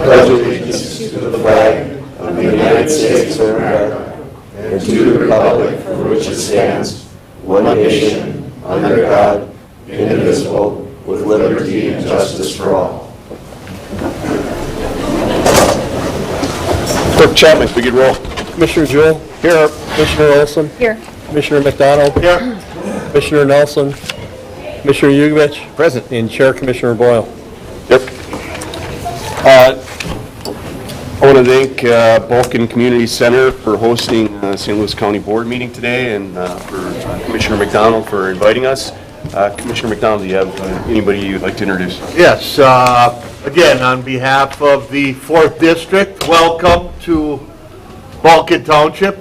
pledge allegiance to the flag of the United States of America and to the republic for which it stands, one nation, under God, indivisible, with liberty and justice for all. Clerk Chapman, we get roll. Commissioner Jewell. Here. Commissioner Olson. Here. Commissioner McDonald. Here. Commissioner Nelson. Commissioner Yugovich. Present. And Chair Commissioner Boyle. Yep. I want to thank Balkan Community Center for hosting St. Louis County Board meeting today, and for Commissioner McDonald for inviting us. Commissioner McDonald, do you have anybody you'd like to introduce? Yes, again, on behalf of the 4th District, welcome to Balkan Township.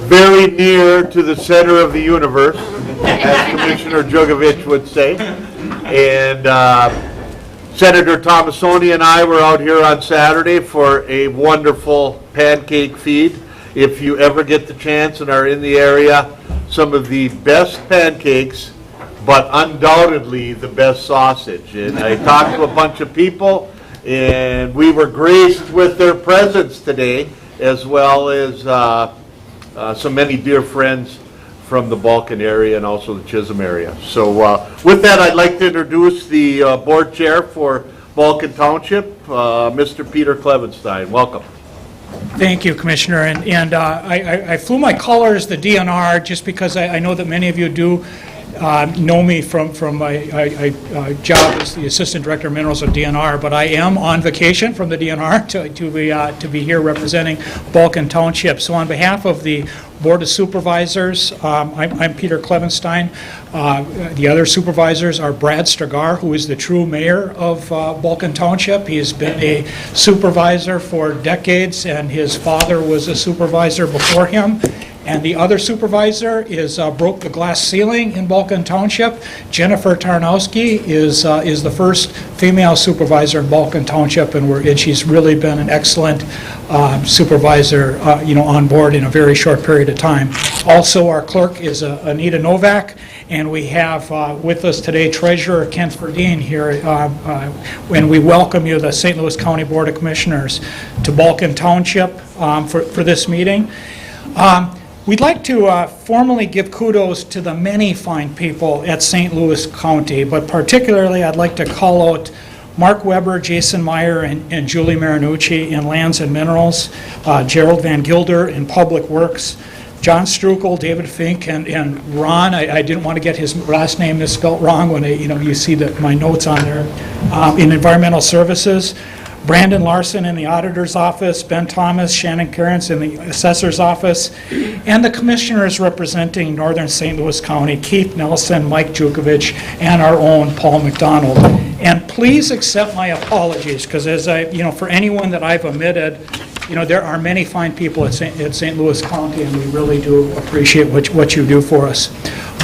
Very near to the center of the universe, as Commissioner Jugovich would say. And Senator Tomasoni and I were out here on Saturday for a wonderful pancake feed. If you ever get the chance and are in the area, some of the best pancakes, but undoubtedly the best sausage. And I talked to a bunch of people, and we were graced with their presence today, as well as so many dear friends from the Balkan area and also the Chisholm area. So with that, I'd like to introduce the board chair for Balkan Township, Mr. Peter Klevenstein. Welcome. Thank you, Commissioner. And I flew my colors, the DNR, just because I know that many of you do know me from my job as the Assistant Director of Minerals of DNR, but I am on vacation from the DNR to be here representing Balkan Township. So on behalf of the Board of Supervisors, I'm Peter Klevenstein. The other supervisors are Brad Stragar, who is the true mayor of Balkan Township. He has been a supervisor for decades, and his father was a supervisor before him. And the other supervisor is broke the glass ceiling in Balkan Township. Jennifer Tarnowski is the first female supervisor in Balkan Township, and she's really been an excellent supervisor, on board in a very short period of time. Also, our clerk is Anita Novak, and we have with us today Treasurer Kent Verdeen here, and we welcome you, the St. Louis County Board of Commissioners, to Balkan Township for this meeting. We'd like to formally give kudos to the many fine people at St. Louis County, but particularly I'd like to call out Mark Weber, Jason Meyer, and Julie Marinucci in Lands and Minerals, Gerald Van Gilder in Public Works, John Strukel, David Fink, and Ron. I didn't want to get his last name misspelled wrong when you see my notes on there, in Environmental Services. Brandon Larson in the Auditor's Office, Ben Thomas, Shannon Cairns in the Assessor's Office, and the Commissioners representing Northern St. Louis County, Keith Nelson, Mike Jukovich, and our own Paul McDonald. And please accept my apologies, because for anyone that I've omitted, there are many fine people at St. Louis County, and we really do appreciate what you do for us.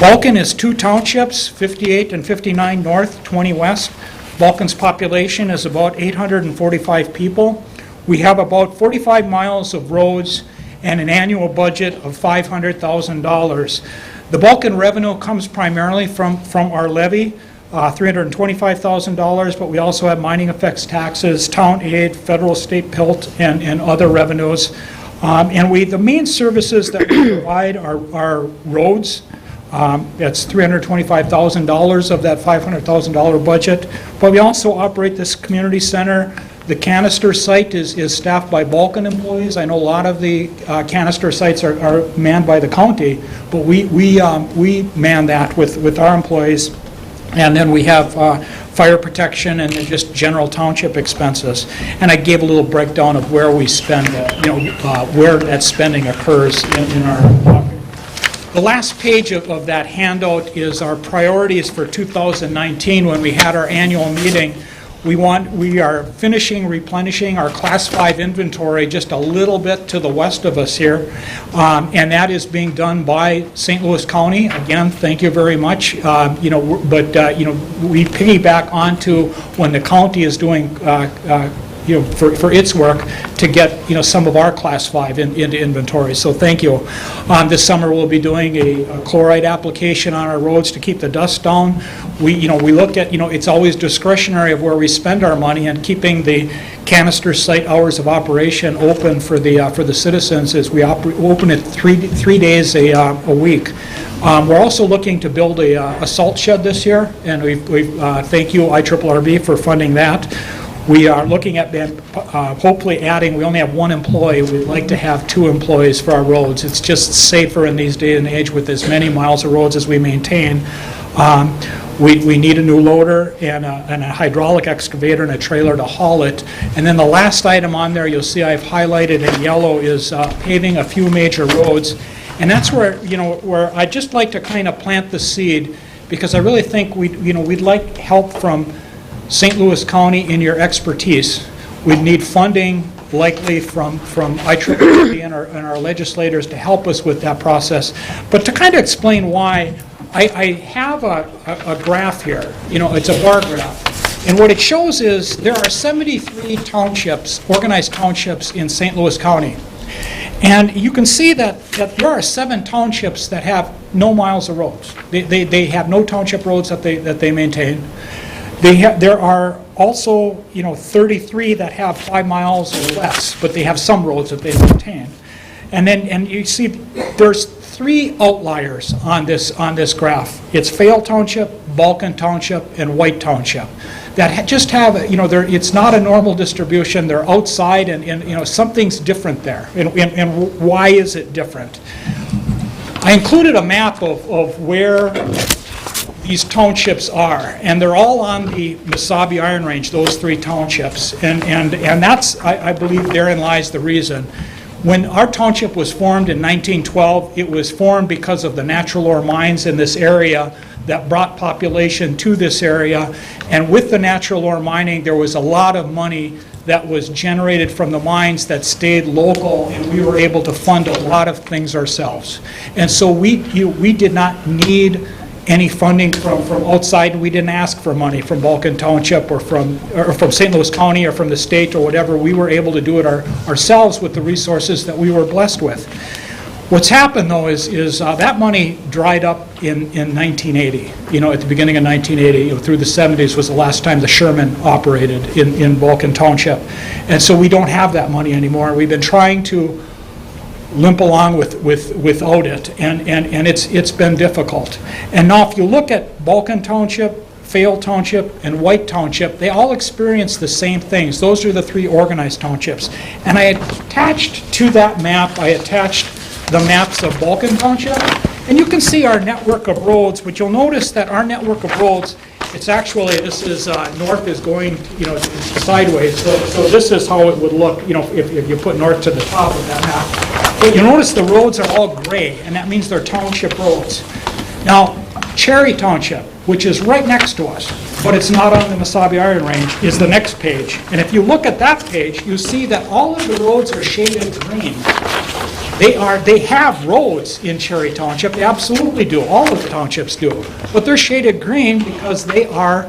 Balkan is 2 townships, 58 and 59 north, 20 west. Balkan's population is about 845 people. We have about 45 miles of roads and an annual budget of $500,000. The Balkan revenue comes primarily from our levy, $325,000, but we also have mining effects taxes, town aid, federal state PILT, and other revenues. The main services that we provide are roads. That's $325,000 of that $500,000 budget. But we also operate this community center. The canister site is staffed by Balkan employees. I know a lot of the canister sites are manned by the county, but we man that with our employees. And then we have fire protection and then just general township expenses. And I gave a little breakdown of where we spend, where that spending occurs in our. The last page of that handout is our priorities for 2019. When we had our annual meeting, we are replenishing our Class 5 inventory just a little bit to the west of us here, and that is being done by St. Louis County. Again, thank you very much. We piggyback onto when the county is doing for its work to get, some of our Class 5 into inventory. So thank you. This summer, we'll be doing a chloride application on our roads to keep the dust down. We look at, it's always discretionary of where we spend our money, and keeping the canister site hours of operation open for the citizens is we open it three days a week. We're also looking to build a salt shed this year, and we've thank you IRRB for funding that. We are looking at hopefully adding, we only have one employee, we'd like to have 2 employees for our roads. It's just safer in these day and age with as many miles of roads as we maintain. We need a new loader and a hydraulic excavator and a trailer to haul it. And then the last item on there, you'll see I've highlighted in yellow, is paving a few major roads. And that's where, where I'd just like to kind of plant the seed, because I really think we'd like help from St. Louis County in your expertise. We'd need funding likely from IRRB and our legislators to help us with that process. But to kind of explain why, I have a graph here. It's a bar graph. And what it shows is there are 73 townships, organized townships in St. Louis County. And you can see that there are 7 townships that have no miles of roads. They have no township roads that they maintain. There are also, 33 that have 5 miles or less, but they have some roads that they maintain. And you see there's 3 outliers on this graph. It's Fayette Township, Balkan Township, and White Township that just have, it's not a normal distribution. They're outside, and something's different there. And why is it different? I included a map of where these townships are, and they're all on the Mesabi Iron Range, those 3 townships. And that's, I believe, therein lies the reason. When our township was formed in 1912, it was formed because of the natural ore mines in this area that brought population to this area. And with the natural ore mining, there was a lot of money that was generated from the mines that stayed local, and we were able to fund a lot of things ourselves. And so we did not need any funding from outside. We didn't ask for money from Balkan Township or from St. Louis County or from the state or whatever. We were able to do it ourselves with the resources that we were blessed with. What's happened, though, is that money dried up in 1980. At the beginning of 1980, through the 70s was the last time the Sherman operated in Balkan Township. And so we don't have that money anymore. We've been trying to limp along without it, and it's been difficult. And now if you look at Balkan Township, Fayette Township, and White Township, they all experience the same things. Those are the 3 organized townships. And I attached to that map, the maps of Balkan Township, and you can see our network of roads, but you'll notice that our network of roads, it's actually, this is, north is going, sideways, so this is how it would look, if you put north to the top of that map. But you'll notice the roads are all gray, and that means they're township roads. Now, Cherry Township, which is right next to us, but it's not on the Mesabi Iron Range, is the next page. And if you look at that page, you see that all of the roads are shaded green. They have roads in Cherry Township, they absolutely do, all of the townships do, but they're shaded green because they are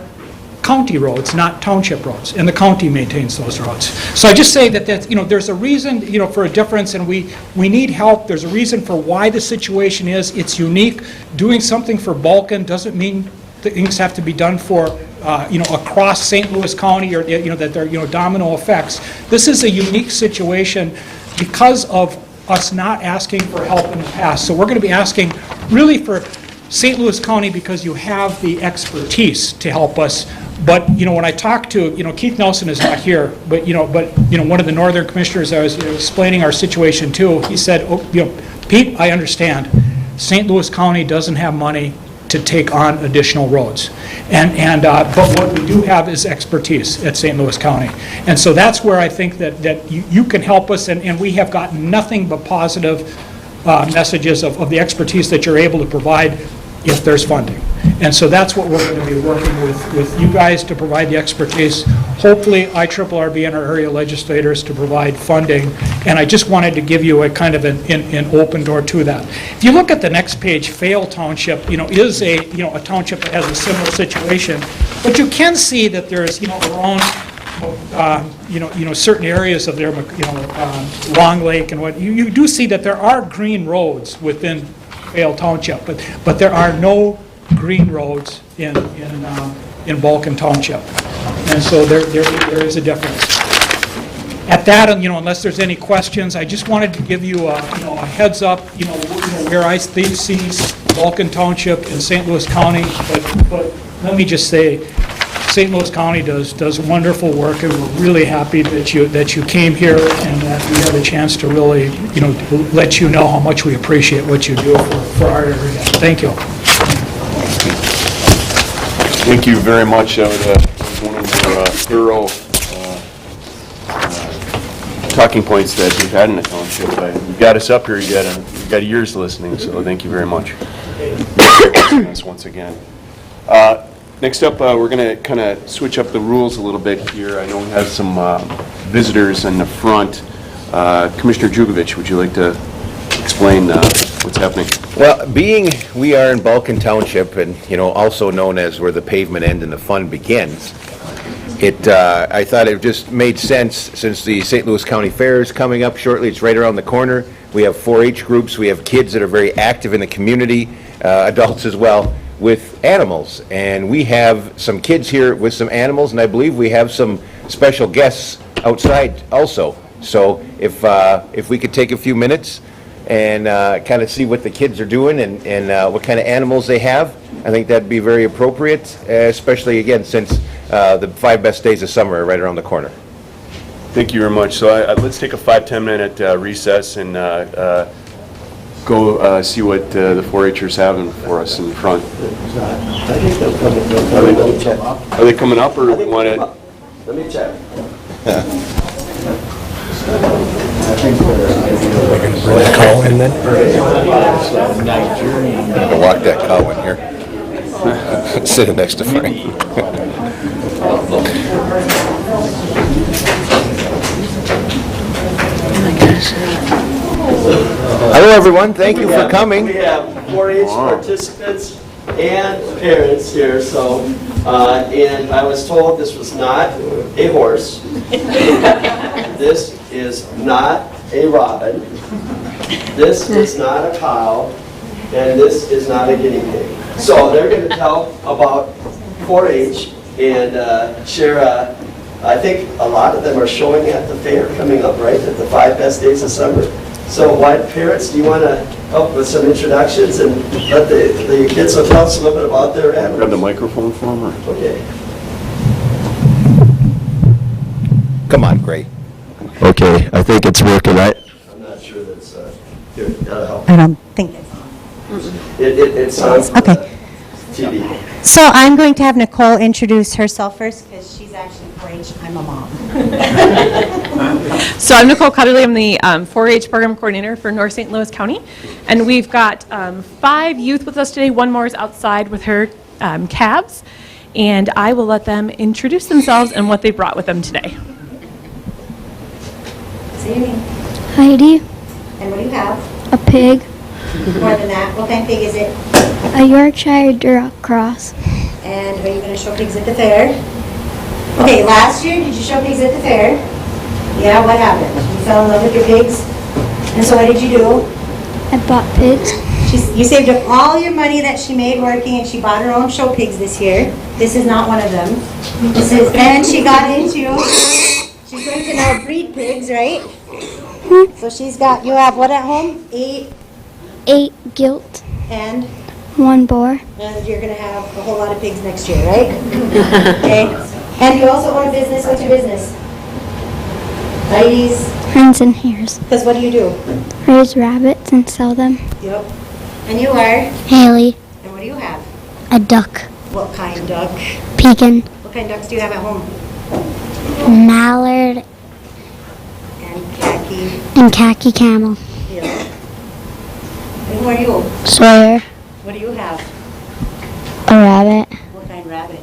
county roads, not township roads, and the county maintains those roads. So I just say that there's a reason, for a difference, and we need help. There's a reason for why the situation is. It's unique. Doing something for Balkan doesn't mean that things have to be done for across St. Louis County, or that they're domino effects. This is a unique situation because of us not asking for help in the past. So we're going to be asking really for St. Louis County because you have the expertise to help us. But when I talked to Keith Nelson is not here, but one of the northern commissioners I was explaining our situation to, he said, Pete, I understand. St. Louis County doesn't have money to take on additional roads. But what we do have is expertise at St. Louis County. And so that's where I think that you can help us, and we have gotten nothing but positive messages of the expertise that you're able to provide if there's funding. And so that's what we're going to be working with you guys to provide the expertise. Hopefully IRRB and our area legislators to provide funding. And I just wanted to give you a kind of an open door to that. If you look at the next page, Fayette Township, is a township that has a similar situation. But you can see that there's around certain areas of their, Long Lake and what, you do see that there are green roads within Vale Township, but there are no green roads in Vulcan Township. And so there is a difference. At that, unless there's any questions, I just wanted to give you a heads up, where I see Vulcan Township in St. Louis County, but let me just say, St. Louis County does wonderful work, and we're really happy that you came here and that we had a chance to really, let you know how much we appreciate what you do for our area. Thank you. Thank you very much. That was one of the thorough talking points that we've had in the township. You got us up here, you got ears listening, so thank you very much. Once again. Next up, we're going to kind of switch up the rules a little bit here. I know we have some visitors in the front. Commissioner Jugovich, would you like to explain what's happening? Well, being we are in Vulcan Township, and also known as where the pavement ends and the fun begins, I thought it just made sense since the St. Louis County Fair is coming up shortly. It's right around the corner. We have 4-H groups. We have kids that are very active in the community, adults as well, with animals. And we have some kids here with some animals, and I believe we have some special guests outside also. So if we could take a few minutes and kind of see what the kids are doing and what kind of animals they have, I think that'd be very appropriate, especially, again, since the 5 best days of summer are right around the corner. Thank you very much. So let's take a 5-10 minute recess and go see what the 4-Hers have for us in front. I think they'll come in. Let me check. Are they coming up, or do we want to? Let me check. Call in then? I'm gonna walk that cow in here. Sitting next to Frank. Hello, everyone. Thank you for coming. We have 4-H participants and parents here, so, and I was told this was not a horse. This is not a robin. This is not a cow. And this is not a guinea pig. So they're going to tell about 4-H and share, I think a lot of them are showing at the fair coming up, right? At the 5 best days of summer. So parents, do you want to help with some introductions and let the kids tell us a little bit about their animals? Grab the microphone for them? Or? Okay. Come on, Gray. Okay, I think it's working, right? I'm not sure that's, here, gotta help. I don't think it's It's on Okay. TV. So I'm going to have Nicole introduce herself first because she's actually 4-H. I'm a mom. So I'm Nicole Cutterly. I'm the 4-H program coordinator for North St. Louis County. And we've got 5 youth with us today. One more is outside with her calves. And I will let them introduce themselves and what they brought with them today. Say your name. Heidi, And what do you have? a pig, More than that. What kind of pig is it? a Yorkshire Duroc Cross. And are you going to show pigs at the fair? Okay, last year, did you show pigs at the fair? Yeah, what happened? You fell in love with your pigs? And so what did you do? I bought pigs. You saved up all your money that she made working, and she bought her own show pigs this year. This is not one of them. And she got into, she's going to now breed pigs, right? So you have what at home? 8 gilt, And 1 boar. you're going to have a whole lot of pigs next year, right? Okay. And you also own a business. What's your business? Ladies. Hens and hares. Because what do you do? Raise rabbits and sell them. Yep. And you are? Haley, And what do you have? a duck. What kind duck? Pekin, What kind of ducks do you have at home? mallard, And khaki. and khaki camel. Yeah. And who are you? Sawyer, What do you have? a rabbit. What kind of rabbit?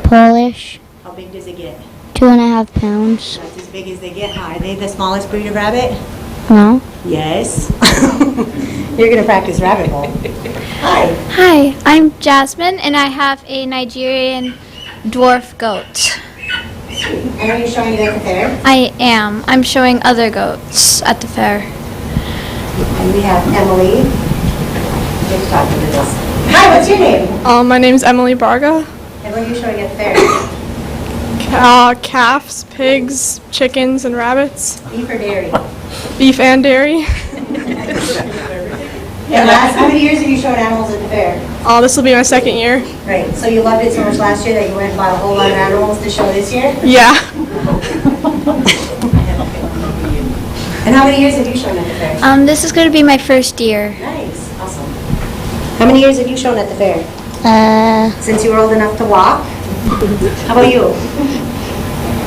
Polish, How big does it get? 2.5 pounds. That's as big as they get. Are they the smallest breed of rabbit? No. Yes. You're going to practice rabbit hole. Hi. Hi, I'm Jasmine, and I have a Nigerian dwarf goat. And are you showing it at the fair? I am. I'm showing other goats at the fair. And we have Emily. Let's talk to this. Hi, what's your name? My name's Emily Barga. And what are you showing at the fair? Calves, pigs, chickens, and rabbits. Beef or dairy? Beef and dairy. And how many years have you shown animals at the fair? This will be my second year. Right, so you loved it so much last year that you went and bought a whole lot of animals to show this year? Yeah. And how many years have you shown at the fair? This is going to be my first year. Nice, awesome. How many years have you shown at the fair? Since you were old enough to walk? How about you?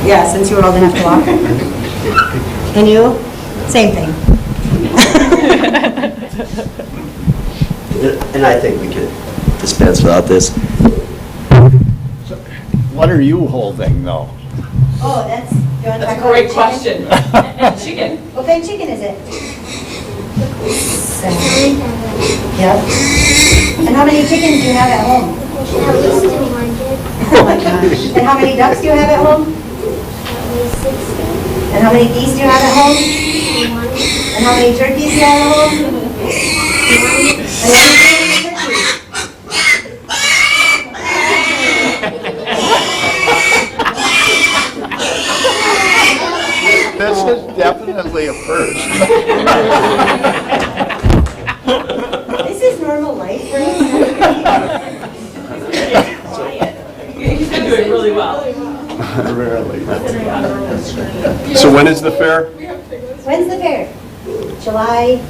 Yeah, since you were old enough to walk. And you? Same thing. And I think we could dispense without this. What are you holding, though? Oh, that's, you want to talk That's a about great chicken? question. And chicken. What kind of chicken is it? Salmon. Yep. And how many chickens do you have at home? Oh my gosh. And how many ducks do you have at home? And how many geese do you have at home? And how many turkeys do you have at home? And what do you do with the turkeys? This is definitely a first. This is normal life for us. He's been doing really well. Rarely. So when is the fair? When's the fair? July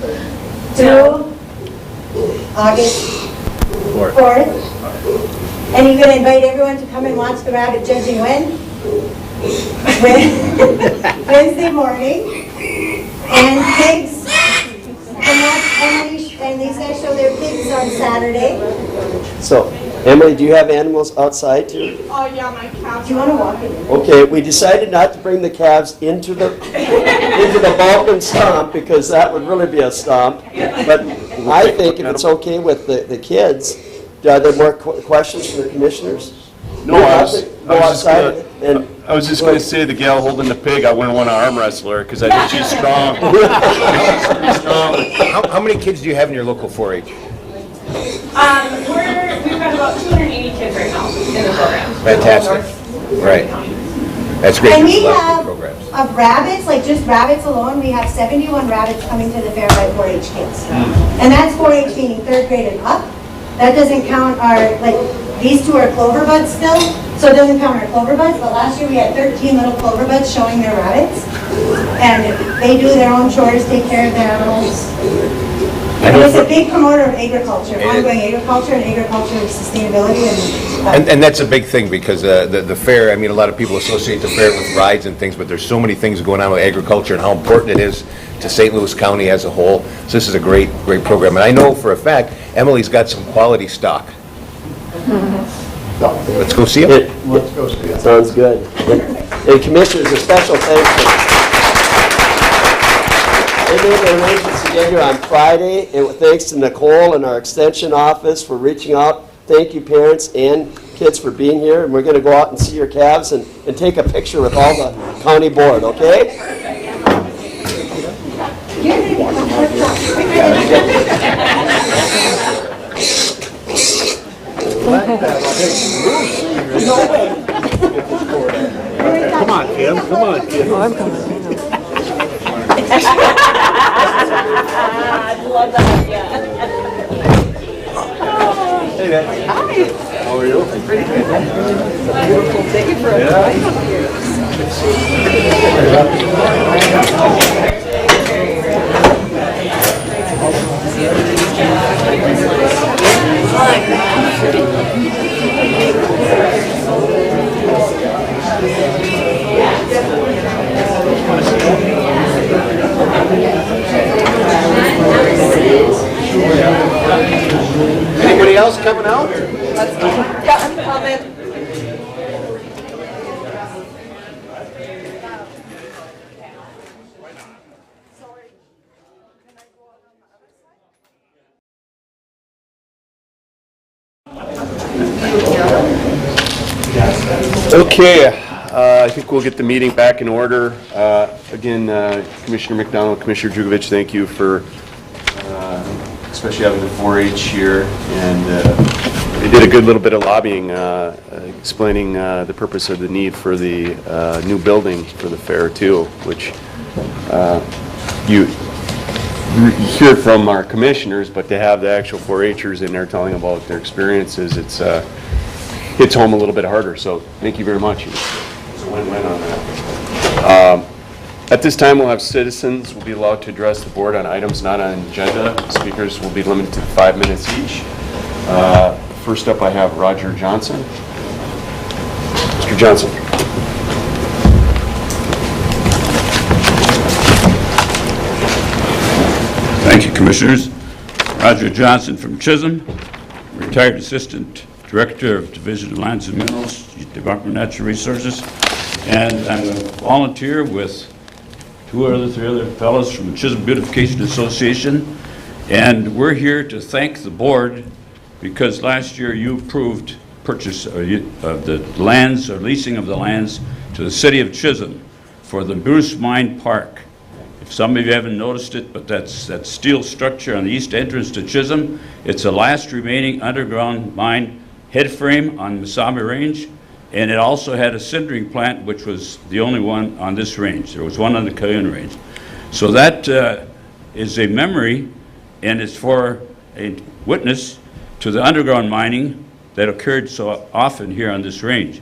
through August 4th. And you're going to invite everyone to come and watch the rabbit judging when? Wednesday morning. And pigs. And these guys show their pigs on Saturday. So, Emily, do you have animals outside too? Oh, yeah, my calves. Do you want to walk in? Okay, we decided not to bring the calves into the Balkan stomp because that would really be a stomp. But I think if it's okay with the kids, are there more questions from the commissioners? No, I was just go gonna ahead. say the gal holding the pig, I wouldn't want to arm wrestle her because I think she's strong. She's strong. How many kids do you have in your local 4-H? We've got about 280 kids right now in the program. Fantastic. Right. That's great. And There's we a lot of have, good programs. of rabbits, like just rabbits alone, we have 71 rabbits coming to the fair by 4-H kids. And that's 4-H meaning 3rd grade and up. That doesn't count our, like, these two are clover buds still, so it doesn't count our clover buds, but last year we had 13 little clover buds showing their rabbits. And they do their own chores, take care of their animals. And it's a big promoter of agriculture, ongoing agriculture and agriculture sustainability And that's a big thing because the fair, I mean, a lot of people associate the fair with rides and things, but there's so many things going on with agriculture and how important it is to St. Louis County as a whole. So this is a great program. And I know for a fact, Emily's got some quality stock. Let's go see it. Let's go see it. Sounds good. And commissioners, a special thanks to they made their arrangements to get here on Friday, and thanks to Nicole and our extension office for reaching out. Thank you, parents and kids, for being here. And we're going to go out and see your calves and take a picture with all the county board, okay? Come on, Kim. Come on, Kim. Oh, I'm coming. I love that, yeah. Hey, Dad. Hi. How are you? Pretty good. Beautiful. Thank you for inviting me here. Anybody else coming out? Yeah, I'm coming. Okay, I think we'll get the meeting back in order. Again, Commissioner McDonald, Commissioner Jugovich, thank you for especially having the 4-H here. And they did a good little bit of lobbying, explaining the purpose of the need for the new building for the fair too, which you hear from our commissioners, but to have the actual 4-Hers in there telling about their experiences, it's hits home a little bit harder. So thank you very much. It's a win-win on that. At this time, we'll have citizens will be allowed to address the board on items not on agenda. Speakers will be limited to 5 minutes each. First up, I have Roger Johnson. Mr. Johnson. Thank you, Commissioners. Roger Johnson from Chisholm, retired Assistant Director of Division of Lands and Minerals, Department of Natural Resources, and I'm a volunteer with three other fellows from the Chisholm Beautification Association, and we're here to thank the board because last year you approved purchase of the lands or leasing of the lands to the city of Chisholm for the Bruce Mine Park. If some of you haven't noticed it, but that's that steel structure on the east entrance to Chisholm. It's the last remaining underground mine head frame on Mesabi Range, and it also had a sintering plant, which was the only one on this range. There was one on the Cayenne Range. So that is a memory, and it's for a witness to the underground mining that occurred so often here on this range.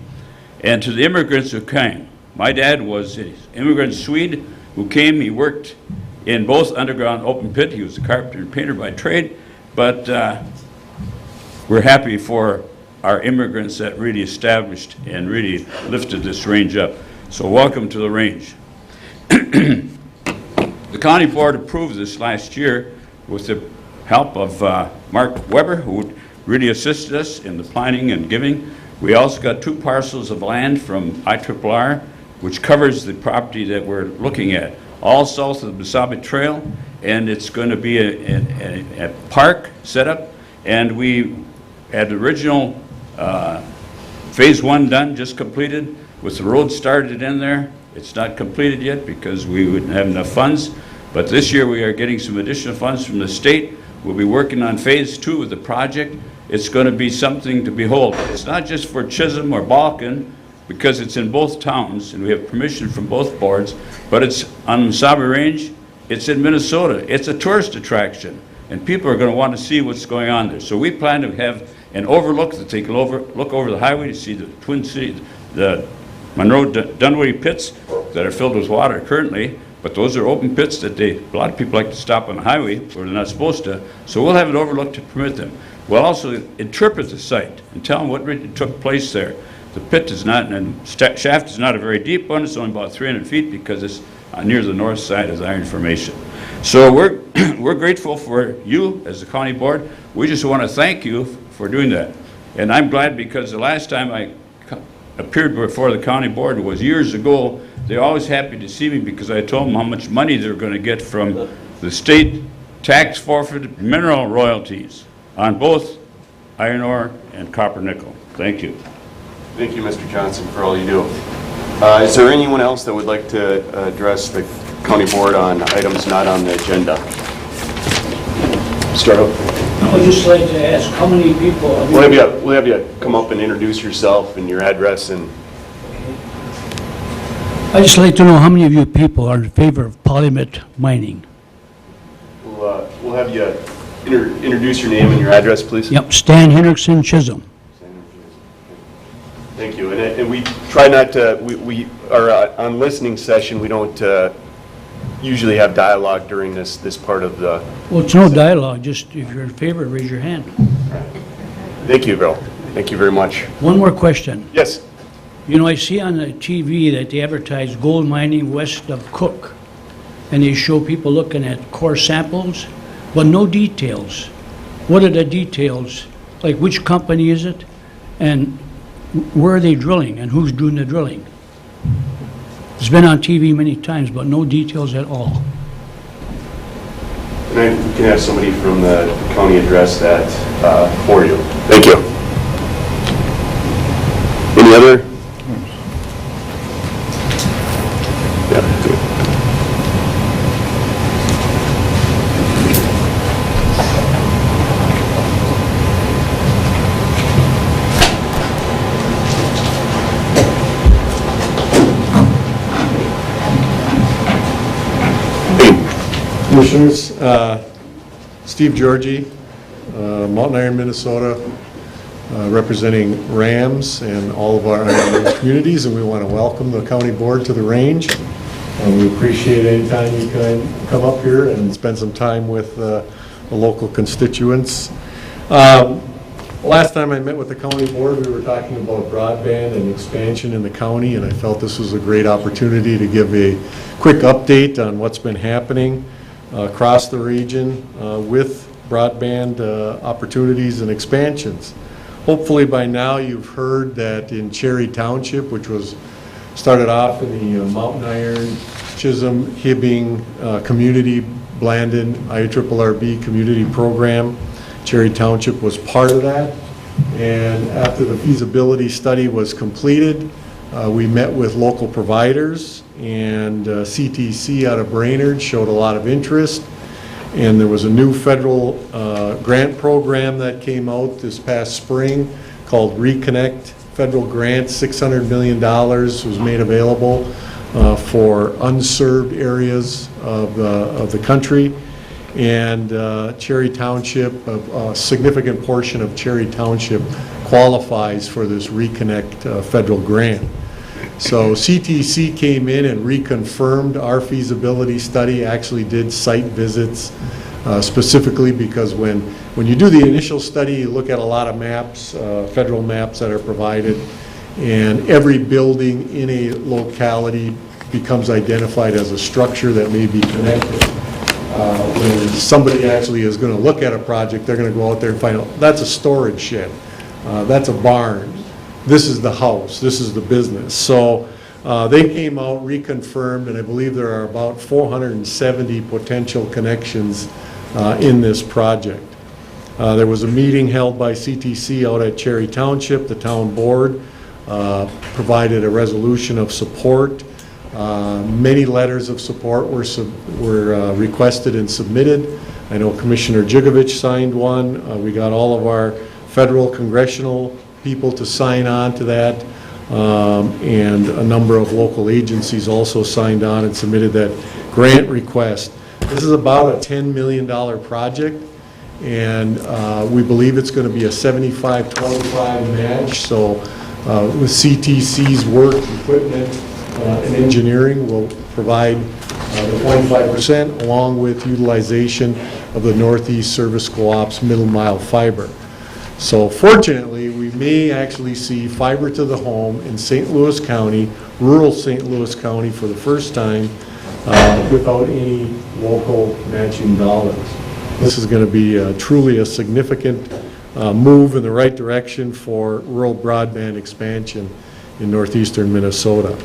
And to the immigrants who came. My dad was an immigrant Swede who came. He worked in both underground open pit. He was a carpenter and painter by trade, but we're happy for our immigrants that really established and really lifted this range up. So welcome to the range. The county board approved this last year with the help of Mark Weber, who really assisted us in the planning and giving. We also got 2 parcels of land from IRRR, which covers the property that we're looking at, all south of the Mesabi Trail, and it's going to be a park setup. And we had the original phase 1 done, just completed, with the road started in there. It's not completed yet because we wouldn't have enough funds, but this year we are getting some additional funds from the state. We'll be working on phase 2 of the project. It's going to be something to behold. It's not just for Chisholm or Balkan, because it's in both towns, and we have permission from both boards, but it's on Mesabi Range, it's in Minnesota. It's a tourist attraction, and people are going to want to see what's going on there. So we plan to have an overlook to take a look over the highway to see the Twin City, the Monroe Dunwoody pits that are filled with water currently, but those are open pits that a lot of people like to stop on the highway where they're not supposed to. So we'll have an overlook to permit them. We'll also interpret the site and tell them what really took place there. The pit is not, and shaft is not a very deep one. It's only about 300 feet because it's near the north side, as our information. So we're grateful for you as the county board. We just want to thank you for doing that. And I'm glad because the last time I appeared before the county board was years ago. They're always happy to see me because I told them how much money they're going to get from the state tax forfeited mineral royalties on both iron ore and copper nickel. Thank you. Thank you, Mr. Johnson, for all you do. Is there anyone else that would like to address the county board on items not on the agenda? Start up. I would just like to ask, how many people... We'll have you come up and introduce yourself and your address. And I'd just like to know how many of you people are in favor of polymet mining? we'll have you introduce your name and your address, please. Yep, Stan Henriksen, Chisholm. Thank you. And we try not to, we are on listening session, we don't usually have dialogue during this part of the... Well, it's no dialogue, just if you're in favor, raise your hand. Thank you, Bill. Thank you very much. One more question. Yes. You know, I see on the TV that they advertise gold mining west of Cook, and they show people looking at core samples, but no details. What are the details? Like, which company is it? And where are they drilling, and who's doing the drilling? It's been on TV many times, but no details at all. And we can have somebody from the county address that for you. Thank you. Any other? Commissioners, Steve Georgie, Mountain Iron, Minnesota, representing Rams and all of our Iron Range communities, and we want to welcome the county board to the range. And we appreciate any time you can come up here and spend some time with the local constituents. Last time I met with the county board, we were talking about broadband and expansion in the county, and I felt this was a great opportunity to give a quick update on what's been happening across the region with broadband opportunities and expansions. Hopefully by now you've heard that in Cherry Township, which was started off in the Mountain Iron, Chisholm, Hibbing Community Blandon IRRB community program, Cherry Township was part of that. And after the feasibility study was completed, we met with local providers, and CTC out of Brainerd showed a lot of interest. And there was a new federal grant program that came out this past spring called Reconnect. Federal grant, $600 million was made available for unserved areas of the country. And Cherry Township, a significant portion of Cherry Township qualifies for this Reconnect federal grant. So CTC came in and reconfirmed our feasibility study, actually did site visits specifically because when you do the initial study, you look at a lot of maps, federal maps that are provided, and every building in a locality becomes identified as a structure that may be connected. When somebody actually is going to look at a project, they're going to go out there and find out, that's a storage shed, that's a barn, this is the house, this is the business. So they came out, reconfirmed, and I believe there are about 470 potential connections in this project. There was a meeting held by CTC out at Cherry Township. The town board provided a resolution of support. Many letters of support were requested and submitted. I know Commissioner Jigovich signed one. We got all of our federal congressional people to sign on to that, and a number of local agencies also signed on and submitted that grant request. This is about a $10 million project, and we believe it's going to be a 75-25 match. So with CTC's work, equipment, and engineering will provide the 25% along with utilization of the Northeast Service Co-op's middle mile fiber. So fortunately, we may actually see fiber to the home in St. Louis County, rural St. Louis County for the first time without any local matching dollars. This is going to be truly a significant move in the right direction for rural broadband expansion in northeastern Minnesota.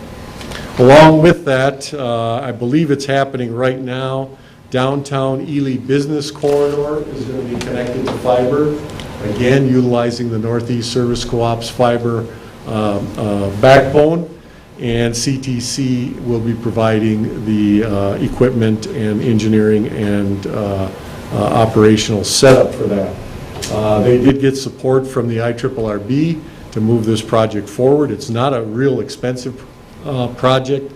Along with that, I believe it's happening right now, downtown Ely Business Corridor is going to be connected to fiber, again utilizing the Northeast Service Co-op's fiber backbone, and CTC will be providing the equipment and engineering and operational setup for that. They did get support from the IRRB to move this project forward. It's not a real expensive project.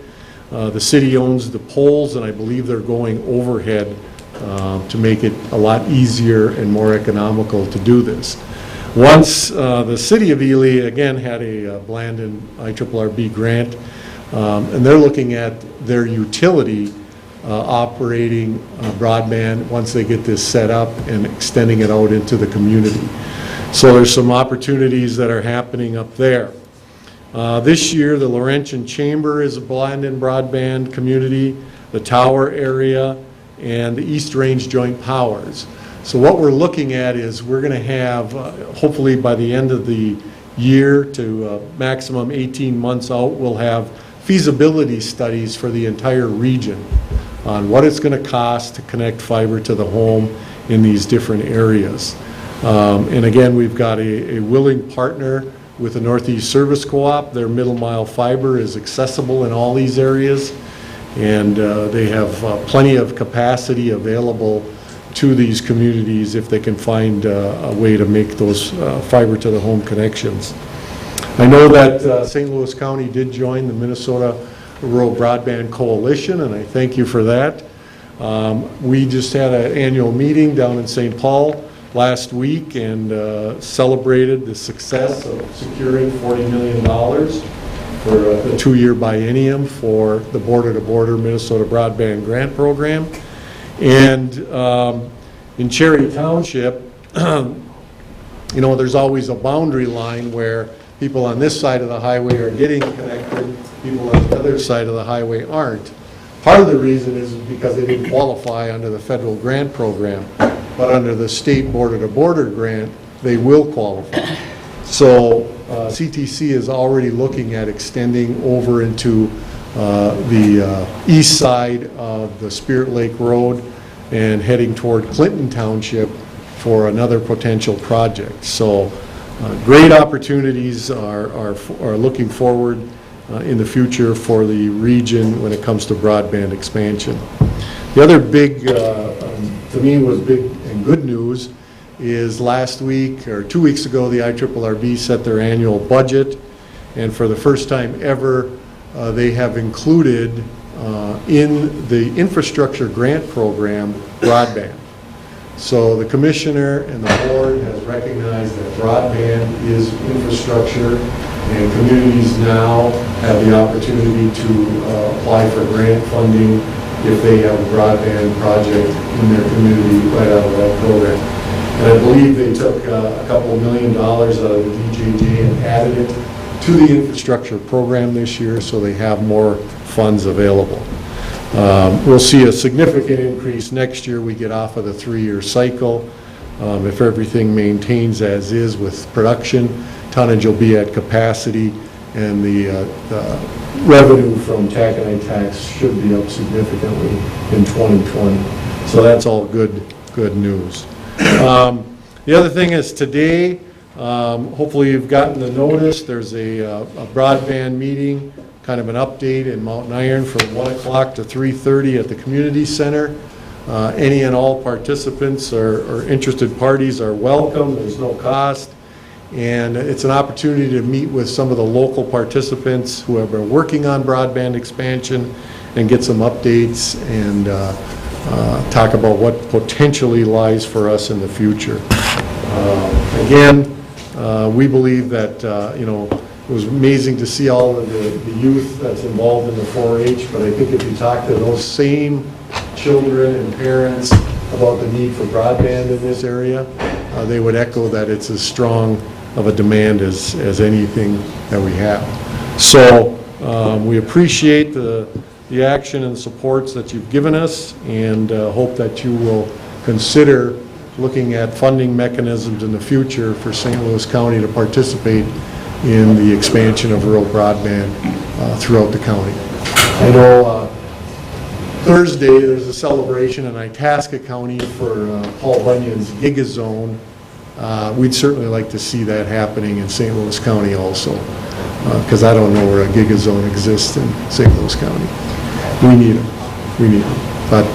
The city owns the poles, and I believe they're going overhead to make it a lot easier and more economical to do this. Once the city of Ely, again, had a Blandon IRRB grant, and they're looking at their utility operating broadband once they get this set up and extending it out into the community. So there's some opportunities that are happening up there. This year, the Laurentian Chamber is a Blandon broadband community, the Tower area, and the East Range Joint Powers. So what we're looking at is we're going to have, hopefully by the end of the year to maximum 18 months out, we'll have feasibility studies for the entire region on what it's going to cost to connect fiber to the home in these different areas. And again, we've got a willing partner with the Northeast Service Co-op. Their middle mile fiber is accessible in all these areas, and they have plenty of capacity available to these communities if they can find a way to make those fiber to the home connections. I know that St. Louis County did join the Minnesota Rural Broadband Coalition, and I thank you for that. We just had an annual meeting down in St. Paul last week and celebrated the success of securing $40 million for a 2-year biennium for the Border to Border Minnesota Broadband Grant Program. And in Cherry Township, you know, there's always a boundary line where people on this side of the highway are getting connected, people on the other side of the highway aren't. Part of the reason is because they didn't qualify under the federal grant program, but under the state border-to-border grant, they will qualify. So CTC is already looking at extending over into the east side of the Spirit Lake Road and heading toward Clinton Township for another potential project. So great opportunities are looking forward in the future for the region when it comes to broadband expansion. The other big, to me was big and good news, is last week or 2 weeks ago the IRRB set their annual budget, and for the first time ever they have included in the infrastructure grant program broadband. So the commissioner and the board has recognized that broadband is infrastructure, and communities now have the opportunity to apply for grant funding if they have a broadband project in their community right out of that program. And I believe they took a couple $1 million out of the DJJ and added it to the infrastructure program this year, so they have more funds available. We'll see a significant increase next year. We get off of the 3-year cycle. If everything maintains as is with production, tonnage will be at capacity, and the revenue from taconite tax should be up significantly in 2020. So that's all good news. The other thing is today, hopefully you've gotten the notice, there's a broadband meeting, kind of an update in Mountain Iron from 1 o'clock to 3:30 at the community center. Any and all participants or interested parties are welcome. There's no cost. And it's an opportunity to meet with some of the local participants who have been working on broadband expansion and get some updates and talk about what potentially lies for us in the future. Again, we believe that, you know, it was amazing to see all of the youth that's involved in the 4-H, but I think if you talk to those same children and parents about the need for broadband in this area, they would echo that it's as strong of a demand as anything that we have. So we appreciate the action and supports that you've given us, and hope that you will consider looking at funding mechanisms in the future for St. Louis County to participate in the expansion of rural broadband throughout the county. I know Thursday there's a celebration in Itasca County for Paul Bunyan's Gigazone. We'd certainly like to see that happening in St. Louis County also, because I don't know where a Gigazone exists in St. Louis County. We need them. But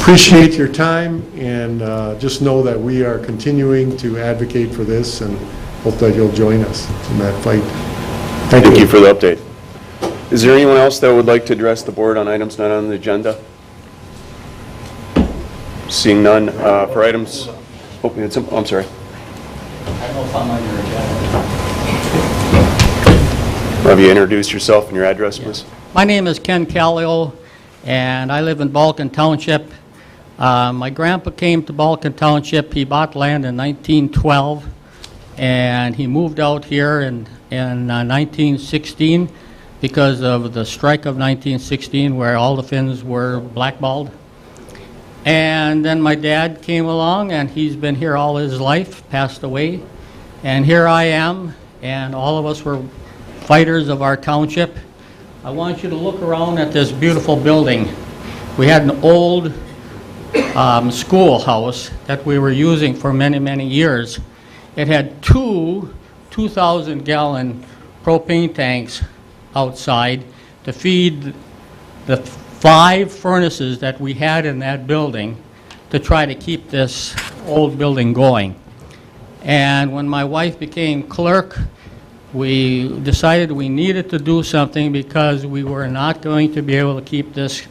appreciate your time, and just know that we are continuing to advocate for this, and hope that you'll join us in that fight. Thank you for the update. Is there anyone else that would like to address the board on items not on the agenda? Seeing none, for items, oh, I'm sorry. I don't know if I'm on your agenda. Have you introduced yourself and your address, please? My name is Ken Callio, and I live in Balkan Township. My grandpa came to Balkan Township. He bought land in 1912, and he moved out here in 1916 because of the strike of 1916, where all the Finns were blackballed. And then my dad came along, and he's been here all his life, passed away. And here I am, and all of us were fighters of our township. I want you to look around at this beautiful building. We had an old schoolhouse that we were using for many, many years. It had two 2,000-gallon propane tanks outside to feed the 5 furnaces that we had in that building to try to keep this old building going. And when my wife became clerk, we decided we needed to do something because we were not going to be able to keep this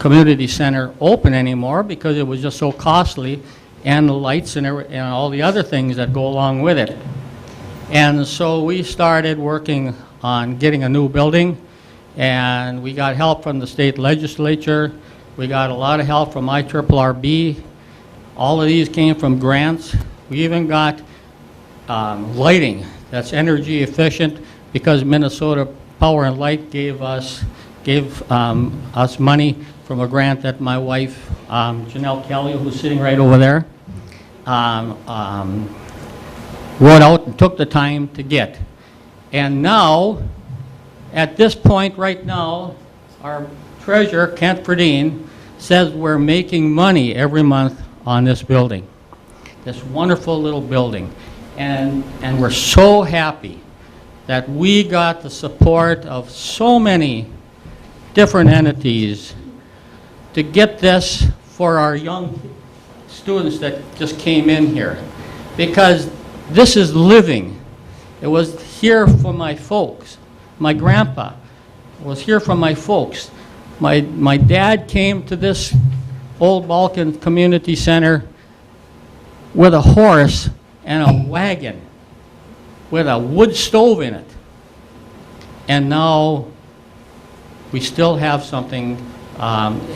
community center open anymore because it was just so costly, and the lights and all the other things that go along with it. And so we started working on getting a new building, and we got help from the state legislature. We got a lot of help from IRRB. All of these came from grants. We even got lighting that's energy efficient because Minnesota Power and Light gave us money from a grant that my wife, Janelle Kelly, who's sitting right over there, wrote out and took the time to get. And now, at this point right now, our treasurer, Kent Ferdine, says we're making money every month on this building, this wonderful little building. And we're so happy that we got the support of so many different entities to get this for our young students that just came in here. Because this is living. It was here for my folks. My grandpa was here for my folks. My dad came to this old Balkan Community Center with a horse and a wagon with a wood stove in it. And now we still have something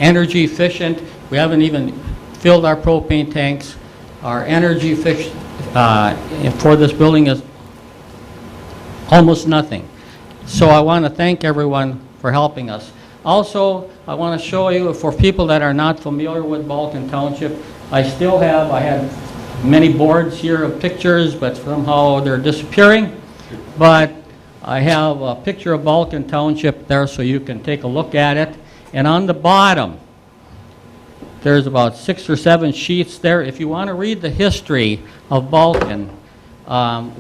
energy efficient. We haven't even filled our propane tanks. Our energy efficient for this building is almost nothing. So I want to thank everyone for helping us. Also, I want to show you, for people that are not familiar with Balkan Township, I had many boards here of pictures, but somehow they're disappearing. But I have a picture of Balkan Township there so you can take a look at it. And on the bottom, there's about 6 or 7 sheets there. If you want to read the history of Balkan,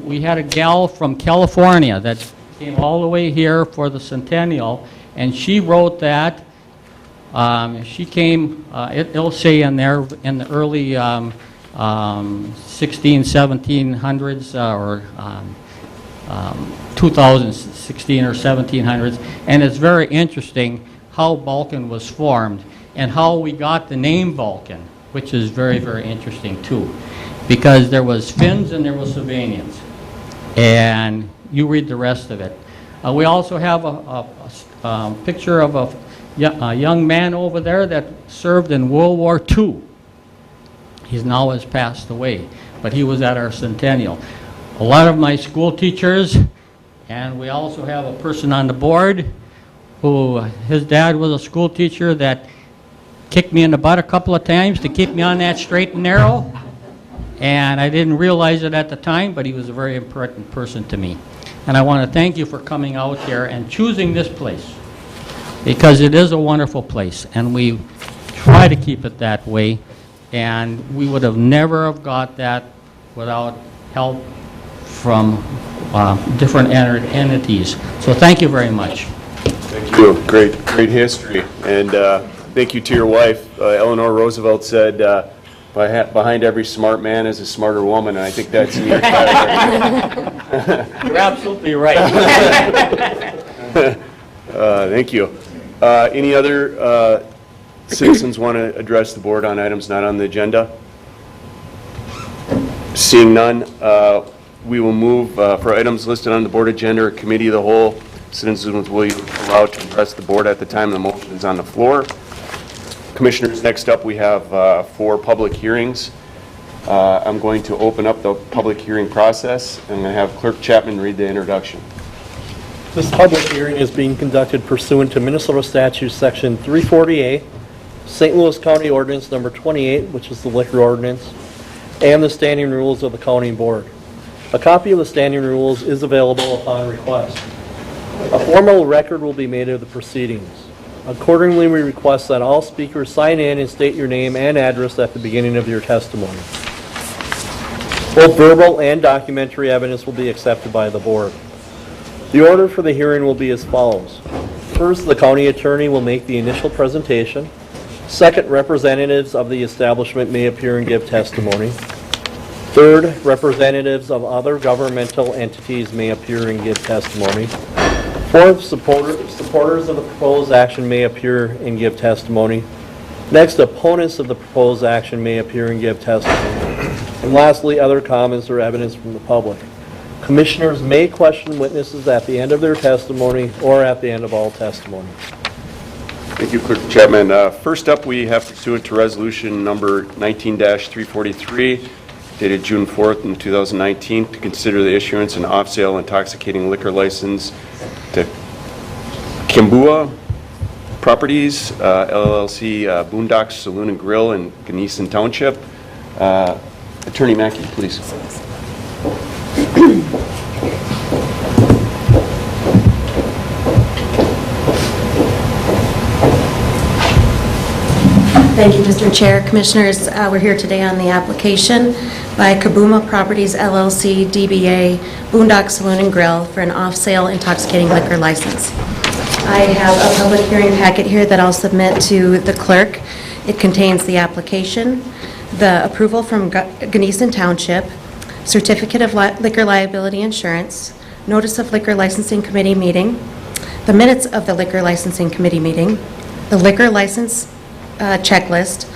we had a gal from California that came all the way here for the centennial, and she wrote that. She came, it'll say in there, in the early 1700s or 2016 or 1700s, and it's very interesting how Balkan was formed and how we got the name Balkan, which is very, very interesting too, because there was Finns and there was Sylvanians, and you read the rest of it. We also have a picture of a young man over there that served in World War II. He's now has passed away, but he was at our centennial. A lot of my school teachers, and we also have a person on the board who, his dad was a school teacher that kicked me in the butt a couple of times to keep me on that straight and narrow. And I didn't realize it at the time, but he was a very important person to me. And I want to thank you for coming out here and choosing this place, because it is a wonderful place, and we try to keep it that way. And we would have never have got that without help from different entities. So thank you very much. Thank you. Great history. And thank you to your wife. Eleanor Roosevelt said, behind every smart man is a smarter woman, and I think that's in your category. You're absolutely right. Thank you. Any other citizens want to address the board on items not on the agenda? Seeing none, we will move for items listed on the board agenda or committee of the whole. Citizens will be allowed to address the board at the time the motion is on the floor. Commissioners, next up we have 4 public hearings. I'm going to open up the public hearing process. I'm going to have Clerk Chapman read the introduction. This public hearing is being conducted pursuant to Minnesota Statute Section 340A, St. Louis County Ordinance Number 28, which is the liquor ordinance, and the standing rules of the county board. A copy of the standing rules is available upon request. A formal record will be made of the proceedings. Accordingly, we request that all speakers sign in and state your name and address at the beginning of your testimony. Both verbal and documentary evidence will be accepted by the board. The order for the hearing will be as follows. First, the county attorney will make the initial presentation. Second, representatives of the establishment may appear and give testimony. Third, representatives of other governmental entities may appear and give testimony. Fourth, supporters of the proposed action may appear and give testimony. Next, opponents of the proposed action may appear and give testimony. And lastly, other comments or evidence from the public. Commissioners may question witnesses at the end of their testimony or at the end of all testimony. Thank you, Clerk Chapman. First up, we have pursuant to resolution number 19-343, dated June 4th in 2019, to consider the issuance and off-sale intoxicating liquor license to Kimbua Properties, LLC, Boondocks Saloon and Grill in Gunnison Township. Attorney Mackey, please. Thank you, Mr. Chair. Commissioners, we're here today on the application by Kabuma Properties LLC, DBA Boondock Saloon and Grill for an off-sale intoxicating liquor license. I have a public hearing packet here that I'll submit to the clerk. It contains the application, the approval from Gunnison Township, certificate of liquor liability insurance, notice of liquor licensing committee meeting, the minutes of the liquor licensing committee meeting, the liquor license checklist,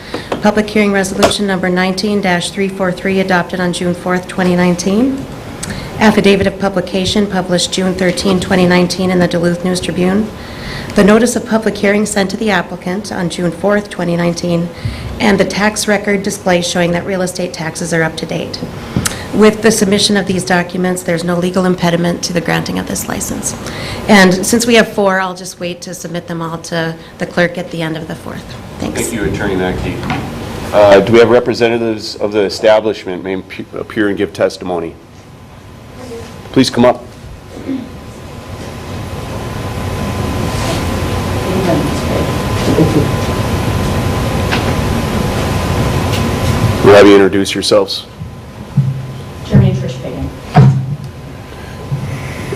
public hearing resolution number 19-343 adopted on June 4th, 2019, affidavit of publication published June 13, 2019 in the Duluth News Tribune, the notice of public hearing sent to the applicant on June 4th, 2019, and the tax record display showing that real estate taxes are up to date. With the submission of these documents, there's no legal impediment to the granting of this license. And since we have 4, I'll just wait to submit them all to the clerk at the end of the 4th. Thanks. Thank you, Attorney Mackey. Do we have representatives of the establishment may appear and give testimony? Please come up. We'll have you introduce yourselves. Germany Trish Biggin.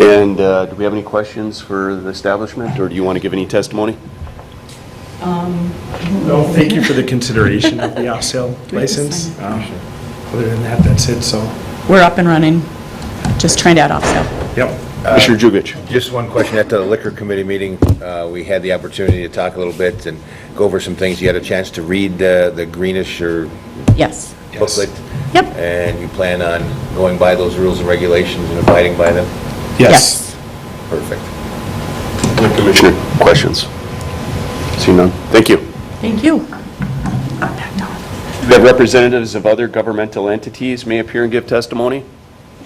And do we have any questions for the establishment, or do you want to give any testimony? No, thank you for the consideration of the off-sale license. Other than that, that's it, so. We're up and running, just trying to add off sale. Yep. Commissioner Jugic. Just one question. At the liquor committee meeting, we had the opportunity to talk a little bit and go over some things. You had a chance to read the greenish or Yes. booklet? Yep. And you plan on going by those rules and regulations and abiding by them? Yes. Perfect. Commissioner, questions? See none. Thank you. Thank you. We have representatives of other governmental entities may appear and give testimony.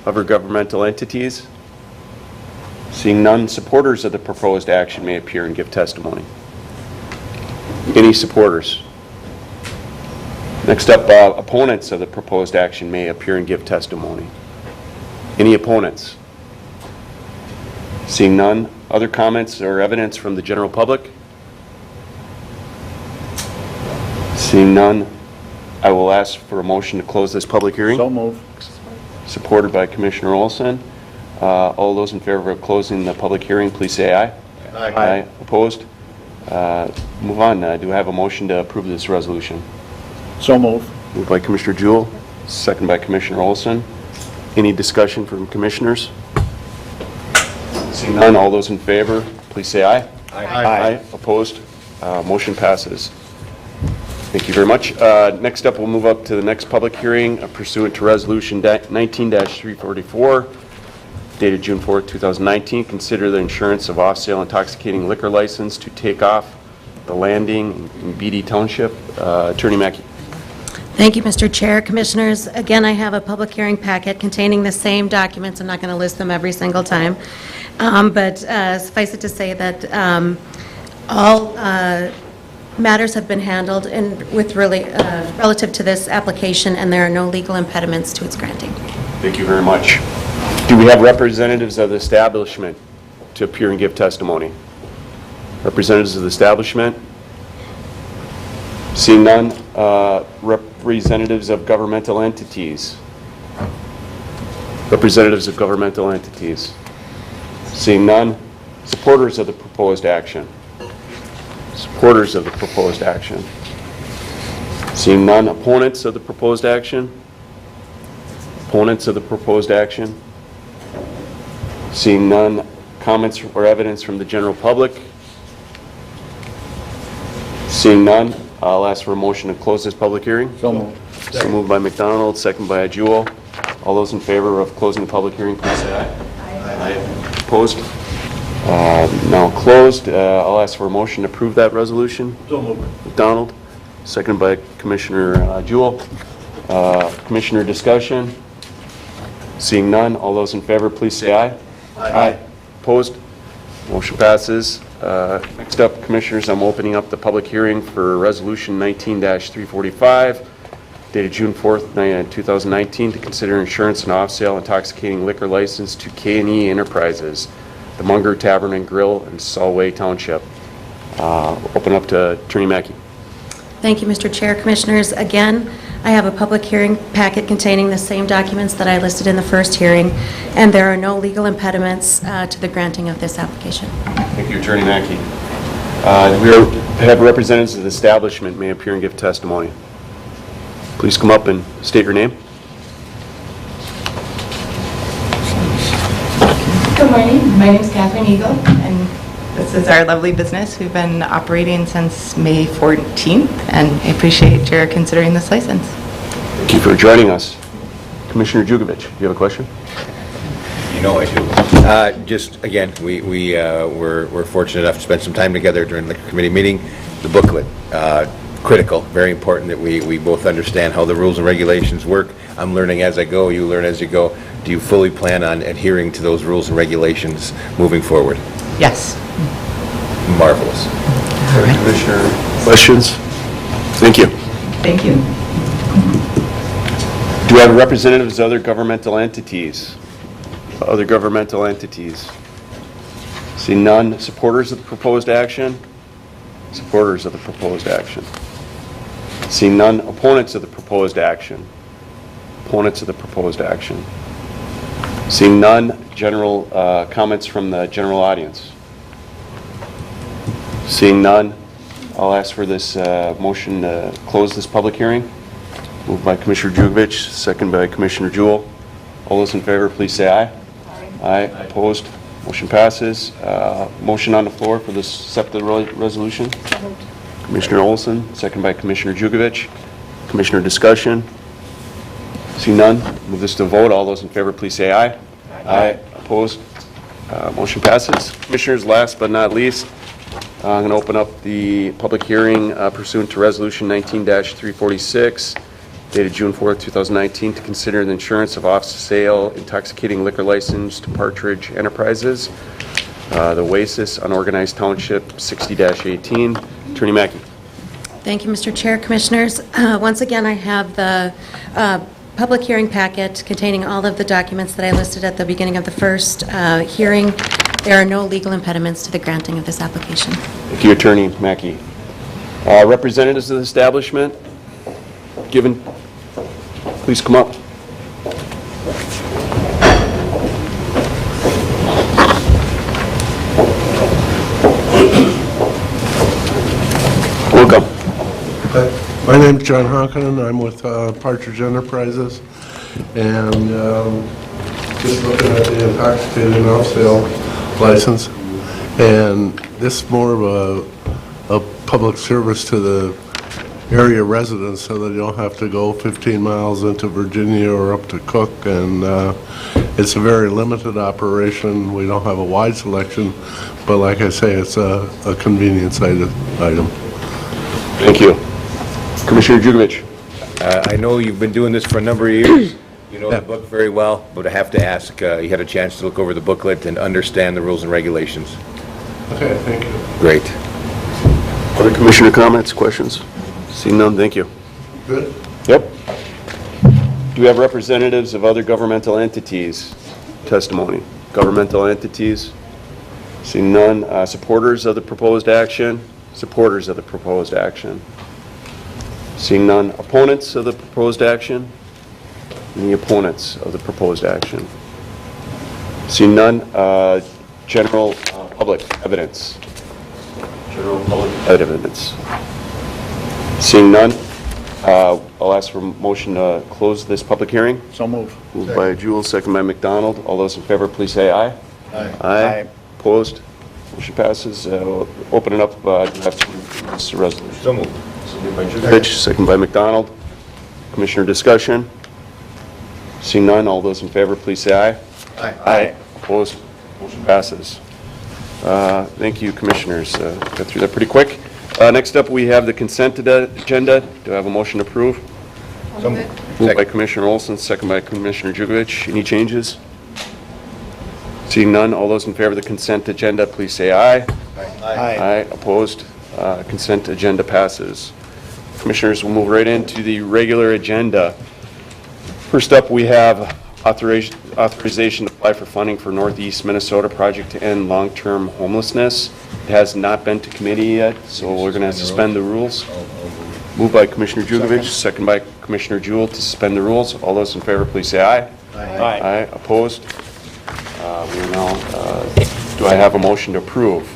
Other governmental entities? Seeing none, supporters of the proposed action may appear and give testimony. Any supporters? Next up, opponents of the proposed action may appear and give testimony. Any opponents? Seeing none, other comments or evidence from the general public? Seeing none, I will ask for a motion to close this public hearing. So move. Supported by Commissioner Olson. All those in favor of closing the public hearing, please say aye. Aye. Opposed? Move on. Do I have a motion to approve this resolution? So move. Moved by Commissioner Jewell, second by Commissioner Olson. Any discussion from commissioners? Seeing none, all those in favor, please say aye. Aye. Opposed? Motion passes. Thank you very much. Next up, we'll move up to the next public hearing pursuant to Resolution 19-344, dated June 4th, 2019. Consider the insurance of off-sale intoxicating liquor license to Take Off the Landing in Beatty Township. Attorney Mackey. Thank you, Mr. Chair. Commissioners, again, I have a public hearing packet containing the same documents. I'm not going to list them every single time. But suffice it to say that all matters have been handled with really relative to this application, and there are no legal impediments to its granting. Thank you very much. Do we have representatives of the establishment to appear and give testimony? Representatives of the establishment? Seeing none, representatives of governmental entities? Representatives of governmental entities? Seeing none, supporters of the proposed action? Supporters of the proposed action? Seeing none, opponents of the proposed action? Opponents of the proposed action? Seeing none, comments or evidence from the general public? Seeing none, I'll ask for a motion to close this public hearing. So moved. So moved by McDonald, second by Jewell. All those in favor of closing the public hearing, please say aye. Aye. Opposed? Now closed. I'll ask for a motion to approve that resolution. So moved. McDonald, second by Commissioner Jewell. Commissioner discussion? Seeing none, all those in favor, please say aye. Aye. Opposed? Motion passes. Next up, Commissioners, I'm opening up the public hearing for Resolution 19-345, dated June 4th, 2019, to consider insurance and off-sale intoxicating liquor license to K&E Enterprises, the Munger Tavern and Grill in Solway Township. Open up to Attorney Mackey. Thank you, Mr. Chair. Commissioners, again, I have a public hearing packet containing the same documents that I listed in the first hearing, and there are no legal impediments to the granting of this application. Thank you, Attorney Mackey. We have representatives of the establishment may appear and give testimony. Please come up and state your name. Good morning. My name is Catherine Eagle, and this is our lovely business. We've been operating since May 14th, and I appreciate your considering this license. Thank you for joining us. Commissioner Jugovic, do you have a question? You know I do. Just, again, we're fortunate enough to spend some time together during the committee meeting. The booklet, critical, very important that we both understand how the rules and regulations work. I'm learning as I go, you learn as you go. Do you fully plan on adhering to those rules and regulations moving forward? Yes. Marvelous. Commissioner, questions? Thank you. Thank you. Do we have representatives of other governmental entities? Other governmental entities? See none. Supporters of the proposed action? Supporters of the proposed action. See none. Opponents of the proposed action? Opponents of the proposed action. Seeing none. General comments from the general audience? Seeing none, I'll ask for this motion to close this public hearing. Moved by Commissioner Jugovic, second by Commissioner Jewell. All those in favor, please say aye. Aye. Opposed? Motion passes. Motion on the floor for this accepted resolution. Commissioner Olson, second by Commissioner Jugovic. Commissioner discussion? See none, move this to vote. All those in favor, please say aye. Aye. Opposed? Motion passes. Commissioners, last but not least, I'm going to open up the public hearing pursuant to Resolution 19-346, dated June 4th, 2019, to consider the insurance of off-sale intoxicating liquor license to Partridge Enterprises, the Oasis, Unorganized Township, 60-18. Attorney Mackey. Thank you, Mr. Chair, Commissioners. Once again, I have the public hearing packet containing all of the documents that I listed at the beginning of the first hearing. There are no legal impediments to the granting of this application. Thank you, Attorney Mackey. Representatives of the establishment, given, please come up. Welcome. My name's John Honkonen. I'm with Partridge Enterprises, and just looking at the intoxicating off-sale license, and this is more of a public service to the area residents so that you don't have to go 15 miles into Virginia or up to Cook, and it's a very limited operation. We don't have a wide selection, but like I say, it's a convenience item. Thank you. Commissioner Jugovic. I know you've been doing this for a number of years. You know the book very well, but I have to ask, you had a chance to look over the booklet and understand the rules and regulations. Okay, thank you. Great. Other commissioner comments, questions? Seeing none, thank you. Good. Yep. Do we have representatives of other governmental entities? Testimony. Governmental entities? Seeing none. Supporters of the proposed action? Supporters of the proposed action. Seeing none. Opponents of the proposed action? Any opponents of the proposed action? Seeing none. General public evidence. General public evidence. Seeing none. I'll ask for a motion to close this public hearing. So move. Moved by Jewell, second by McDonald. All those in favor, please say aye. Aye. Aye. Opposed? Motion passes. We'll open it up. Do I have to move this resolution? So moved. So moved by Jurgovich, second by McDonald. Commissioner discussion? Seeing none, all those in favor, please say aye. Aye. Opposed? Motion passes. Thank you, Commissioners. Got through that pretty quick. Next up, we have the consent agenda. Do I have a motion to approve? So moved. Moved by Commissioner Olson, second by Commissioner Jurgovich. Any changes? Seeing none, all those in favor of the consent agenda, please say aye. Aye. Opposed? Consent agenda passes. Commissioners, we'll move right into the regular agenda. First up, we have authorization to apply for funding for Northeast Minnesota project to end long-term homelessness. It has not been to committee yet, so we're going to suspend the rules. Moved by Commissioner Jurgovich, second by Commissioner Jewell to suspend the rules. All those in favor, please say aye. Aye. Opposed? We are now, do I have a motion to approve?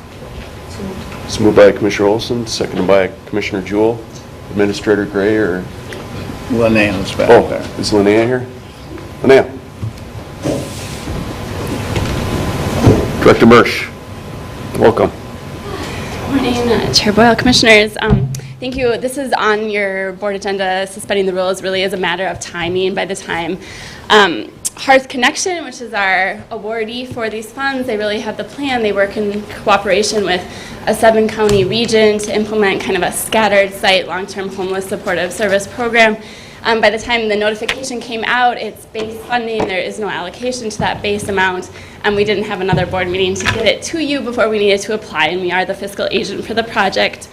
It's moved by Commissioner Olson, seconded by Commissioner Jewell. Administrator Gray or? Linnea is back Oh, there. is Linnea here? Linnea? Director Mersch, welcome. Morning, Chair Boyle, Commissioners. Thank you. This is on your board agenda. Suspending the rules really is a matter of timing. By the time Hearth Connection, which is our awardee for these funds, they really have the plan. They work in cooperation with a 7-county region to implement kind of a scattered site long-term homeless supportive service program. By the time the notification came out, it's base funding. There is no allocation to that base amount. We didn't have another board meeting to get it to you before we needed to apply, and we are the fiscal agent for the project.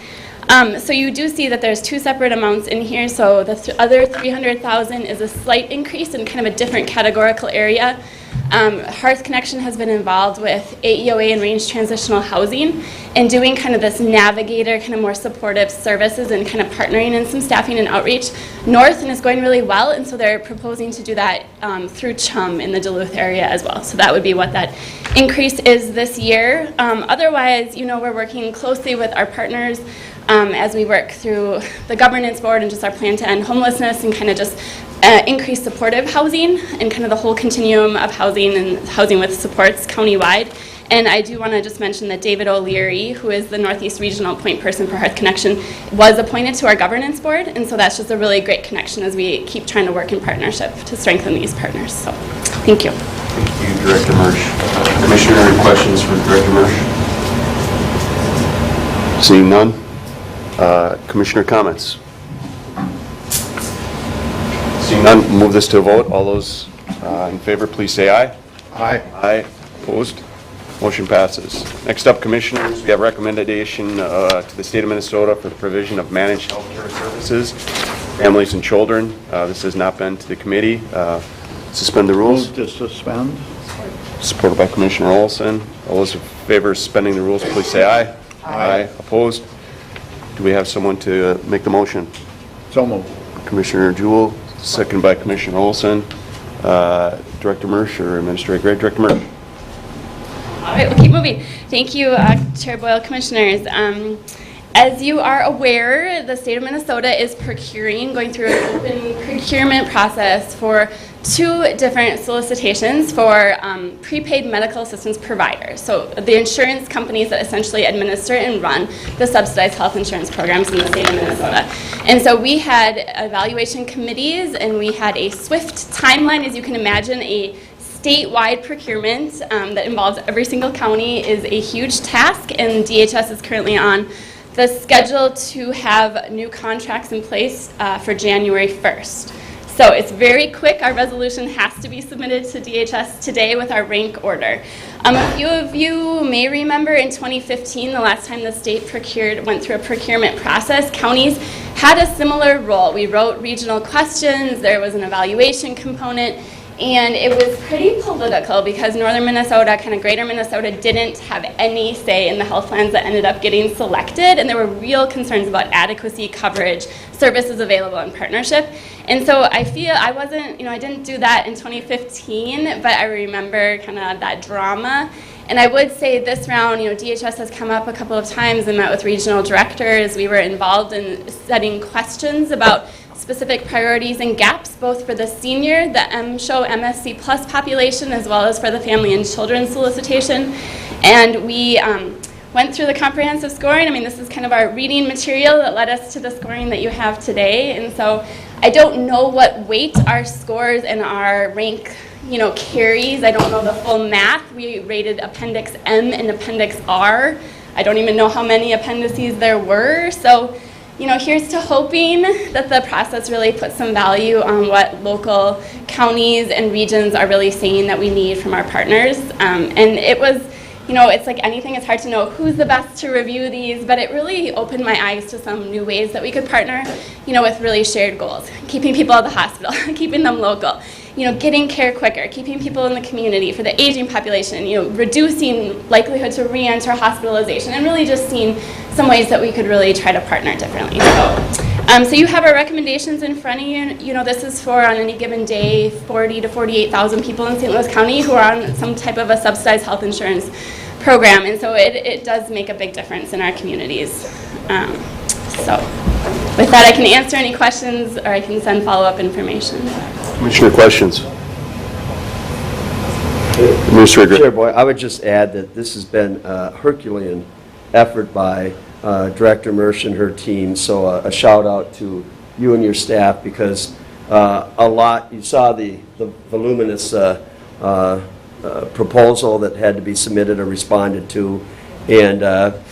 So you do see that there's 2 separate amounts in here. So the other $300,000 is a slight increase in kind of a different categorical area. Hearth Connection has been involved with AEOA and range transitional housing and doing kind of this navigator, kind of more supportive services and kind of partnering in some staffing and outreach north, and is going really well. And so they're proposing to do that through CHUM in the Duluth area as well. So that would be what that increase is this year. Otherwise, you know, we're working closely with our partners as we work through the governance board and just our plan to end homelessness and kind of just increase supportive housing and kind of the whole continuum of housing and housing with supports countywide. And I do want to just mention that David O'Leary, who is the Northeast Regional Point Person for Hearth Connection, was appointed to our governance board, and so that's just a really great connection as we keep trying to work in partnership to strengthen these partners. So, thank you. Thank you, Director Mersch. Commissioner, any questions for Director Mersch? Seeing none. Commissioner comments? Seeing none, move this to a vote. All those in favor, please say aye. Aye. Aye. Opposed? Motion passes. Next up, Commissioners, we have recommendation to the State of Minnesota for the provision of managed health care services, families and children. This has not been to the committee. Suspend the rules. Move to suspend. Supported by Commissioner Olson. All those in favor of suspending the rules, please say aye. Aye. Opposed? Do we have someone to make the motion? So moved. Commissioner Jewell, second by Commissioner Olson. Director Mersch or Administrator Gray? Director Mersch. All right, we'll keep moving. Thank you, Chair Boyle, Commissioners. As you are aware, the state of Minnesota is going through an open procurement process for 2 different solicitations for prepaid medical assistance providers. So the insurance companies that essentially administer and run the subsidized health insurance programs in the state of Minnesota. And so we had evaluation committees, and we had a swift timeline. As you can imagine, a statewide procurement that involves every single county is a huge task, and DHS is currently on the schedule to have new contracts in place for January 1st. So it's very quick. Our resolution has to be submitted to DHS today with our rank order. A few of you may remember in 2015, the last time the state went through a procurement process, counties had a similar role. We wrote regional questions, there was an evaluation component, and it was pretty political because northern Minnesota, kind of greater Minnesota, didn't have any say in the health plans that ended up getting selected, and there were real concerns about adequacy, coverage, services available, and partnership. And so I feel I didn't do that in 2015, but I remember kind of that drama. And I would say this round, DHS has come up a couple of times and met with regional directors. We were involved in setting questions about specific priorities and gaps, both for the senior, the MSHO MSC Plus population, as well as for the family and children solicitation. And we went through the comprehensive scoring. I mean, this is kind of our reading material that led us to the scoring that you have today. And so I don't know what weight our scores and our rank carries. I don't know the full math. We rated Appendix M and Appendix R. I don't even know how many appendices there were. So, here's to hoping that the process really puts some value on what local counties and regions are really saying that we need from our partners. And it was, it's like anything, it's hard to know who's the best to review these, but it really opened my eyes to some new ways that we could partner, with really shared goals. Keeping people at the hospital, keeping them local, getting care quicker, keeping people in the community for the aging population, reducing likelihood to re-enter hospitalization, and really just seeing some ways that we could really try to partner differently. So you have our recommendations in front of you. This is for, on any given day, 40 to 48,000 people in St. Louis County who are on some type of a subsidized health insurance program, and so it does make a big difference in our communities. So with that, I can answer any questions, or I can send follow-up information. Commissioner, questions? Administrator. Chair Boyd, I would just add that this has been a Herculean effort by Director Mersch and her team, so a shout out to you and your staff, because you saw the voluminous proposal that had to be submitted or responded to, and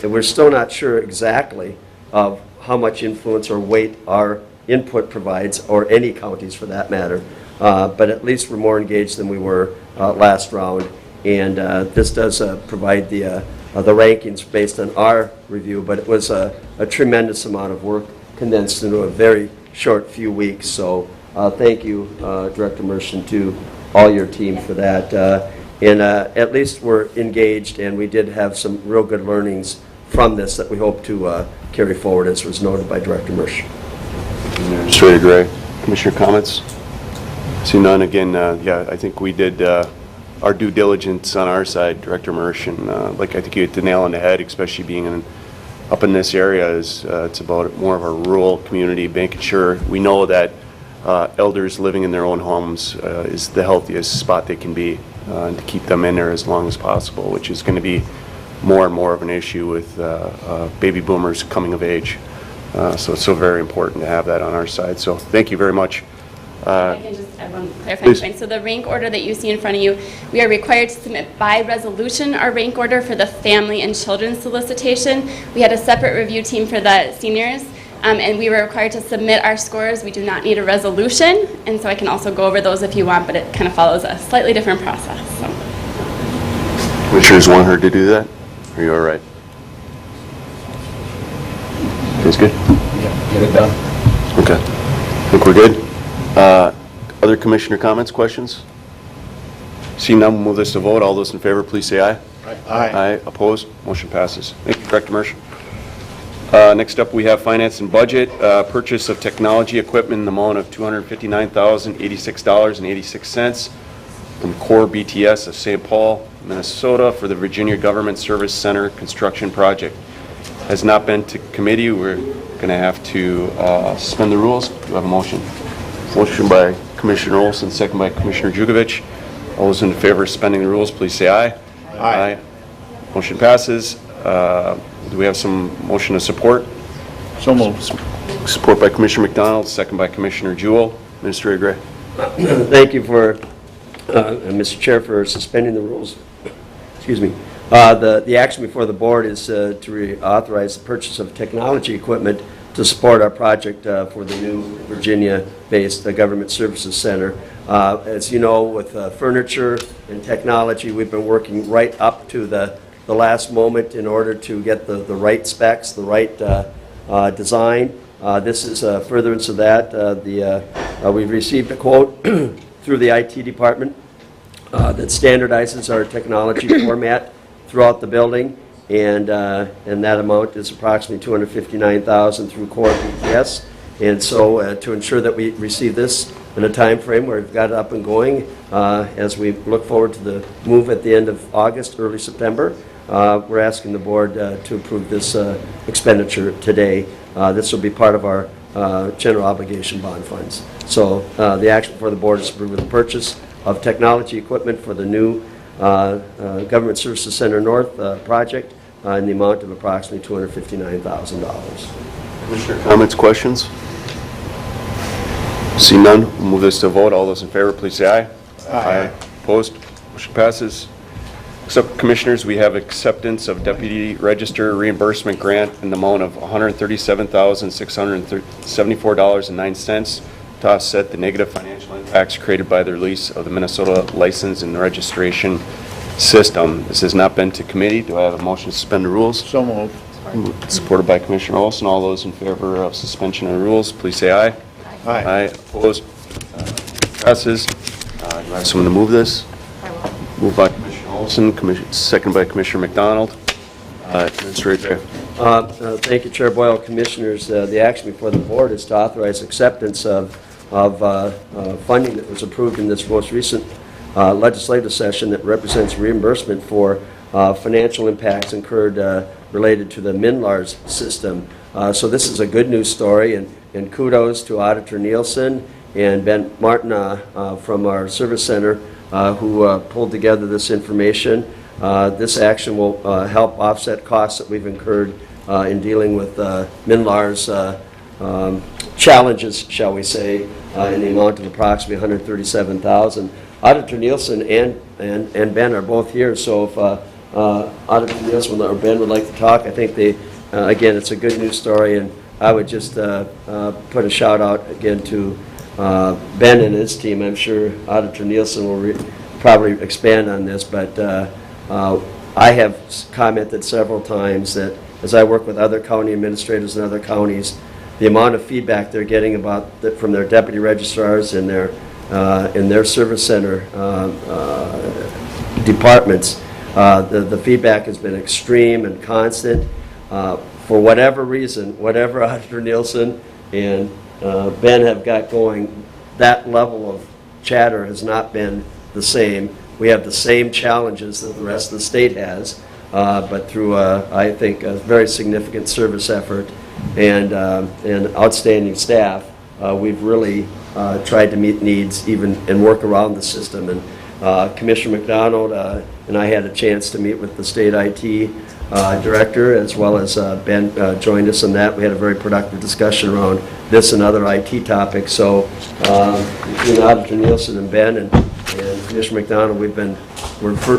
we're still not sure exactly of how much influence or weight our input provides, or any counties for that matter, but at least we're more engaged than we were last round, and this does provide the rankings based on our review, but it was a tremendous amount of work condensed into a very short few weeks, so thank you, Director Mersch, and to all your team for that. And at least we're engaged, and we did have some real good learnings from this that we hope to carry forward, as was noted by Director Mersch. Administrator Gray. Commissioner, comments? See none. Again, I think we did our due diligence on our side, Director Mersch, and I think you hit the nail on the head, especially being up in this area. It's about more of a rural community, making sure we know that elders living in their own homes is the healthiest spot they can be, and to keep them in there as long as possible, which is going to be more and more of an issue with baby boomers coming of age. So it's so very important to have that on our side. So thank you very much. I can just add one clarifying point. So the rank order that you see in front of you, we are required to submit by resolution our rank order for the family and children solicitation. We had a separate review team for the seniors, and we were required to submit our scores. We do not need a resolution, and so I can also go over those if you want, but it kind of follows a slightly different process. So. Commissioners want her to do that? Are you all right? Feels good? Yeah, get it done. Okay. I think we're good. Other commissioner comments, questions? Seeing none, we'll move this to vote. All those in favor, please say aye. Aye. Aye. Opposed? Motion passes. Thank you, Director Mersch. Next up, we have finance and budget. Purchase of technology equipment in the amount of $259,086.86 from Core BTS of St. Paul, Minnesota for the Virginia Government Service Center construction project. Has not been to committee. We're going to have to suspend the rules. Do you have a motion? Motion by Commissioner Olson, second by Commissioner Jugovic. All those in favor of suspending the rules, please say aye. Aye. Motion passes. Do we have some motion to support? So moved. Support by Commissioner McDonald, second by Commissioner Jewell. Administrator Gray. Thank you for, Mr. Chair, for suspending the rules. Excuse me. The action before the board is to reauthorize the purchase of technology equipment to support our project for the new Virginia-based Government Services Center. As you know, with furniture and technology, we've been working right up to the last moment in order to get the right specs, the right design. This is furtherance of that. We've received a quote through the IT department that standardizes our technology format throughout the building, and that amount is approximately $259,000 through Core BTS. And so to ensure that we receive this in a time frame where we've got it up and going, as we look forward to the move at the end of August, early September, we're asking the board to approve this expenditure today. This will be part of our general obligation bond funds. So the action before the board is approving the purchase of technology equipment for the new Government Services Center North project in the amount of approximately $259,000. Commissioner comments, questions? See none, we'll move this to a vote. All those in favor, please say aye. Aye. Opposed? Motion passes. Except Commissioners, we have acceptance of Deputy Register reimbursement grant in the amount of $137,674.09 to offset the negative financial impacts created by the release of the Minnesota license and registration system. This has not been to committee. Do I have a motion to suspend the rules? So moved. Supported by Commissioner Olson. All those in favor of suspension of the rules, please say aye. Aye. Aye. Opposed? Passes. Do I have someone to move this? Moved by Commissioner Olson, second by Commissioner McDonald. Administrator. Thank you, Chair Boyle. Commissioners, the action before the board is to authorize acceptance of funding that was approved in this most recent legislative session that represents reimbursement for financial impacts incurred related to the MNLARS system. So this is a good news story, and kudos to Auditor Nielsen and Ben Martin from our service center who pulled together this information. This action will help offset costs that we've incurred in dealing with MNLARS challenges, shall we say, in the amount of approximately $137,000. Auditor Nielsen and Ben are both here, so if Auditor Nielsen or Ben would like to talk, I think they, again, it's a good news story, and I would just put a shout out again to Ben and his team. I'm sure Auditor Nielsen will probably expand on this, but I have commented several times that as I work with other county administrators in other counties, the amount of feedback they're getting from their deputy registrars in their service center departments, the feedback has been extreme and constant. For whatever reason, whatever Auditor Nielsen and Ben have got going, that level of chatter has not been the same. We have the same challenges that the rest of the state has, but through, I think, a very significant service effort and outstanding staff, we've really tried to meet needs even and work around the system. And Commissioner McDonald and I had a chance to meet with the state IT director, as well as Ben joined us on that. We had a very productive discussion around this and other IT topics. So between Auditor Nielsen and Ben and Commissioner McDonald, we're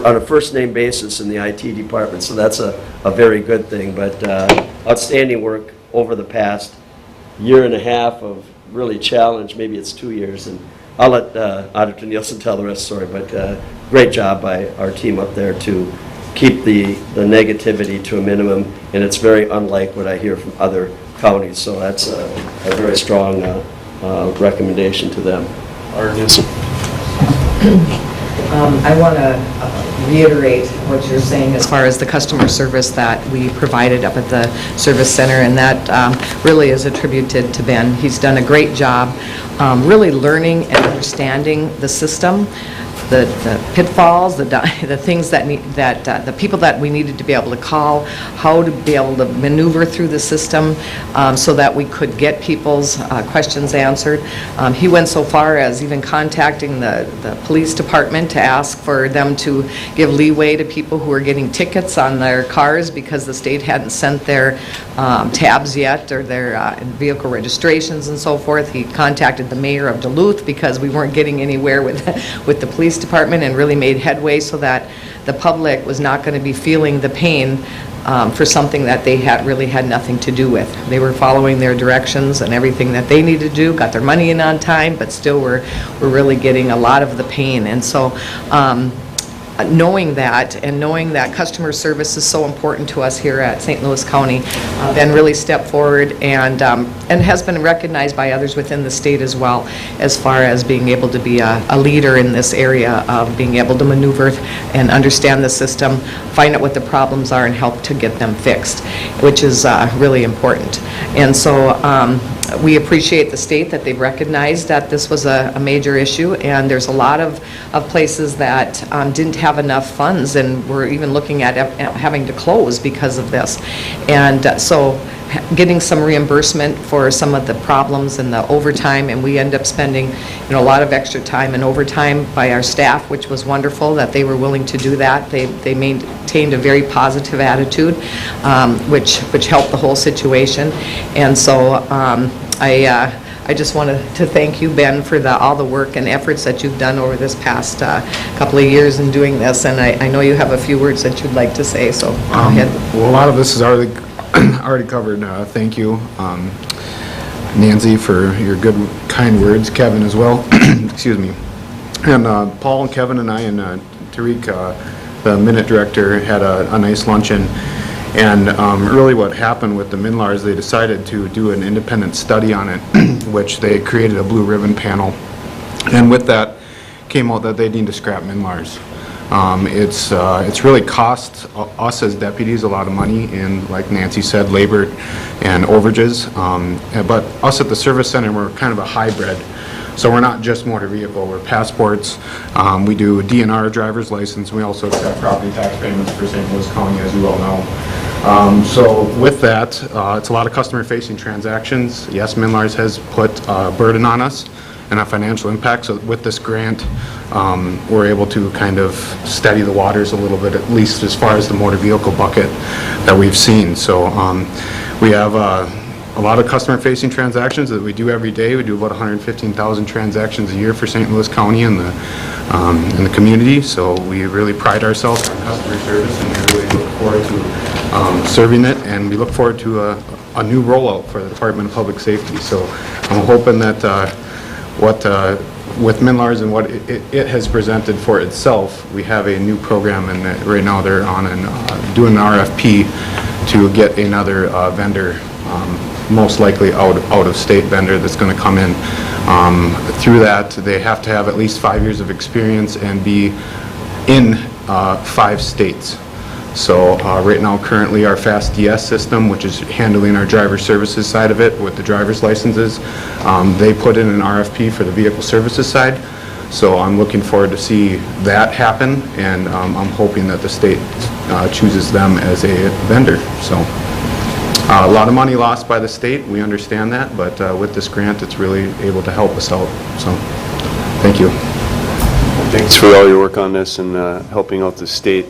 on a first name basis in the IT department, so that's a very good thing. But outstanding work over the past year and a half of really challenge, maybe it's 2 years, and I'll let Auditor Nielsen tell the rest of the story, but great job by our team up there to keep the negativity to a minimum, and it's very unlike what I hear from other counties, so that's a very strong recommendation to them. Auditor Nielsen. I want to reiterate what you're saying as far as the customer service that we provided up at the service center, and that really is attributed to Ben. He's done a great job really learning and understanding the system, the pitfalls, the things that the people that we needed to be able to call, how to be able to maneuver through the system so that we could get people's questions answered. He went so far as even contacting the police department to ask for them to give leeway to people who were getting tickets on their cars because the state hadn't sent their tabs yet, or their vehicle registrations and so forth. He contacted the mayor of Duluth because we weren't getting anywhere with the police department, and really made headway so that the public was not going to be feeling the pain for something that they really had nothing to do with. They were following their directions and everything that they needed to do, got their money in on time, but still were really getting a lot of the pain. And so knowing that, and knowing that customer service is so important to us here at St. Louis County, Ben really stepped forward and has been recognized by others within the state as well, as far as being able to be a leader in this area of being able to maneuver and understand the system, find out what the problems are, and help to get them fixed, which is really important. And so we appreciate the state that they've recognized that this was a major issue, and there's a lot of places that didn't have have enough funds, and we're even looking at having to close because of this. And so getting some reimbursement for some of the problems and the overtime, and we end up spending, a lot of extra time and overtime by our staff, which was wonderful that they were willing to do that. They maintained a very positive attitude, which helped the whole situation. And so I just wanted to thank you, Ben, for all the work and efforts that you've done over this past couple of years in doing this, and I know you have a few words that you'd like to say, so go ahead. Well, a lot of this is already covered. Thank you, Nancy, for your good, kind words. Kevin as well. Excuse me. And Paul and Kevin and I and Tariq, the minute director, had a nice luncheon. And really what happened with the MNLARs, they decided to do an independent study on it, which they created a blue ribbon panel. And with that came out that they need to scrap MNLARs. It's really cost us as deputies a lot of money in, like Nancy said, labor and overages. But us at the service center, we're kind of a hybrid. So we're not just motor vehicle, we're passports. We do DNR, driver's license. We also accept property tax payments for St. Louis County, as you all know. So with that, it's a lot of customer-facing transactions. Yes, MNLARS has put a burden on us and a financial impact. So with this grant, we're able to kind of steady the waters a little bit, at least as far as the motor vehicle bucket that we've seen. So we have a lot of customer-facing transactions that we do every day. We do about 115,000 transactions a year for St. Louis County and the community. So we really pride ourselves on customer service, and we really look forward to serving it. And we look forward to a new rollout for the Department of Public Safety. So I'm hoping that with MNLARS and what it has presented for itself, we have a new program, and right now they're on and doing an RFP to get another vendor. Most likely out-of-state vendor that's going to come in. Through that, they have to have at least 5 years of experience and be in 5 states. So right now, currently, our Fast DS system, which is handling our driver services side of it with the driver's licenses, they put in an RFP for the vehicle services side. So I'm looking forward to see that happen, and I'm hoping that the state chooses them as a vendor. So. A lot of money lost by the state, we understand that, but with this grant, it's really able to help us out. So, thank you. Thanks for all your work on this and helping out the state.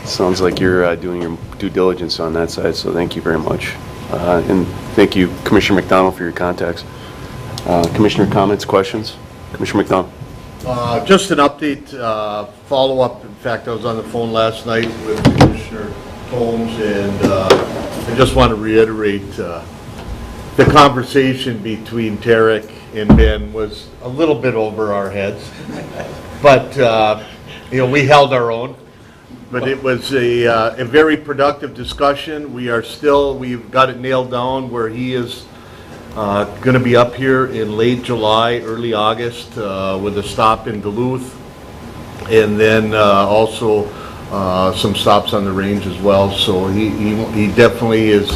Sounds like you're doing your due diligence on that side, so thank you very much. And thank you, Commissioner McDonald, for your contacts. Commissioner comments, questions? Commissioner McDonald. Just an update, follow-up. In fact, I was on the phone last night with Commissioner Holmes, and I just want to reiterate the conversation between Tarek and Ben was a little bit over our heads, but we held our own. But it was a very productive discussion. We've got it nailed down where he is going to be up here in late July, early August, with a stop in Duluth, and then also some stops on the range as well. So he definitely is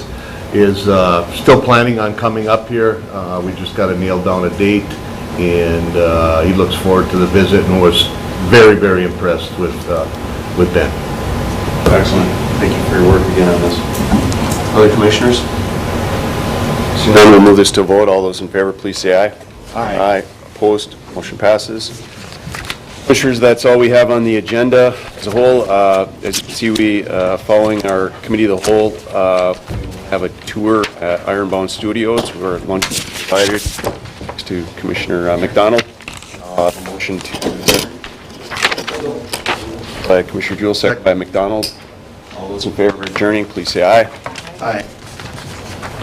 still planning on coming up here. We just got to nail down a date, and he looks forward to the visit and was very, very impressed with Ben. Excellent. Thank you for your work again on this. Other commissioners? So now we'll move this to a vote. All those in favor, please say aye. Aye. Aye. Opposed? Motion passes. Commissioners, that's all we have on the agenda as a whole. As you can see, we, following our committee of the whole, have a tour at Ironbound Studios where lunch is provided. Thanks to Commissioner McDonald. Motion to by Commissioner Jewell, second by McDonald. All those in favor of adjourning, please say aye. Aye.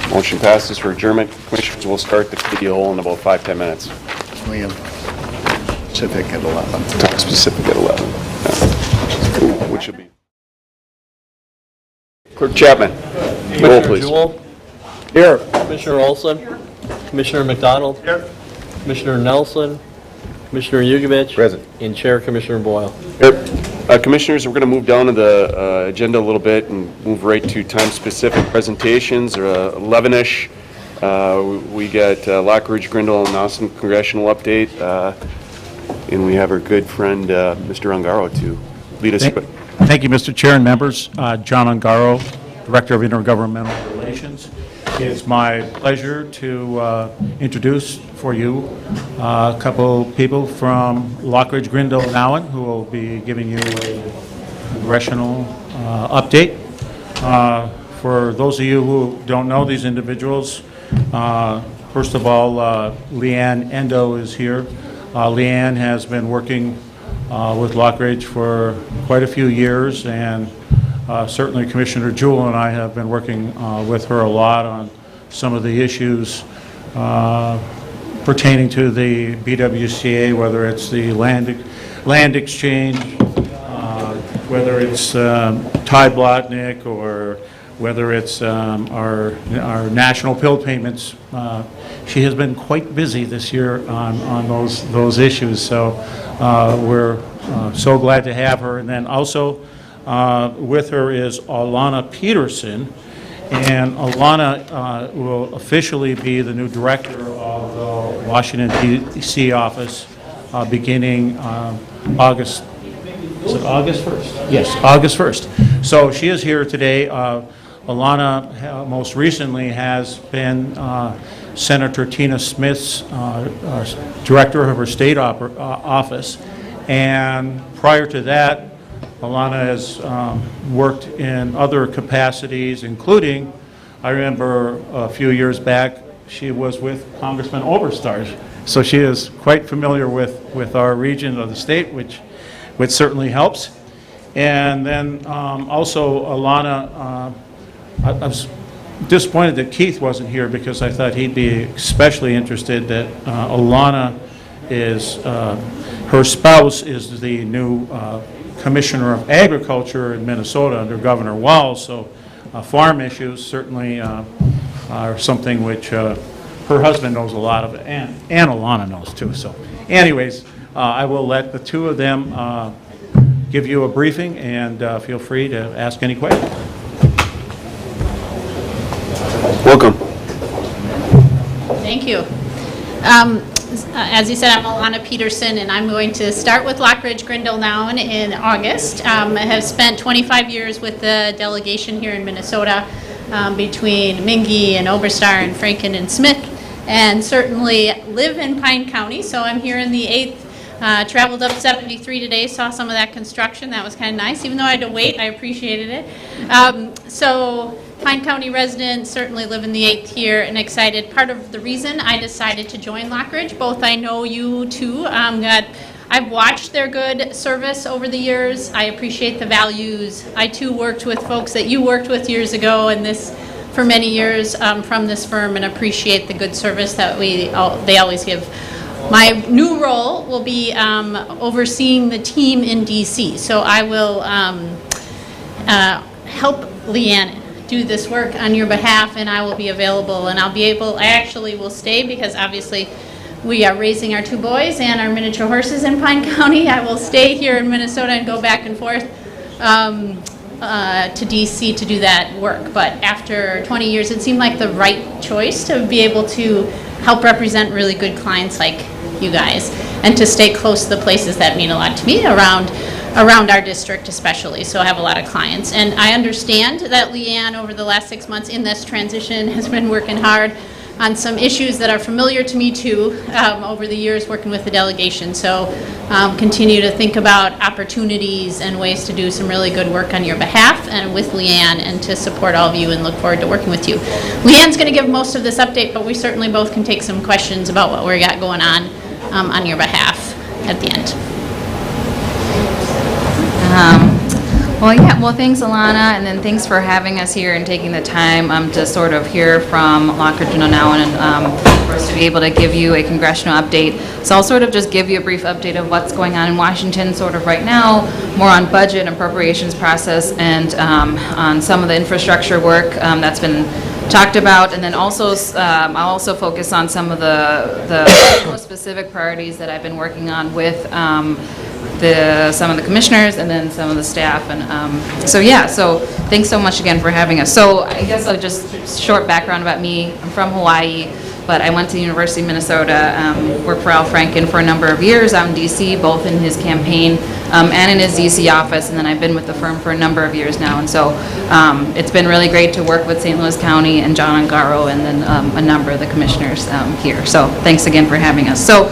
Motion passes for adjournment. Commissioners, we'll start the committee of the whole in about 5-10 minutes. We have Pacific at 11. Talk specific at 11. Yeah. Which will be. Clerk Chapman, roll please. Jewell. Here. Commissioner Olson. Commissioner McDonald. Here. Commissioner Nelson. Commissioner Yugovich. Present. And Chair Commissioner Boyle. Here. Commissioners, we're going to move down to the agenda a little bit and move right to time-specific presentations, 11-ish. We got Lockridge, Grindle, and Nelson congressional update. and we have our good friend, Mr. Ungaro, to lead us. Thank you, Mr. Chair and members. John Ungaro, Director of Intergovernmental Relations. It's my pleasure to introduce for you a couple people from Lockridge, Grindle, and Owen, who will be giving you a congressional update. For those of you who don't know these individuals, first of all, Leanne Endo is here. Leanne has been working with Lockridge for quite a few years, and certainly Commissioner Jewell and I have been working with her a lot on some of the issues pertaining to the BWCA, whether it's the land exchange, whether it's Ty Blotnick, or whether it's our national pill payments. She has been quite busy this year on those issues, so we're so glad to have her. And then also with her is Alana Peterson, and Alana will officially be the new director of the Washington, D.C. office beginning August. Is it August 1st? Yes, August 1st. So she is here today. Alana most recently has been Senator Tina Smith's director of her state office, and prior to that, Alana has worked in other capacities, including, I remember a few years back, she was with Congressman Oberstar, so she is quite familiar with our region of the state, which certainly helps. And then also Alana, I was disappointed that Keith wasn't here because I thought he'd be especially interested that Alana is, her spouse is the new Commissioner of Agriculture in Minnesota under Governor Walz, so farm issues certainly are something which her husband knows a lot of, and Alana knows too. So anyways, I will let the two of them give you a briefing, and feel free to ask any questions. Welcome. Thank you. As you said, I'm Alana Peterson, and I'm going to start with Lockridge, Grindle, now in August. I have spent 25 years with the delegation here in Minnesota between Mingy and Oberstar and Franken and Smith, and certainly live in Pine County, so I'm here in the 8th. Traveled up 73 today, saw some of that construction. That was kind of nice. Even though I had to wait, I appreciated it. So Pine County resident, certainly live in the 8th here and excited. Part of the reason I decided to join Lockridge, both I know you too, that I've watched their good service over the years. I appreciate the values. I too worked with folks that you worked with years ago and this for many years from this firm, and appreciate the good service that they always give. My new role will be overseeing the team in DC, so I will help Leanne do this work on your behalf, and I will be available, and I actually will stay because obviously we are raising our 2 boys and our miniature horses in Pine County. I will stay here in Minnesota and go back and forth to DC to do that work, but after 20 years it seemed like the right choice to be able to help represent really good clients like you guys, and to stay close to the places that mean a lot to me around our district especially, so I have a lot of clients. And I understand that Leanne over the last 6 months in this transition has been working hard on some issues that are familiar to me too over the years working with the delegation, so continue to think about opportunities and ways to do some really good work on your behalf and with Leanne, and to support all of you and look forward to working with you. Leanne's going to give most of this update, but we certainly both can take some questions about what we got going on your behalf at the end. Well, thanks, Alana, and then thanks for having us here and taking the time to sort of hear from Lockridge now, and for us to be able to give you a congressional update. So I'll sort of just give you a brief update of what's going on in Washington sort of right now, more on budget and appropriations process, and on some of the infrastructure work that's been talked about, and then also I'll also focus on some of the most specific priorities that I've been working on with some of the commissioners and then some of the staff, and so thanks so much again for having us. So I guess I'll just short background about me. I'm from Hawaii. but I went to the University of Minnesota, worked for Al Franken for a number of years out in DC, both in his campaign and in his DC office, and then I've been with the firm for a number of years now. And so it's been really great to work with St. Louis County and John Ungaro and then a number of the commissioners here. So thanks again for having us. So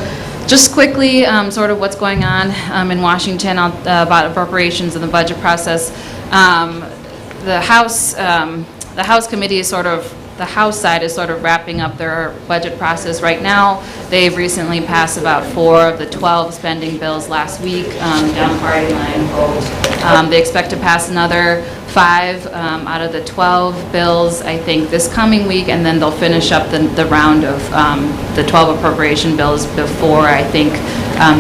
just quickly, sort of what's going on in Washington about appropriations and the budget process. The House committee is the House side is sort of wrapping up their budget process right now. They've recently passed about 4 of the 12 spending bills last week, down party line vote. They expect to pass another 5 out of the 12 bills, I think, this coming week, and then they'll finish up the round of the 12 appropriation bills before, I think,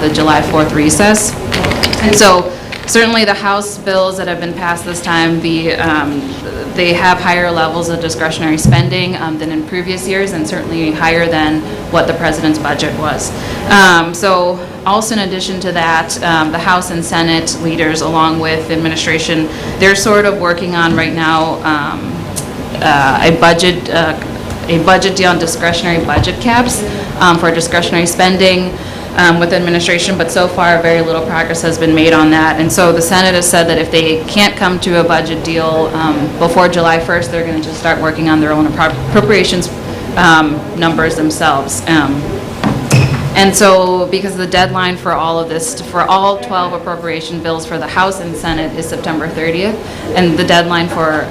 the July 4th recess. And so certainly the House bills that have been passed this time, they have higher levels of discretionary spending than in previous years, and certainly higher than what the president's budget was. So also in addition to that, the House and Senate leaders, along with administration, they're sort of working on right now a budget deal on discretionary budget caps for discretionary spending with administration, but so far very little progress has been made on that. And so the Senate has said that if they can't come to a budget deal before July 1st, they're going to just start working on their own appropriations numbers themselves. And so because the deadline for all of this, for all 12 appropriation bills for the House and Senate is September 30th, and the deadline for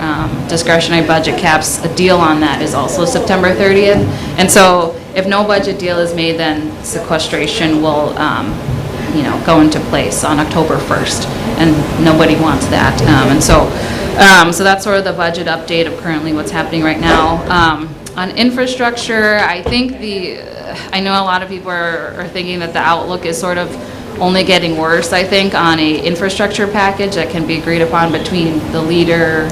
discretionary budget caps, a deal on that is also September 30th. And so if no budget deal is made, then sequestration will go into place on October 1st, and nobody wants that. And so that's sort of the budget update of currently what's happening right now. On infrastructure, I know a lot of people are thinking that the outlook is sort of only getting worse, I think, on a infrastructure package that can be agreed upon between the leader,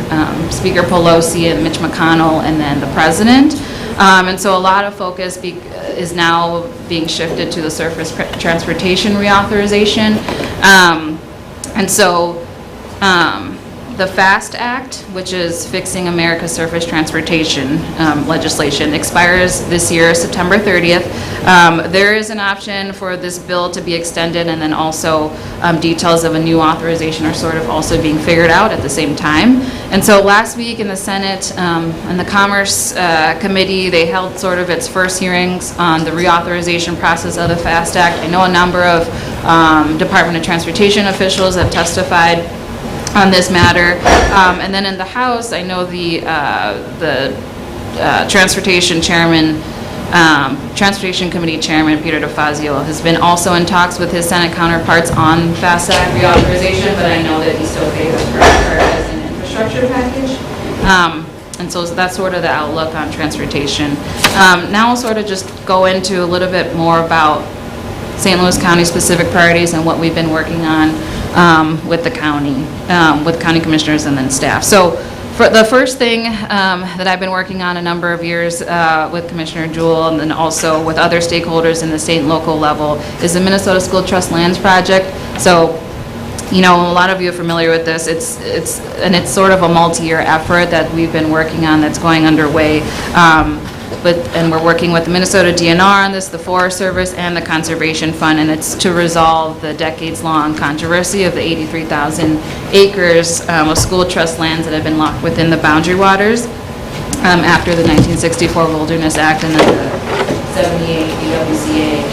Speaker Pelosi and Mitch McConnell, and then the president. And so a lot of focus is now being shifted to the surface transportation reauthorization. And so the FAST Act, which is Fixing America's Surface Transportation legislation, expires this year, September 30th. There is an option for this bill to be extended, and then also details of a new authorization are sort of also being figured out at the same time. And so last week in the Senate and the Commerce Committee, they held sort of its first hearings on the reauthorization process of the FAST Act. I know a number of Department of Transportation officials have testified on this matter. And then in the House, I know the Transportation Committee Chairman, Peter DeFazio, has been also in talks with his Senate counterparts on FAST Act reauthorization, but I know that he still favors it as an infrastructure package. And so that's sort of the outlook on transportation. Now I'll sort of just go into a little bit more about St. Louis County specific priorities and what we've been working on with the county, with county commissioners and then staff. So for the first thing that I've been working on a number of years with Commissioner Jewell and then also with other stakeholders in the state and local level is the Minnesota School Trust Lands Project. So, a lot of you are familiar with this. It's sort of a multi-year effort that we've been working on that's going underway. And we're working with the Minnesota DNR on this, the Forest Service, and the Conservation Fund, and it's to resolve the decades-long controversy of the 83,000 acres of school trust lands that have been locked within the boundary waters after the 1964 Wilderness Act and then the 78 BWCA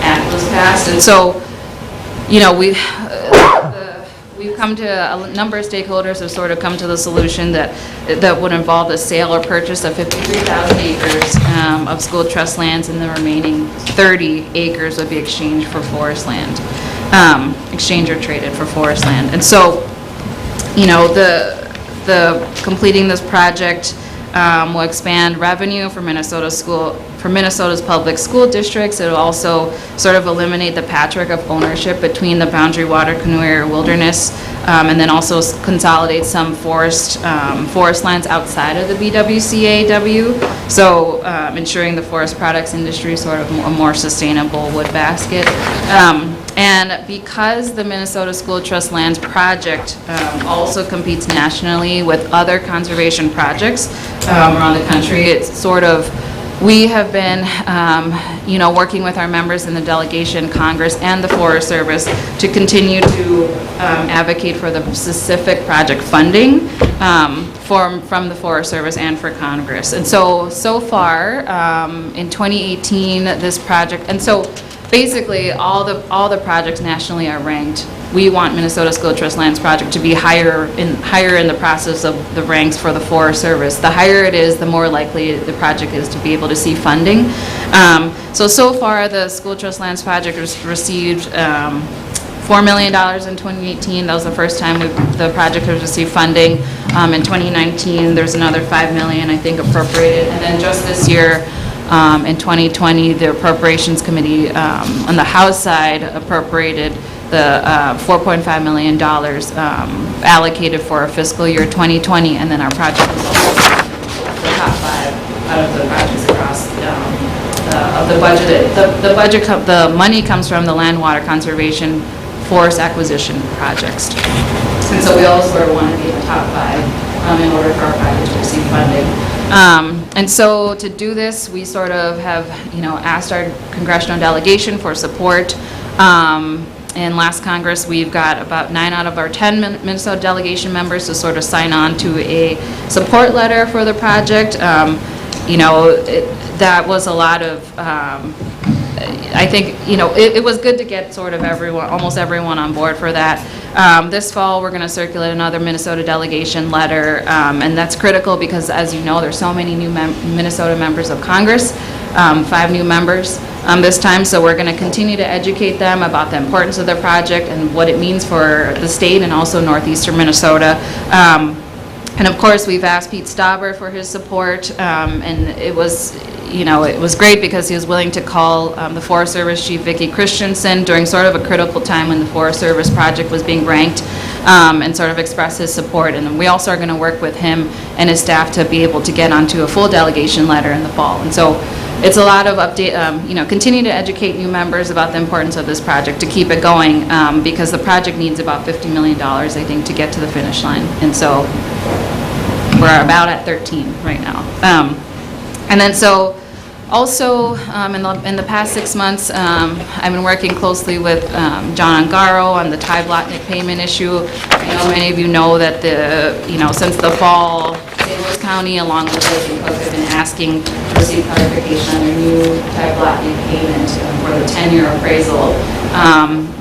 Act was passed. And so, we've come to a number of stakeholders have sort of come to the solution that would involve the sale or purchase of 53,000 acres of school trust lands, and the remaining 30 acres would be exchanged for forest land, exchanged or traded for forest land. And so, the completing this project will expand revenue for Minnesota's public school districts. It will also sort of eliminate the patchwork of ownership between the Boundary Water Canoe Area Wilderness, and then also consolidate some forest lands outside of the BWCAW. So ensuring the forest products industry sort of a more sustainable wood basket. And because the Minnesota School Trust Lands Project also competes nationally with other conservation projects around the country, it's sort of We have been, working with our members in the delegation, Congress, and the Forest Service to continue to advocate for the specific project funding from the Forest Service and for Congress. And so far, in 2018, this project, and so basically, all the projects nationally are ranked. We want Minnesota School Trust Lands project to be higher in the process of the ranks for the Forest Service. The higher it is, the more likely the project is to be able to see funding. So far, the School Trust Lands project received $4 million in 2018. That was the first time the project has received funding. In 2019, there's another $5 million, I think, appropriated. And then just this year, in 2020, the Appropriations Committee on the House side appropriated the $4.5 million allocated for fiscal year 2020, and then our project was also the top 5 out of the projects across of the budget. The money comes from the land, water conservation, forest acquisition projects, and so we also want to be in the top 5 in order for our project to receive funding. And so to do this, we sort of have, asked our congressional delegation for support. In last Congress, we've got about 9 out of our 10 Minnesota delegation members to sort of sign on to a support letter for the project. That was a lot of, I think, it was good to get sort of almost everyone on board for that. This fall, we're going to circulate another Minnesota delegation letter, and that's critical because, as you know, there's so many new Minnesota members of Congress, 5 new members this time, so we're going to continue to educate them about the importance of the project and what it means for the state and also northeastern Minnesota. And of course, we've asked Pete Stauber for his support, and it was great because he was willing to call the Forest Service Chief Vicki Christensen during sort of a critical time when the Forest Service project was being ranked, and sort of express his support. And we also are going to work with him and his staff to be able to get onto a full delegation letter in the fall. And so it's a lot of continue to educate new members about the importance of this project to keep it going, because the project needs about $50 million, I think, to get to the finish line. And so we're about at 13 right now. And then so also in the past 6 months, I've been working closely with John Ungaro on the Ty Blotnick payment issue. I know many of you know that since the fall, St. Louis County along with Lake and Cook have been asking to receive clarification on their new Ty Blotnick payment for the 10-year appraisal,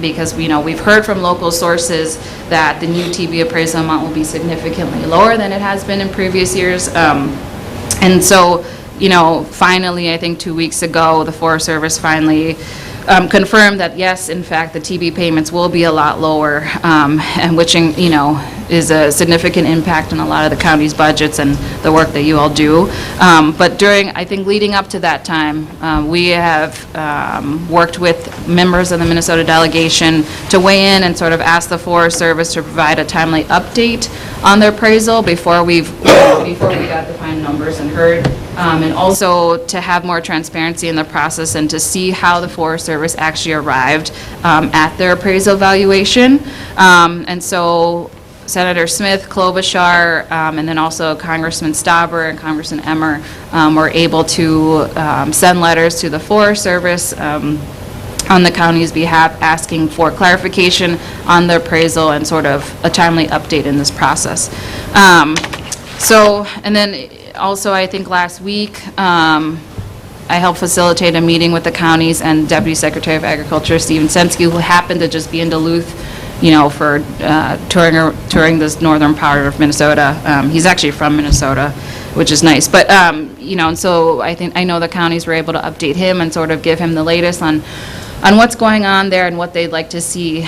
because we've heard from local sources that the new TB appraisal amount will be significantly lower than it has been in previous years. And so, finally, I think 2 weeks ago, the Forest Service finally confirmed that, yes, in fact, the TB payments will be a lot lower, and which, is a significant impact on a lot of the county's budgets and the work that you all do. But leading up to that time, we have worked with members of the Minnesota delegation to weigh in and sort of ask the Forest Service to provide a timely update on their appraisal before we got the final numbers and heard. And also to have more transparency in the process and to see how the Forest Service actually arrived at their appraisal valuation. And so Senator Smith, Klobuchar, and then also Congressman Stauber and Congressman Emmer were able to send letters to the Forest Service on the county's behalf, asking for clarification on the appraisal and sort of a timely update in this process. And then also, I think last week, I helped facilitate a meeting with the counties and Deputy Secretary of Agriculture, Steven Sensky, who happened to just be in Duluth, for touring this northern part of Minnesota. He's actually from Minnesota, which is nice. But, and so I know the counties were able to update him and sort of give him the latest on what's going on there and what they'd like to see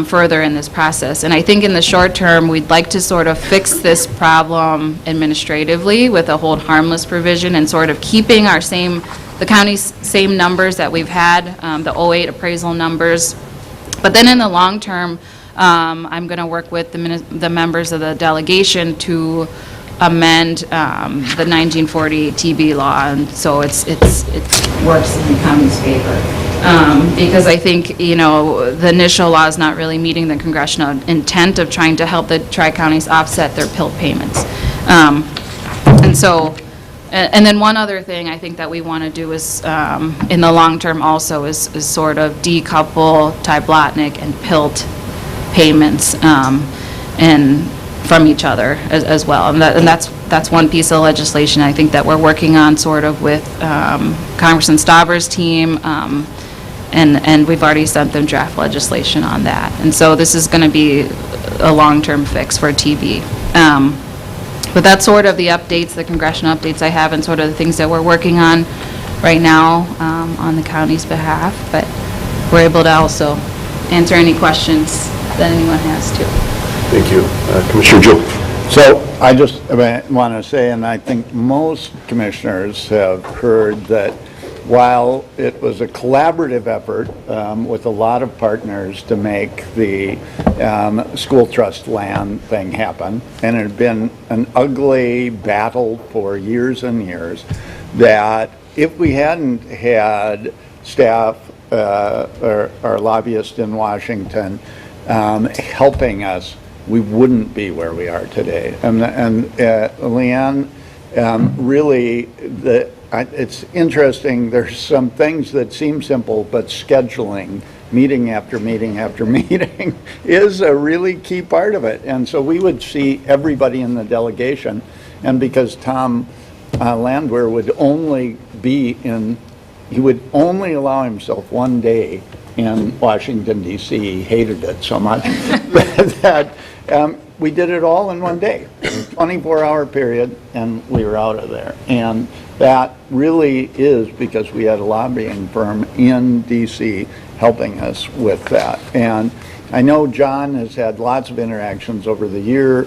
further in this process. And I think in the short term, we'd like to sort of fix this problem administratively with a hold harmless provision and sort of keeping the county's same numbers that we've had, the 08 appraisal numbers. But then in the long term, I'm going to work with the members of the delegation to amend the 1948 TB law, and so it works in the county's favor. Because I think, the initial law is not really meeting the congressional intent of trying to help the tri-counties offset their PILT payments. And so, And then one other thing I think that we want to do is, in the long term also, is sort of decouple Tyblotnick and PILT payments and from each other as well. And that's one piece of legislation I think that we're working on sort of with Congressman Stauber's team, and we've already sent them draft legislation on that. And so this is going to be a long-term fix for TV. But that's sort of the updates, the congressional updates I have, and sort of the things that we're working on right now on the county's behalf. But we're able to also answer any questions that anyone has too. Thank you. Commissioner Joe. So I just want to say, and I think most commissioners have heard that while it was a collaborative effort with a lot of partners to make the school trust land thing happen, and it had been an ugly battle for years and years, that if we hadn't had staff or our lobbyists in Washington helping us, we wouldn't be where we are today. And Leanne, really, it's interesting, there's some things that seem simple, but scheduling, meeting after meeting after meeting, is a really key part of it. And so we would see everybody in the delegation, and because Tom Landwehr would only be in, he would only allow himself one day in Washington, D.C. He hated it so much that we did it all in one day, 24-hour period, and we were out of there. And that really is because we had a lobbying firm in D.C. helping us with that. And I know John has had lots of interactions over the year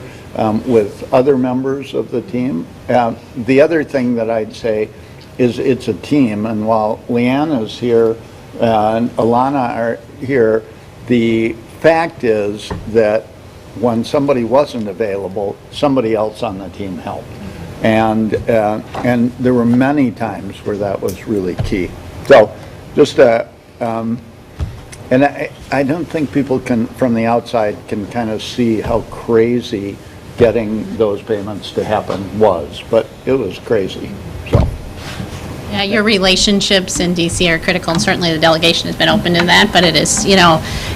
with other members of the team. The other thing that I'd say is it's a team, and while Leanne is here and Alana are here, the fact is that when somebody wasn't available, somebody else on the team helped. And there were many times where that was really key. So just and I don't think people can, from the outside, can kind of see how crazy getting those payments to happen was, but it was crazy, so. Yeah, your relationships in DC are critical, and certainly the delegation has been open to that, but it is,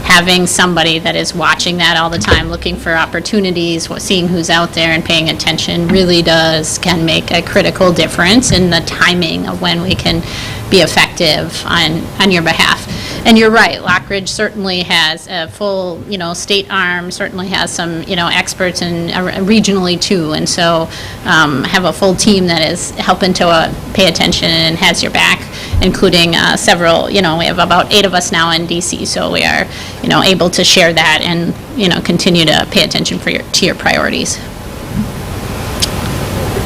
having somebody that is watching that all the time, looking for opportunities, seeing who's out there and paying attention really can make a critical difference in the timing of when we can be effective on your behalf. And you're right, Lockridge certainly has a full, state arm, certainly has some, experts and regionally too, and so have a full team that is helping to pay attention and has your back, including several, we have about 8 of us now in DC, so we are, able to share that and, continue to pay attention to your priorities.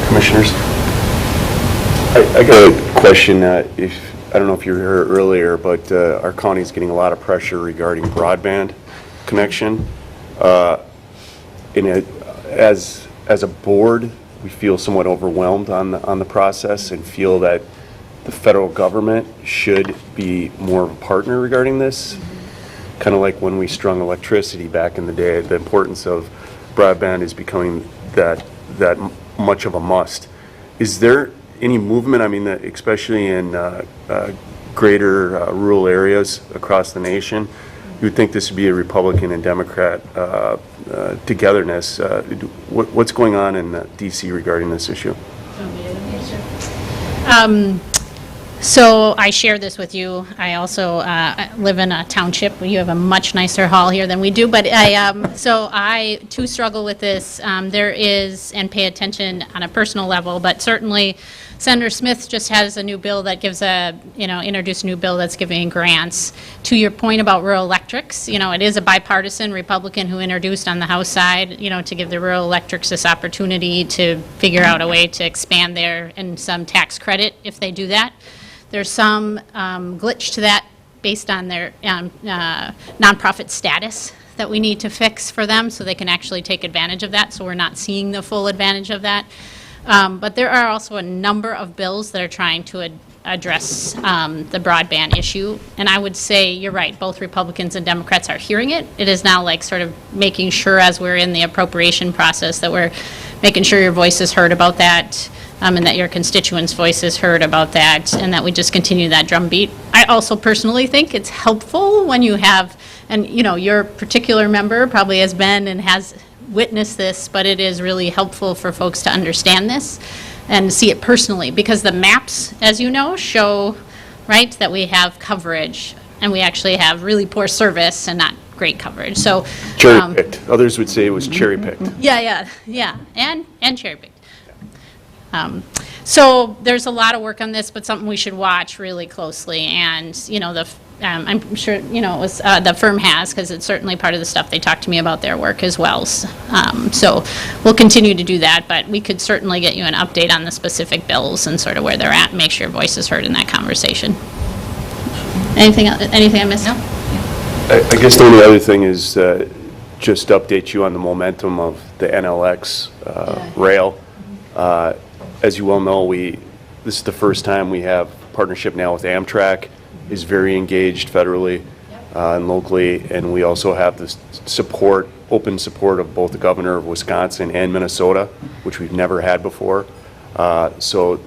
Commissioners, I got a question. I don't know if you were here earlier, but our county is getting a lot of pressure regarding broadband connection. As a board, we feel somewhat overwhelmed on the process and feel that the federal government should be more of a partner regarding this. Kind of like when we strung electricity back in the day, the importance of broadband is becoming that much of a must. Is there any movement, especially in greater rural areas across the nation? You would think this would be a Republican and Democrat togetherness. What's going on in D.C. regarding this issue? So I share this with you. I also live in a township. You have a much nicer hall here than we do, but I too struggle with this. There is, and pay attention on a personal level, but certainly Senator Smith just has a new bill that gives introduced a new bill that's giving grants. To your point about rural electrics, it is a bipartisan Republican who introduced on the House side, to give the rural electrics this opportunity to figure out a way to expand and some tax credit if they do that. There's some glitch to that based on their nonprofit status that we need to fix for them so they can actually take advantage of that, so we're not seeing the full advantage of that. But there are also a number of bills that are trying to address the broadband issue, and I would say you're right, both Republicans and Democrats are hearing it. It is now like sort of making sure as we're in the appropriation process that we're making sure your voice is heard about that, and that your constituents' voice is heard about that, and that we just continue that drumbeat. I also personally think it's helpful when you have, and your particular member probably has been and has witnessed this, but it is really helpful for folks to understand this and see it personally, because the maps, as you know, show, right, that we have coverage, and we actually have really poor service and not great coverage. So Cherry-picked. Others would say it was cherry-picked. yeah, and cherry-picked. So there's a lot of work on this, but something we should watch really closely. And I'm sure it was the firm has, because it's certainly part of the stuff they talked to me about their work as well. So we'll continue to do that, but we could certainly get you an update on the specific bills and sort of where they're at, and make sure your voice is heard in that conversation. Anything I missed? No. I guess the only other thing is just to update you on the momentum of the NLX rail. As you well know, this is the first time we have partnership now with Amtrak, is very engaged federally and locally, and we also have the open support of both the governor of Wisconsin and Minnesota, which we've never had before. So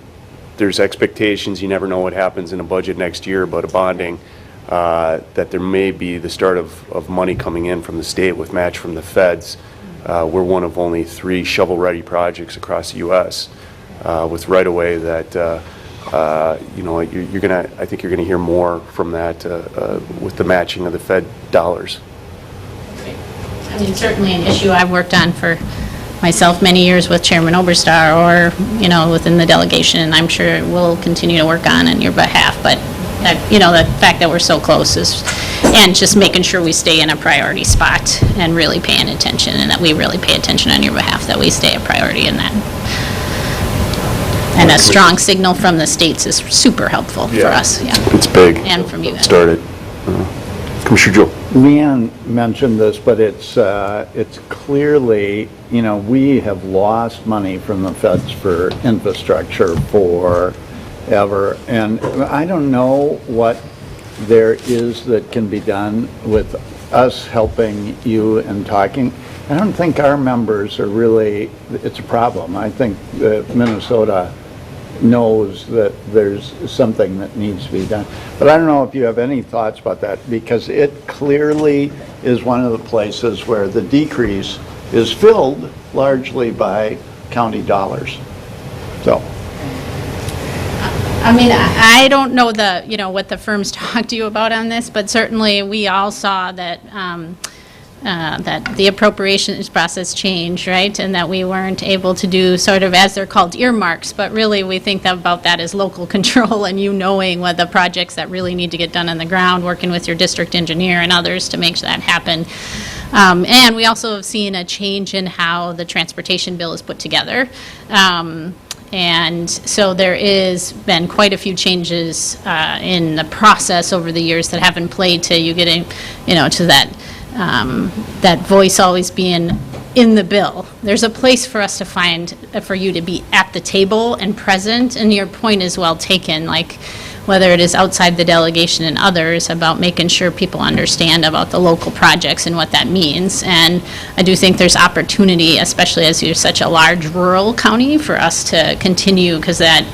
there's expectations. You never know what happens in a budget next year, but a bonding that there may be the start of money coming in from the state with match from the feds. We're one of only 3 shovel-ready projects across the U.S. With right-of-way that I think you're gonna hear more from that with the matching of the Fed dollars. I mean, certainly an issue I've worked on for myself many years with Chairman Oberstar, or within the delegation, and I'm sure we'll continue to work on your behalf. But the fact that we're so close and just making sure we stay in a priority spot and really paying attention, and that we really pay attention on your behalf, that we stay a priority in that. And a strong signal from the states is super helpful for us. Yeah, it's big. And from you. Started. Commissioner Joe. Leanne mentioned this, but it's clearly, we have lost money from the feds for infrastructure forever, and I don't know what there is that can be done with us helping you and talking. I don't think our members are really, it's a problem. I think that Minnesota knows that there's something that needs to be done. But I don't know if you have any thoughts about that, because it clearly is one of the places where the decrease is filled largely by county dollars. So. I mean, I don't know what the firms talked to you about on this, but certainly we all saw that that the appropriations process changed, right? And that we weren't able to do sort of, as they're called, earmarks, but really we think about that as local control, and knowing what the projects that really need to get done on the ground, working with your district engineer and others to make that happen. And we also have seen a change in how the transportation bill is put together. And so there is been quite a few changes in the process over the years that haven't played to you getting, to that voice always being in the bill. There's a place for us to find, for you to be at the table and present, and your point is well taken, like whether it is outside the delegation and others, about making sure people understand about the local projects and what that means. And I do think there's opportunity, especially as you're such a large rural county, for us to continue, because that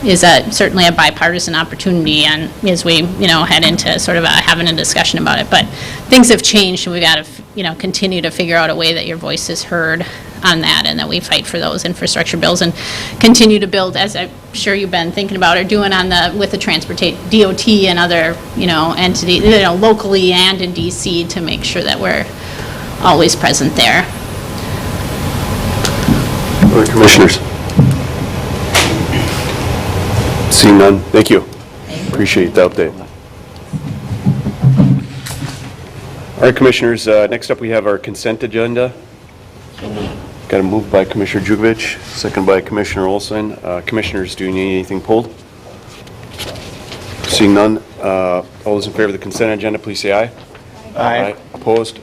is certainly a bipartisan opportunity, and as we head into sort of having a discussion about it. But things have changed, and we've got to continue to figure out a way that your voice is heard on that, and that we fight for those infrastructure bills and continue to build, as I'm sure you've been thinking about or doing with the transportation DOT and other entities, locally and in DC, to make sure that we're always present there. Other commissioners? Seeing none, thank you. Appreciate the update. All right, commissioners, next up we have our consent agenda. Got a move by Commissioner Jugovich, second by Commissioner Olson. Commissioners, do you need anything pulled? Seeing none, all those in favor of the consent agenda, please say aye. Aye. Opposed?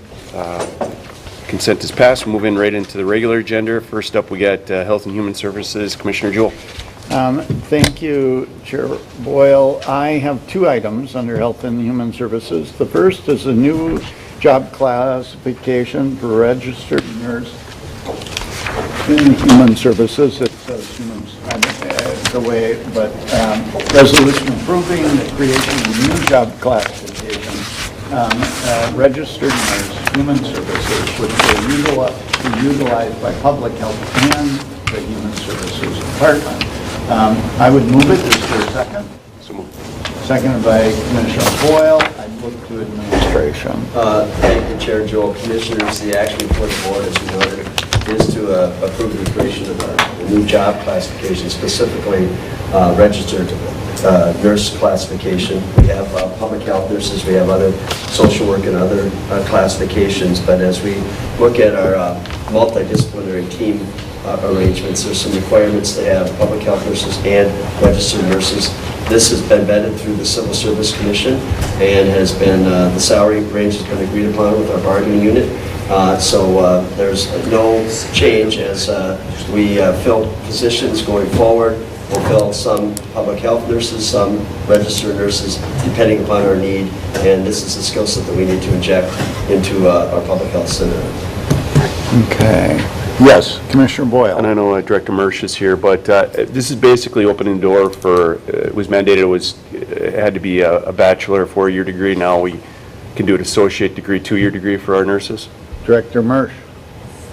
Consent is passed. We'll move in right into the regular agenda. First up, we got Health and Human Services. Commissioner Jewell. Thank you, Chair Boyle. I have 2 items under Health and Human Services. The first is a new job classification for registered nurse In Human Services, it says the way, but resolution approving the creation of a new job classification, registered nurse, Human Services, which will be utilized by Public Health and the Human Services Department. I would move it. Is there a second? Seconded by Commissioner Boyle. I'd look to administration. Thank you, Chair Joel. Commissioners, the action before the board, as you noted, is to approve the creation of a new job classification, specifically registered nurse classification. We have public health nurses, we have other social work and other classifications, but as we look at our multidisciplinary team arrangements, there's some requirements to have public health nurses and registered nurses. This has been vetted through the Civil Service Commission and has been, the salary range has been agreed upon with our bargaining unit. So there's no change as we fill positions going forward. We'll fill some public health nurses, some registered nurses, depending upon our need. And this is a skill set that we need to inject into our public health center. Okay. Yes, Commissioner Boyle. And I know Director Mersch is here, but this is basically opening the door for, it was mandated it had to be a bachelor, 4-year degree. Now we can do an associate degree, 2-year degree for our nurses. Director Mersch.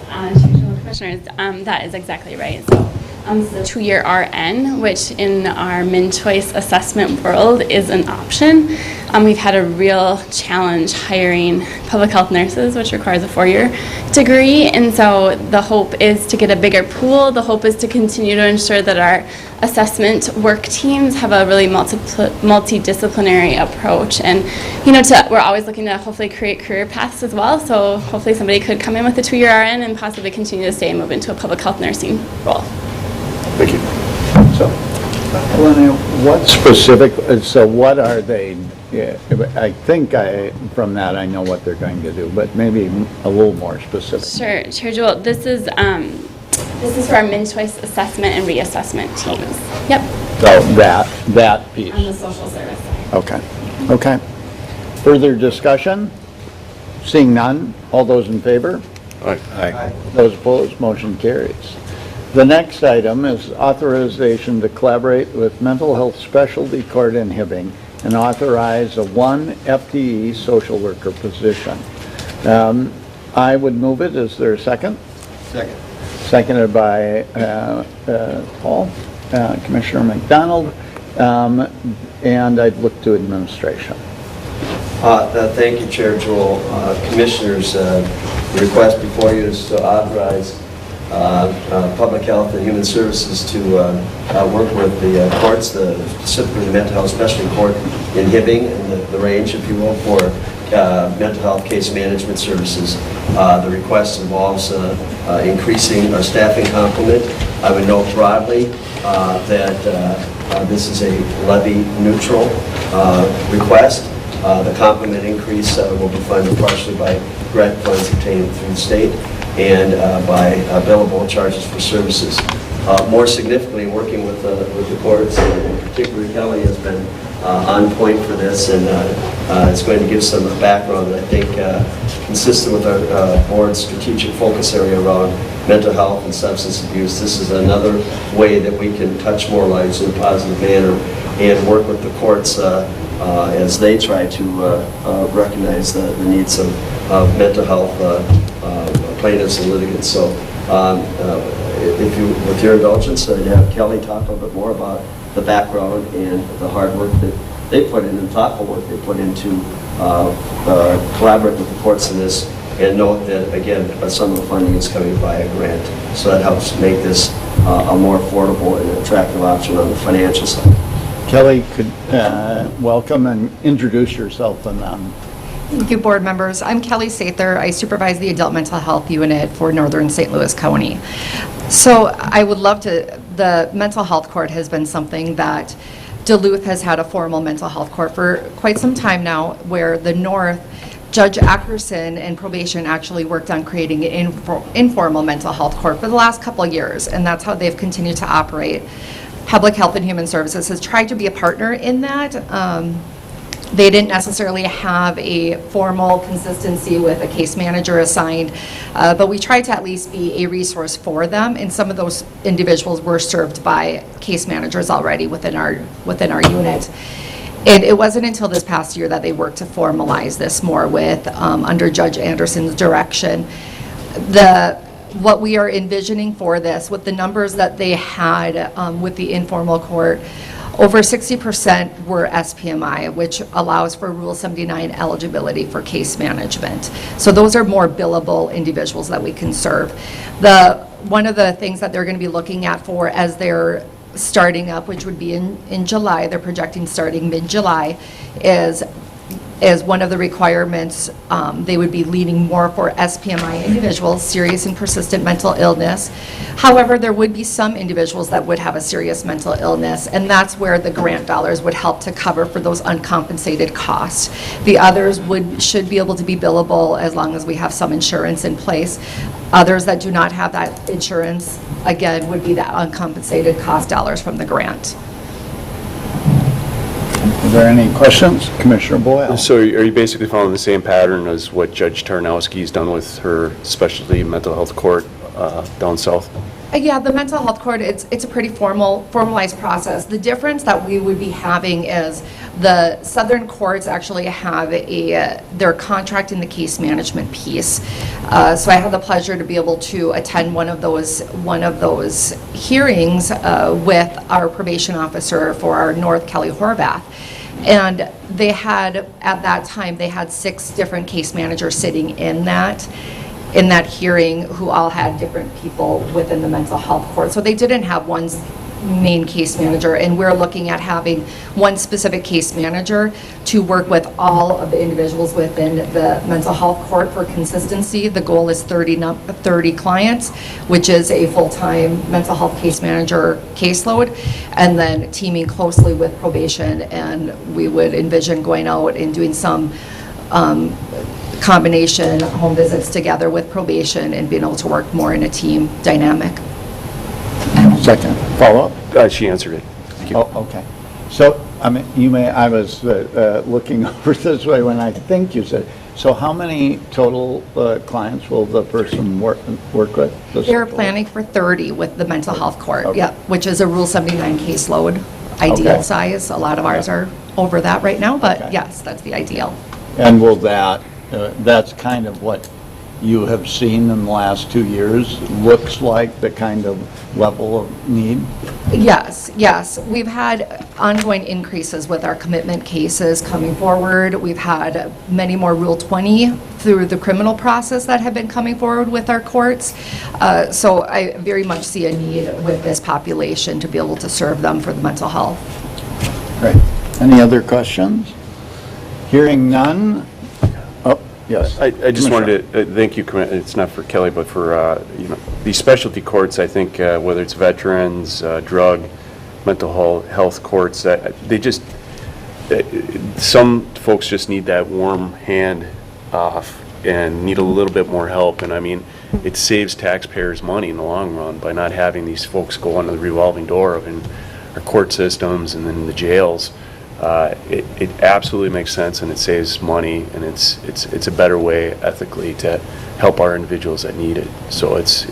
Commissioners, that is exactly right. So this is a 2-year RN, which in our min-choice assessment world is an option. We've had a real challenge hiring public health nurses, which requires a 4-year degree, and so the hope is to get a bigger pool. The hope is to continue to ensure that our assessment work teams have a really multidisciplinary approach, and we're always looking to hopefully create career paths as well. So hopefully somebody could come in with a 2-year RN and possibly continue to stay and move into a public health nursing role. Thank you. So, Elena, what specific, so what are they, I think from that I know what they're going to do, but maybe a little more specific. Sure, Chair Jewel, this is for our min-choice assessment and reassessment teams. Yep. So that piece. On the social service side. Okay. Further discussion? Seeing none, all those in favor? Aye. Those opposed, motion carries. The next item is authorization to collaborate with Mental Health Specialty Court in Hibbing and authorize a 1 FTE social worker position. I would move it. Is there a second? Second. Seconded by Paul, Commissioner McDonald, and I'd look to administration. Thank you, Chair Joel. Commissioners, the request before you is to authorize Public Health and Human Services to work with the courts, specifically the Mental Health Specialty Court in Hibbing, and the range, if you will, for mental health case management services. The request involves increasing our staffing complement. I would note broadly that this is a levy-neutral request. The complement increase will be funded partially by grant funds obtained through the state and by billable charges for services. More significantly, working with the courts, and particularly Kelly has been on point for this, and it's going to give some background that I think consistent with our board's strategic focus area around mental health and substance abuse. This is another way that we can touch more lives in a positive manner and work with the courts as they try to recognize the needs of mental health plaintiffs and litigants. So if you, with your indulgence, I'd have Kelly talk a little bit more about the background and the hard work that they put in and thoughtful work they put into collaborate with the courts in this, and note that, again, some of the funding is coming via grant. So that helps make this a more affordable and attractive option on the financial side. Kelly, could welcome and introduce yourself and them. Thank you, board members. I'm Kelly Sather. I supervise the Adult Mental Health Unit for Northern St. Louis County. So I would love to, the Mental Health Court has been something that Duluth has had a formal mental health court for quite some time now, where the North, Judge Ackerson and probation actually worked on creating an informal mental health court for the last couple of years, and that's how they've continued to operate. Public Health and Human Services has tried to be a partner in that. They didn't necessarily have a formal consistency with a case manager assigned, but we tried to at least be a resource for them, and some of those individuals were served by case managers already within our unit. And it wasn't until this past year that they worked to formalize this more with, under Judge Anderson's direction. What we are envisioning for this, with the numbers that they had with the informal court, over 60% were SPMI, which allows for Rule 79 eligibility for case management. So those are more billable individuals that we can serve. One of the things that they're going to be looking at for as they're starting up, which would be in July, they're projecting starting mid-July, is one of the requirements, they would be leaning more for SPMI individuals, serious and persistent mental illness. However, there would be some individuals that would have a serious mental illness, and that's where the grant dollars would help to cover for those uncompensated costs. The others should be able to be billable as long as we have some insurance in place. Others that do not have that insurance, again, would be that uncompensated cost dollars from the grant. Are there any questions? Commissioner Boyle? So are you basically following the same pattern as what Judge Tarnowski's done with her specialty mental health court down south? Yeah, the mental health court, it's a pretty formalized process. The difference that we would be having is the southern courts actually have their contract in the case management piece. So I had the pleasure to be able to attend one of those hearings with our probation officer for our North Kelly Horvath. And they had, at that time, they had 6 different case managers sitting in that hearing who all had different people within the mental health court. So they didn't have one main case manager, and we're looking at having one specific case manager to work with all of the individuals within the mental health court for consistency. The goal is 30 clients, which is a full-time mental health case manager caseload, and then teaming closely with probation, and we would envision going out and doing some combination home visits together with probation and being able to work more in a team dynamic. Second follow-up? She answered it. Thank you. Oh, okay. So, I mean, I was looking over this way when I think you said, so how many total clients will the person work with? They're planning for 30 with the mental health court, Okay. yep, which is a Rule 79 caseload, ideal size. A lot of ours are over that right now, but yes, that's the ideal. And will that's kind of what you have seen in the last 2 years, looks like the kind of level of need? Yes. We've had ongoing increases with our commitment cases coming forward. We've had many more Rule 20 through the criminal process that have been coming forward with our courts. So I very much see a need with this population to be able to serve them for the mental health. Great. Any other questions? Hearing none? Oh, yes. I just wanted to thank you, it's not for Kelly, but for, these specialty courts, I think, whether it's veterans, drug, mental health courts, some folks just need that warm hand off and need a little bit more help. And I mean, it saves taxpayers money in the long run by not having these folks go under the revolving door of our court systems and then the jails. It absolutely makes sense, and it saves money, and it's a better way ethically to help our individuals that need it. So it's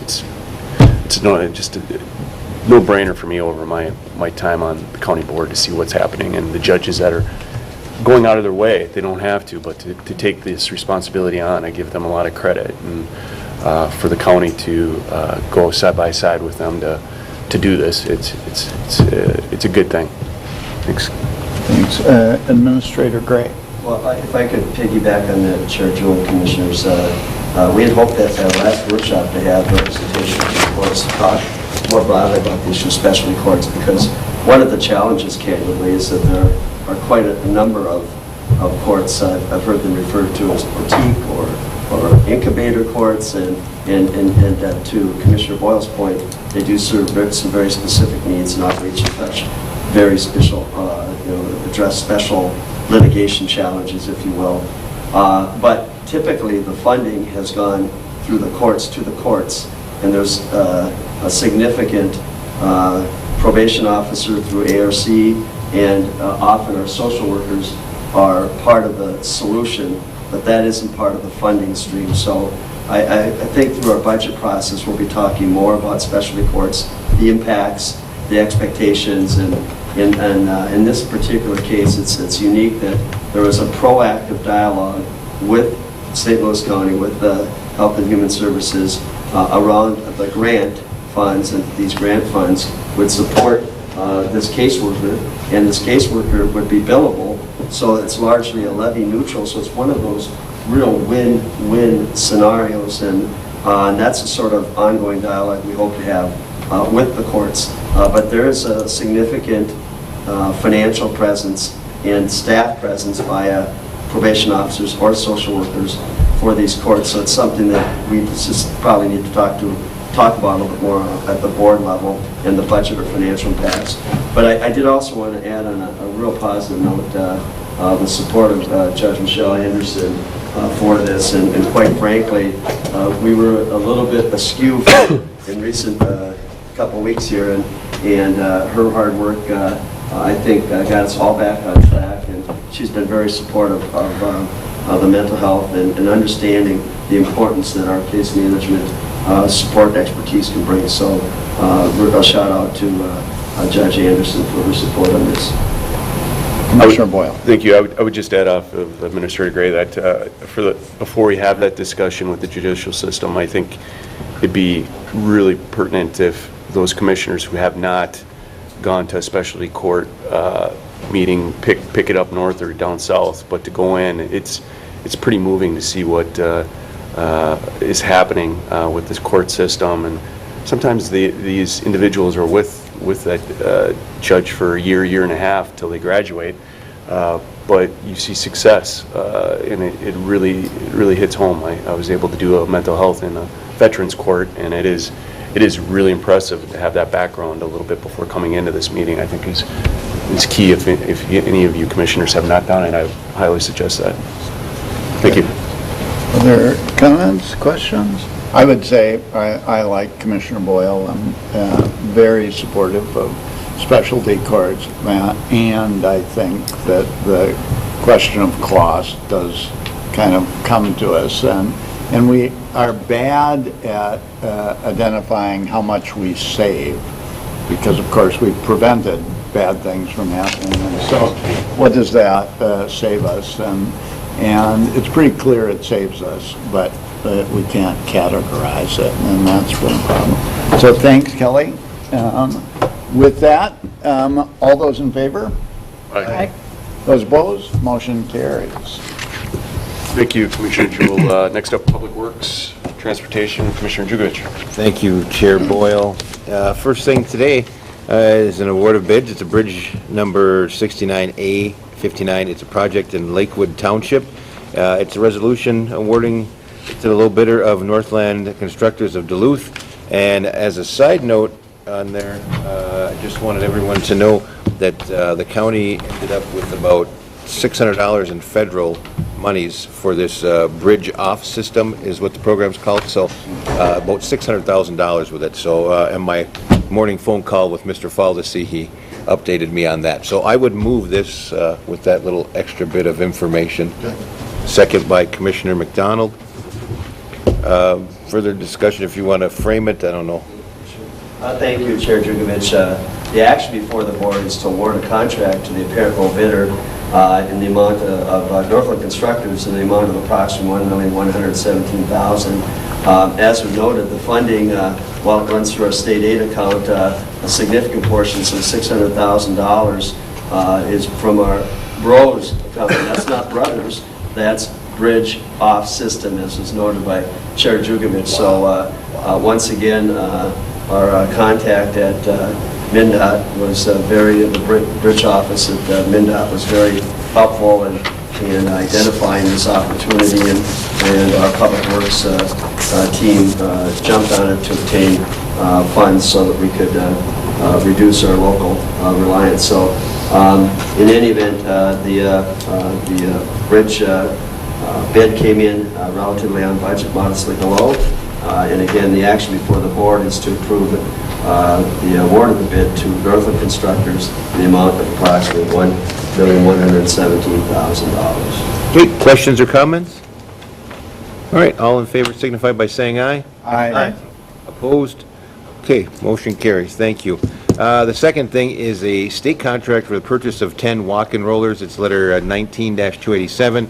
just a no-brainer for me over my time on the county board to see what's happening, and the judges that are going out of their way. They don't have to, but to take this responsibility on, I give them a lot of credit, and for the county to go side by side with them to do this, it's a good thing. Thanks. Thanks. Administrator Gray. Well, if I could piggyback on that, Chair Joe and Commissioners, we had hoped that at our last workshop to have representation from the courts to talk more broadly about the issue of specialty courts, because one of the challenges, candidly, is that there are quite a number of courts. I've heard them referred to as boutique or incubator courts, and to Commissioner Boyle's point, they do serve some very specific needs and outreach and touch very special, address special litigation challenges, if you will. But typically, the funding has gone through the courts to the courts, and there's a significant probation officer through ARC, and often our social workers are part of the solution, but that isn't part of the funding stream. So I think through our budget process, we'll be talking more about specialty courts, the impacts, the expectations, and in this particular case, it's unique that there was a proactive dialogue with St. Louis County, with the Health and Human Services around the grant funds, and these grant funds would support this caseworker, and this caseworker would be billable, so it's largely a levy neutral, so it's one of those real win-win scenarios, and that's the sort of ongoing dialogue we hope to have with the courts. But there is a significant financial presence and staff presence by probation officers or social workers for these courts, so it's something that we just probably need to talk about a little bit more at the board level and the budget or financial impacts. But I did also want to add on a real positive note the support of Judge Michelle Anderson for this, and quite frankly, we were a little bit askew in recent couple of weeks here, and her hard work I think got us all back on track, and she's been very supportive of the mental health and understanding the importance that our case management support expertise can bring. So a shout out to Judge Anderson for her support on this. Commissioner Boyle. Thank you. I would just add off of Administrator Gray that before we have that discussion with the judicial system, I think it'd be really pertinent if those commissioners who have not gone to a specialty court meeting pick it up north or down south, but to go in, it's pretty moving to see what is happening with this court system, and sometimes these individuals are with that judge for a year and a half till they graduate, but you see success, and it really hits home. I was able to do a mental health in a veterans court, and it is really impressive to have that background a little bit before coming into this meeting. I think is key. If any of you commissioners have not done it, I highly suggest that. Thank you. Other comments, questions? I would say I like Commissioner Boyle. I'm very supportive of specialty courts, and I think that the question of cost does kind of come to us, and we are bad at identifying how much we save, because of course we've prevented bad things from happening, and so what does that save us? And it's pretty clear it saves us, but we can't categorize it, and that's been a problem. So thanks, Kelly. With that, all those in favor? Aye. Those opposed? Motion carries. Thank you, Commissioner Jewell. Next up, Public Works, Transportation, Commissioner Jugovich. Thank you, Chair Boyle. First thing today is an award of bids. It's a bridge number 69A59. It's a project in Lakewood Township. It's a resolution awarding to the low bidder of Northland Constructors of Duluth. And as a side note on there, I just wanted everyone to know that the county ended up with about $600 in federal monies for this bridge off system is what the program's called, so about $600,000 with it. So and my morning phone call with Mr. Faldesi, he updated me on that. So I would move this with that little extra bit of information. Second by Commissioner McDonald. Further discussion if you want to frame it, I don't know. Thank you, Chair Jugovich. The action before the board is to award a contract to the apparent low bidder in the amount of Northland Constructors in the amount of approximately $1,117,000. As we noted, the funding, while it runs through our state aid account, a significant portion, so $600,000, is from our BROS account. That's not Brothers, that's Bridge Off System, as was noted by Chair Jugovich. So once again, our contact at MnDOT was the bridge office at MnDOT was very helpful in identifying this opportunity, and our Public Works team jumped on it to obtain funds so that we could reduce our local reliance. So in any event, the bridge bid came in relatively on budget, modestly below, And again, the action before the board is to approve the award of the bid to Northland Constructors in the amount of approximately $1,117,000. Okay, questions or comments? All right, all in favor signify by saying aye. Aye. Opposed? Okay, motion carries. Thank you. The second thing is a state contract for the purchase of 10 walk-in rollers. It's letter 19-287.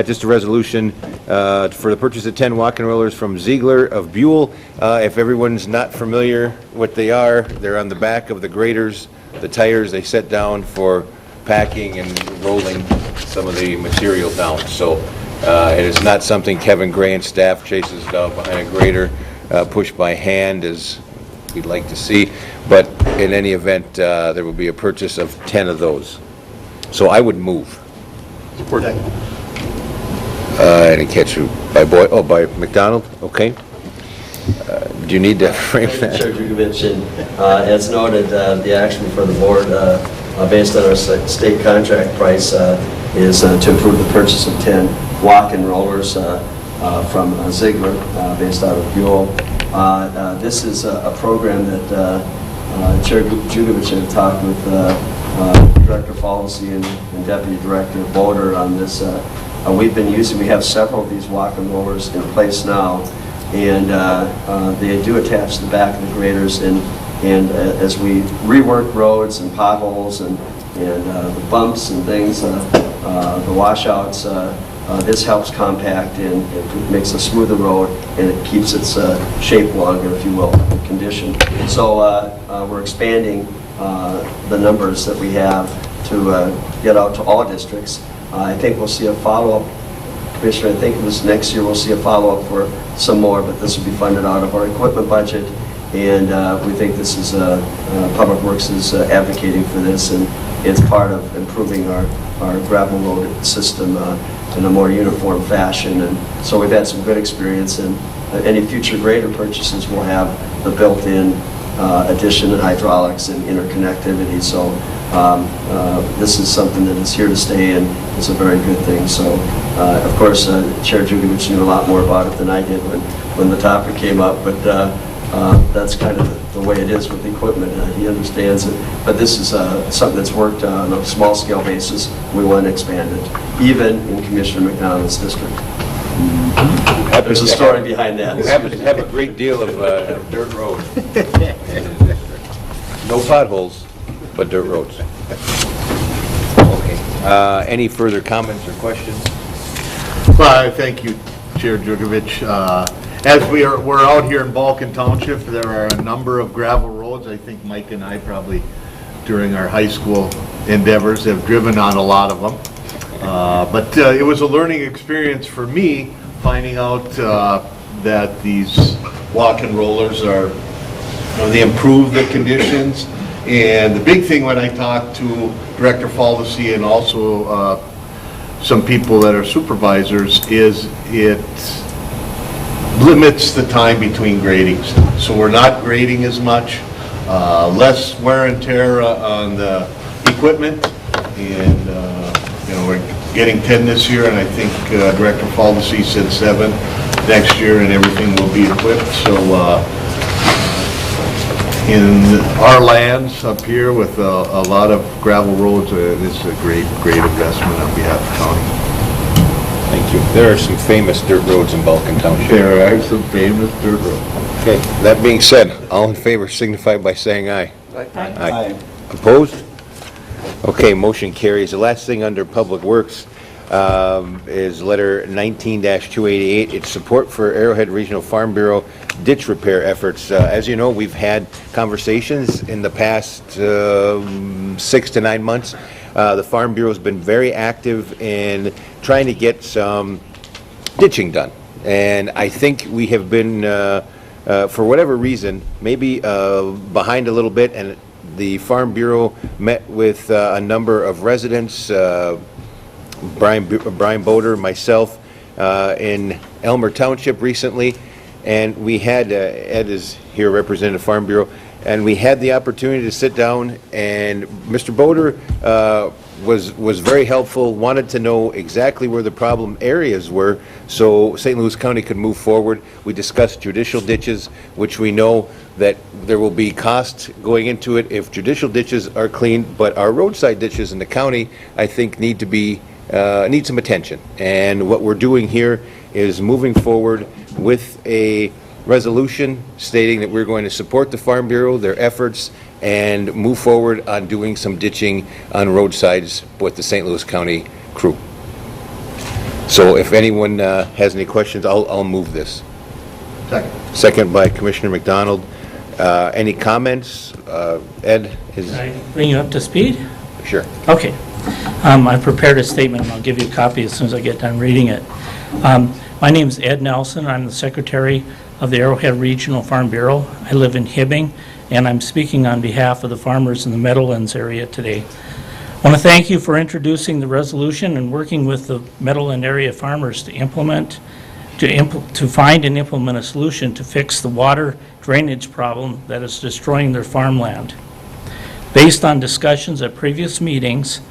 Just a resolution for the purchase of 10 walk-in rollers from Ziegler of Buell. If everyone's not familiar what they are, they're on the back of the graders, the tires they set down for packing and rolling some of the material down. So it is not something Kevin Gray and staff chases down behind a grader, pushed by hand as we'd like to see. But in any event, there will be a purchase of 10 of those. So I would move. Support. I didn't catch who. By by McDonald? Okay. Do you need to frame that? Chair Jugovich, and as noted, the action before the board, based on our state contract price, is to approve the purchase of 10 walk-in rollers from Ziegler, based out of Buell. This is a program that Chair Jugovich had talked with Director Policy and Deputy Director Boder on this. We have several of these walk-in rollers in place now, and they do attach to the back of the graders, and as we rework roads and potholes and the bumps and things, the washouts, this helps compact and it makes a smoother road, and it keeps its shape longer, if you will, condition. So we're expanding the numbers that we have to get out to all districts. I think we'll see a follow-up, Commissioner. I think it was next year we'll see a follow-up for some more, but this will be funded out of our equipment budget, and we think this is Public Works is advocating for this, and it's part of improving our gravel road system in a more uniform fashion. And so we've had some good experience, and any future grader purchases will have the built-in addition and hydraulics and interconnectivity. So this is something that is here to stay, and it's a very good thing. So of course, Chair Jugovich knew a lot more about it than I did when the topic came up, but that's kind of the way it is with equipment. He understands it, but this is something that's worked on a small-scale basis. We want to expand it, even in Commissioner McDonald's district. There's a story behind that. We happen to have a great deal of dirt road. No potholes, but dirt roads. Okay. Any further comments or questions? Well, thank you, Chair Jugovich. As we're out here in Balkan Township, there are a number of gravel roads. I think Mike and I probably, during our high school endeavors, have driven on a lot of them. But it was a learning experience for me, finding out that these walk-in rollers they improve the conditions. And the big thing when I talked to Director Faldesi and also some people that are supervisors is it limits the time between gradings. So we're not grading as much, less wear and tear on the equipment, and we're getting 10 this year, and I think Director Faldesi said 7 next year, and everything will be equipped. So in our lands up here with a lot of gravel roads, this is a great investment on behalf of the county. Thank you. There are some famous dirt roads in Balkan Township. There are some famous dirt roads. Okay, that being said, all in favor signify by saying aye. Aye. Opposed? Okay, motion carries. The last thing under Public Works is letter 19-288. It's support for Arrowhead Regional Farm Bureau ditch repair efforts. As you know, we've had conversations in the past 6 to 9 months. The Farm Bureau has been very active in trying to get some ditching done. And I think we have been, for whatever reason, maybe behind a little bit, and the Farm Bureau met with a number of residents, Brian Boder, myself, in Elmer Township recently, and we had, Ed is here representing the Farm Bureau, and we had the opportunity to sit down, and Mr. Boder was very helpful, wanted to know exactly where the problem areas were so St. Louis County could move forward. We discussed judicial ditches, which we know that there will be cost going into it if judicial ditches are cleaned, but our roadside ditches in the county, I think, need to be, need some attention. And what we're doing here is moving forward with a resolution stating that we're going to support the Farm Bureau, their efforts, and move forward on doing some ditching on roadsides with the St. Louis County crew. So if anyone has any questions, I'll move this. Second. Second by Commissioner McDonald. Any comments? Ed? Can I bring you up to speed? Sure. Okay. I prepared a statement, and I'll give you a copy as soon as I get done reading it. My name is Ed Nelson. I'm the Secretary of the Arrowhead Regional Farm Bureau. I live in Hibbing, and I'm speaking on behalf of the farmers in the Meadowlands area today. I want to thank you for introducing the resolution and working with the Meadowland area farmers to find and implement a solution to fix the water drainage problem that is destroying their farmland. Based on discussions at previous meetings,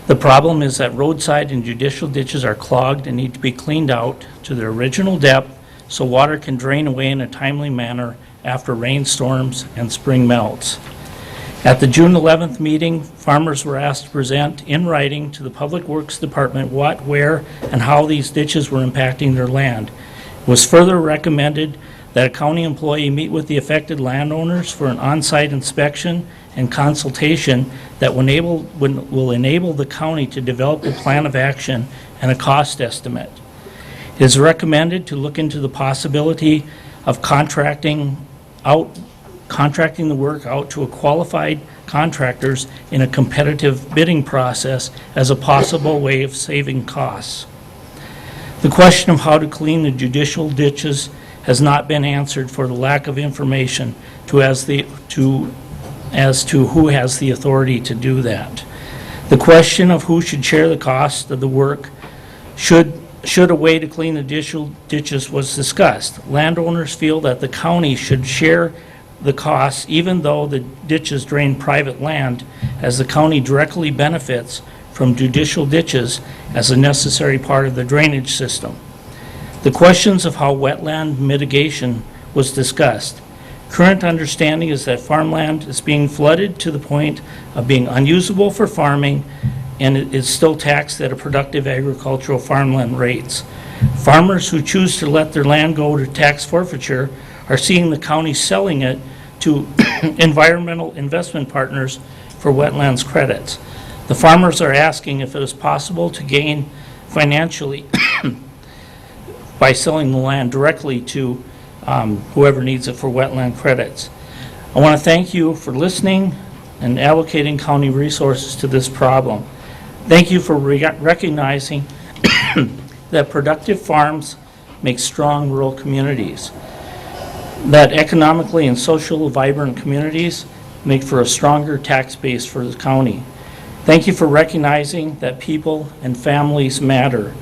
the problem is that roadside and judicial ditches are clogged and need to be cleaned out to their original depth so water can drain away in a timely manner after rainstorms and spring melts. At the June 11th meeting, farmers were asked to present in writing to the Public Works Department what, where, and how these ditches were impacting their land. It was further recommended that a county employee meet with the affected landowners for an on-site inspection and consultation that will enable the county to develop a plan of action and a cost estimate. It is recommended to look into the possibility of contracting the work out to a qualified contractors in a competitive bidding process as a possible way of saving costs. The question of how to clean the judicial ditches has not been answered for the lack of information as to who has the authority to do that. The question of who should share the cost of the work should a way to clean the ditches was discussed. Landowners feel that the county should share the costs even though the ditches drain private land, as the county directly benefits from judicial ditches as a necessary part of the drainage system. The questions of how wetland mitigation was discussed. Current understanding is that farmland is being flooded to the point of being unusable for farming, and it is still taxed at a productive agricultural farmland rates. Farmers who choose to let their land go to tax forfeiture are seeing the county selling it to environmental investment partners for wetlands credits. The farmers are asking if it is possible to gain financially by selling the land directly to whoever needs it for wetland credits. I want to thank you for listening and allocating county resources to this problem. Thank you for recognizing that productive farms make strong rural communities, that economically and socially vibrant communities make for a stronger tax base for the county. Thank you for recognizing that people and families matter,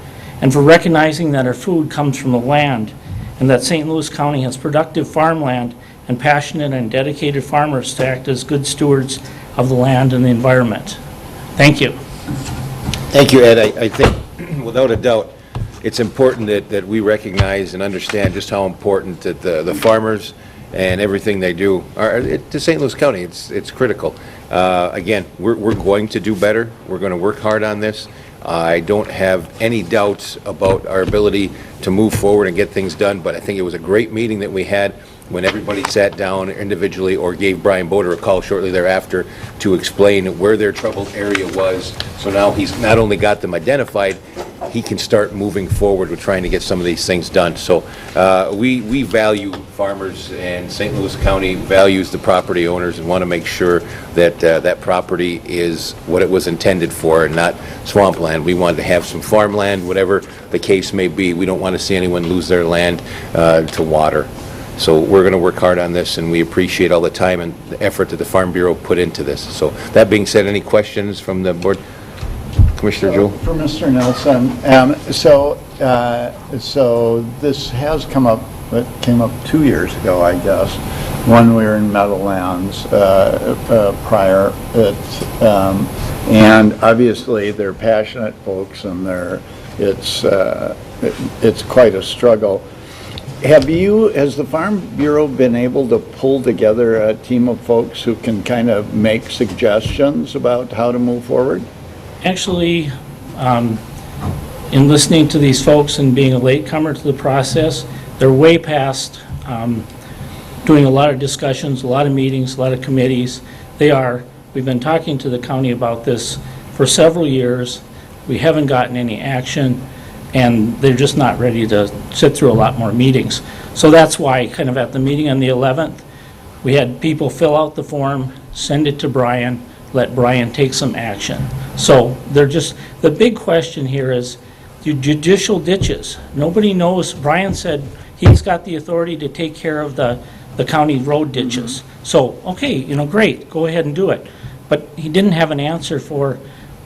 and for recognizing that our food comes from the land, and that St. Louis County has productive farmland and passionate and dedicated farmers to act as good stewards of the land and the environment. Thank you. Thank you, Ed. I think, without a doubt, it's important that we recognize and understand just how important that the farmers and everything they do are to St. Louis County. It's critical. Again, we're going to do better. We're going to work hard on this. I don't have any doubts about our ability to move forward and get things done, but I think it was a great meeting that we had when everybody sat down individually or gave Brian Boder a call shortly thereafter to explain where their troubled area was. So now he's not only got them identified, he can start moving forward with trying to get some of these things done. So we value farmers, and St. Louis County values the property owners and want to make sure that that property is what it was intended for and not swampland. We want to have some farmland, whatever the case may be. We don't want to see anyone lose their land to water. So we're going to work hard on this, and we appreciate all the time and the effort that the Farm Bureau put into this. So that being said, any questions from the board? Commissioner Jewell? For Mr. Nelson, so this has come up, it came up 2 years ago, I guess, when we were in Meadowlands prior. And obviously, they're passionate folks, and it's quite a struggle. Has the Farm Bureau been able to pull together a team of folks who can kind of make suggestions about how to move forward? Actually, in listening to these folks and being a latecomer to the process, they're way past doing a lot of discussions, a lot of meetings, a lot of committees. We've been talking to the county about this for several years. We haven't gotten any action, and they're just not ready to sit through a lot more meetings. So that's why, kind of at the meeting on the 11th, we had people fill out the form, send it to Brian, let Brian take some action. So the big question here is the judicial ditches. Nobody knows. Brian said he's got the authority to take care of the county road ditches. So, okay, great, go ahead and do it. But he didn't have an answer for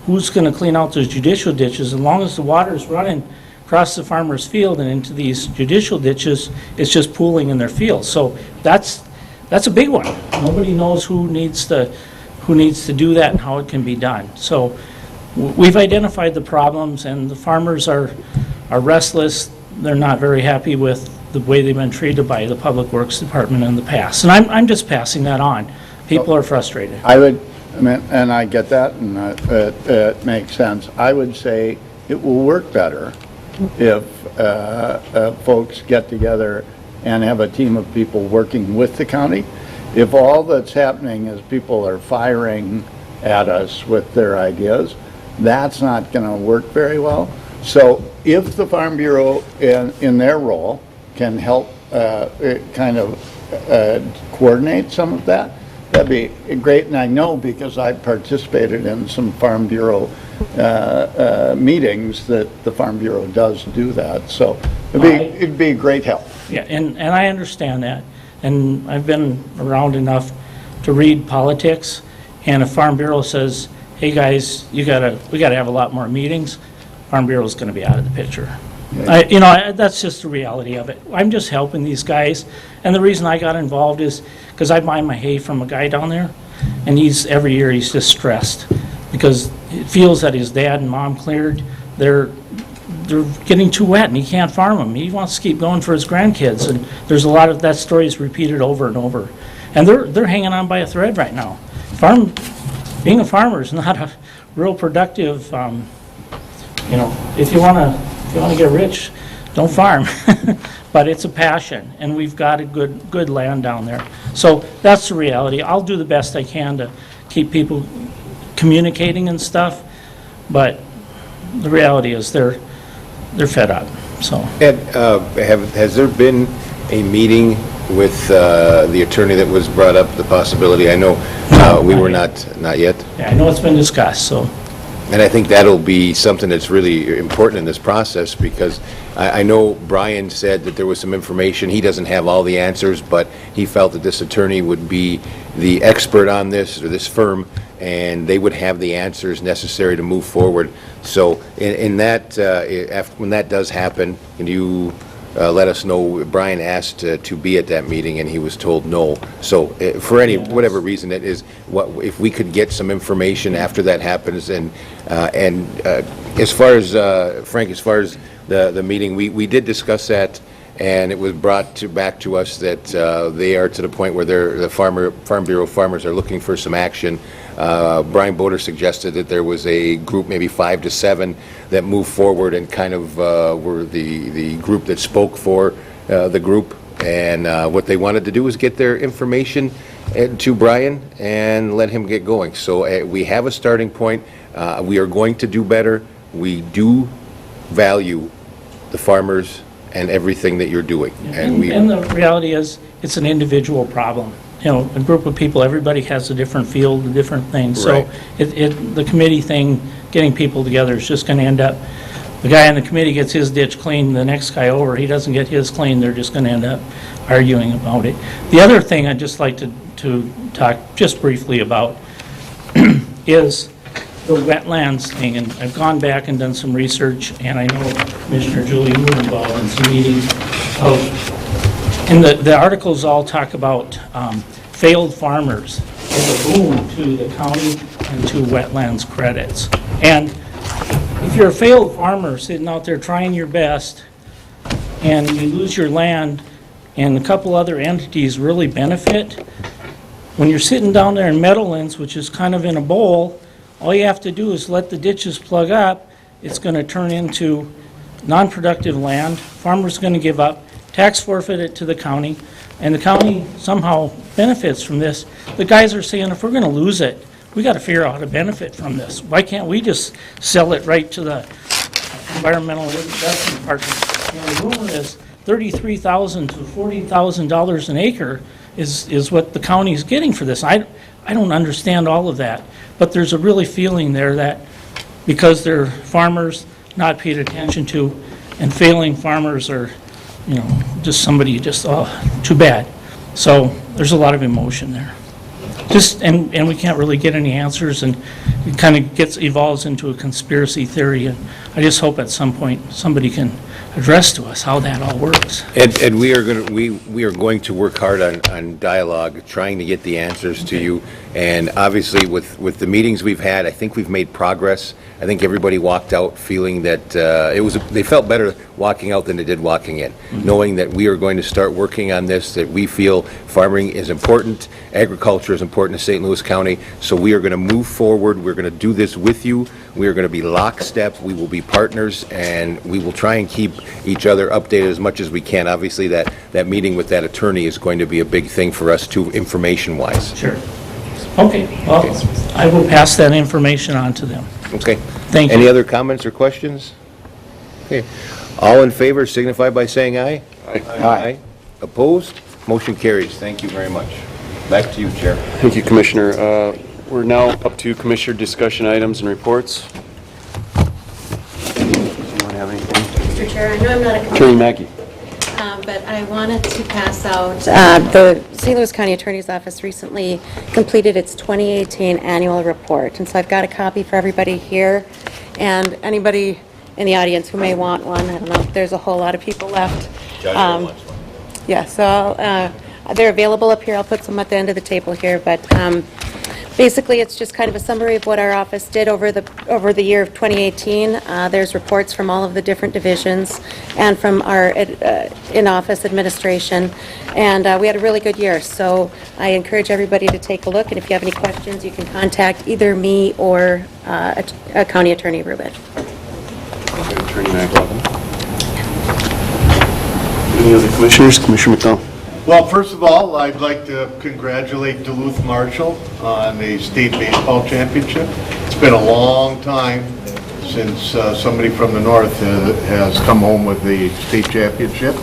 who's going to clean out those judicial ditches. As long as the water's running across the farmer's field and into these judicial ditches, it's just pooling in their fields. So that's a big one. Nobody knows who needs to do that and how it can be done. So we've identified the problems, and the farmers are restless. They're not very happy with the way they've been treated by the Public Works Department in the past. And I'm just passing that on. People are frustrated. And I get that, and it makes sense. I would say it will work better if folks get together and have a team of people working with the county. If all that's happening is people are firing at us with their ideas, that's not going to work very well. So if the Farm Bureau in their role can help kind of coordinate some of that, that'd be great. And I know, because I participated in some Farm Bureau meetings, that the Farm Bureau does do that. So it'd be a great help. Yeah, and I understand that. And I've been around enough to read politics, and if Farm Bureau says, hey guys, we gotta have a lot more meetings, Farm Bureau is gonna be out of the picture. That's just the reality of it. I'm just helping these guys, and the reason I got involved is because I buy my hay from a guy down there, and every year he's just stressed because he feels that his dad and mom cleared. They're getting too wet, and he can't farm them. He wants to keep going for his grandkids, and there's a lot of that story is repeated over and over, and they're hanging on by a thread right now. Being a farmer is not a real productive. If you want to get rich, don't farm. But it's a passion, and we've got a good land down there. So that's the reality. I'll do the best I can to keep people communicating and stuff, but the reality is they're fed up. So. Ed, has there been a meeting with the attorney that was brought up, the possibility? I know we were not yet. Yeah, I know it's been discussed, so. And I think that'll be something that's really important in this process, because I know Brian said that there was some information. He doesn't have all the answers, but he felt that this attorney would be the expert on this, or this firm, and they would have the answers necessary to move forward. So in that, when that does happen, can you let us know? Brian asked to be at that meeting, and he was told no. So for whatever reason it is, if we could get some information after that happens, and as far as Frank, as far as the meeting, we did discuss that, and it was brought back to us that they are to the point where the Farm Bureau farmers are looking for some action. Brian Boder suggested that there was a group, maybe 5 to 7, that moved forward and kind of were the group that spoke for the group. And what they wanted to do was get their information to Brian and let him get going. So we have a starting point. We are going to do better. We do value the farmers and everything that you're doing. And the reality is, it's an individual problem. A group of people, everybody has a different field, a different thing. So the committee thing, getting people together is just going to end up, the guy on the committee gets his ditch cleaned, the next guy over, he doesn't get his cleaned, they're just going to end up arguing about it. The other thing I'd just like to talk just briefly about is the wetlands thing. And I've gone back and done some research, and I know Commissioner Julie, you were involved in some meetings and the articles all talk about failed farmers as a boon to the county into wetlands credits. And if you're a failed farmer sitting out there trying your best, and you lose your land, and a couple other entities really benefit, when you're sitting down there in Meadowlands, which is kind of in a bowl, all you have to do is let the ditches plug up. It's going to turn into non-productive land. Farmer's going to give up, tax forfeit it to the county, and the county somehow benefits from this. The guys are saying, if we're going to lose it, we got to figure out how to benefit from this. Why can't we just sell it right to the environmental investment partners? You know, the rumor is $33,000 to $40,000 an acre is what the county is getting for this. I don't understand all of that, but there's a really feeling there that because they're farmers not paid attention to, and failing farmers are, you know, just somebody just, oh, too bad. So there's a lot of emotion there. Just, and we can't really get any answers, and it kind of evolves into a conspiracy theory, and I just hope at some point somebody can address to us how that all works. And we are going to work hard on dialogue, trying to get the answers to you. And obviously, with the meetings we've had, I think we've made progress. I think everybody walked out feeling that they felt better walking out than they did walking in, knowing that we are going to start working on this, that we feel farming is important, agriculture is important to St. Louis County, so we are going to move forward. We're going to do this with you. We are going to be lockstep. We will be partners, and we will try and keep each other updated as much as we can. Obviously, that meeting with that attorney is going to be a big thing for us, too, information-wise. Sure. Okay, well, I will pass that information on to them. Okay. Thank you. Any other comments or questions? Okay. All in favor signify by saying aye. Aye. Aye. Opposed? Motion carries. Thank you very much. Back to you, Chair. Thank you, Commissioner. We're now up to Commissioner discussion items and reports. Anyone have anything? Mr. Chair, I know I'm not a Attorney Mackey. but I wanted to pass out, the St. Louis County Attorney's Office recently completed its 2018 annual report, and so I've got a copy for everybody here, and anybody in the audience who may want one. I don't know if there's a whole lot of people left. Yeah, so they're available up here. I'll put some at the end of the table here, but basically, it's just kind of a summary of what our office did over the year of 2018. There's reports from all of the different divisions and from our in-office administration, and we had a really good year. So I encourage everybody to take a look, and if you have any questions, you can contact either me or County Attorney Rubin. Attorney Mackey. Any other commissioners? Commissioner McDonald. Well, first of all, I'd like to congratulate Duluth Marshall on a state baseball championship. It's been a long time since somebody from the north has come home with the state championship.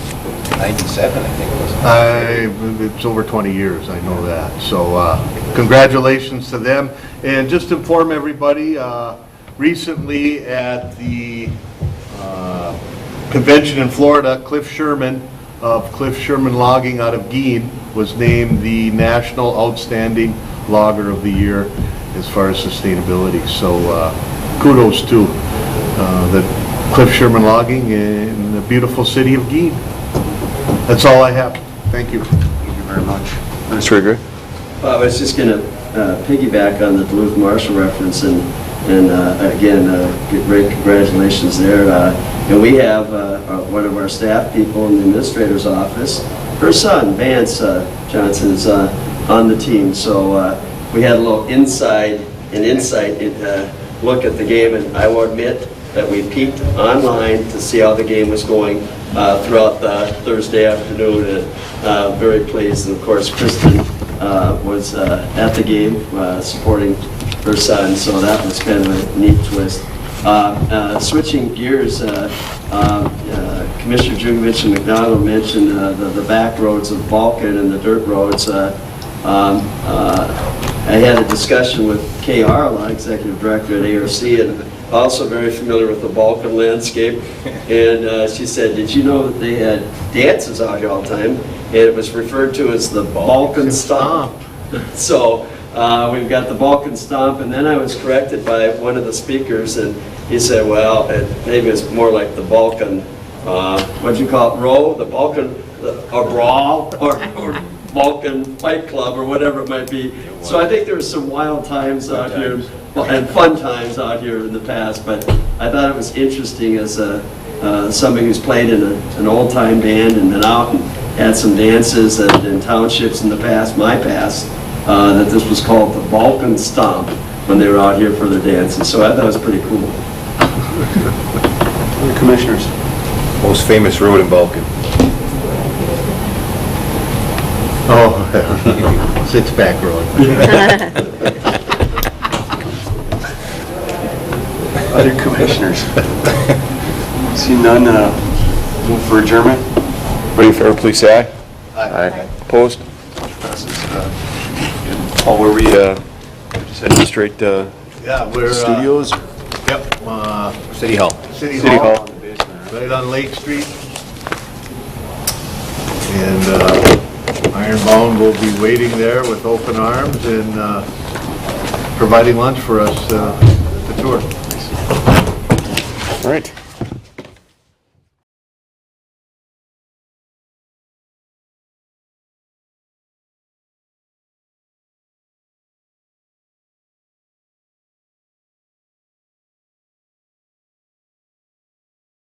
97, I think it was. It's over 20 years, I know that. So congratulations to them. And just to inform everybody, recently at the convention in Florida, Cliff Sherman of Cliff Sherman Logging out of Gein was named the National Outstanding Logger of the Year as far as sustainability. So kudos to the Cliff Sherman Logging in the beautiful city of Gein. That's all I have. Thank you. Thank you very much. Minister Gray. Well, I was just going to piggyback on the Duluth Marshall reference, and again, great congratulations there. And we have one of our staff people in the administrator's office. Her son, Vance Johnson, is on the team. So we had a little insight look at the game, and I will admit that we peeked online to see how the game was going throughout the Thursday afternoon, and very pleased. And of course, Kristen was at the game supporting her son, so that was kind of a neat twist. Switching gears, Commissioner Jugovich and McDonald mentioned the back roads of Balkan and the dirt roads. I had a discussion with Kay Harlan, Executive Director at ARC, and also very familiar with the Balkan landscape. And she said, did you know that they had dances out here all the time? And it was referred to as the Balkan Stomp. So we've got the Balkan Stomp, and then I was corrected by one of the speakers, and he said, well, maybe it's more like the Balkan, what'd you call it, row? The Balkan, a brawl? Or Vulcan Fight Club or whatever it might be. So I think there were some wild times out here and fun times out here in the past, but I thought it was interesting as somebody who's played in an old-time band and been out and had some dances in townships in the past, my past, that this was called the Vulcan Stomp when they were out here for their dances. So I thought it was pretty cool. Commissioners. Most famous road in Vulcan. Oh, Six-Pack Road. Other commissioners? See none, move for adjournment. Ready in favor, please say aye. Aye. Opposed? Paul, were we just heading straight Yeah, we're... studios? Yep. City Hall. City Hall. Right on Lake Street. And Ironbound will be waiting there with open arms and providing lunch for us at the tour. All right.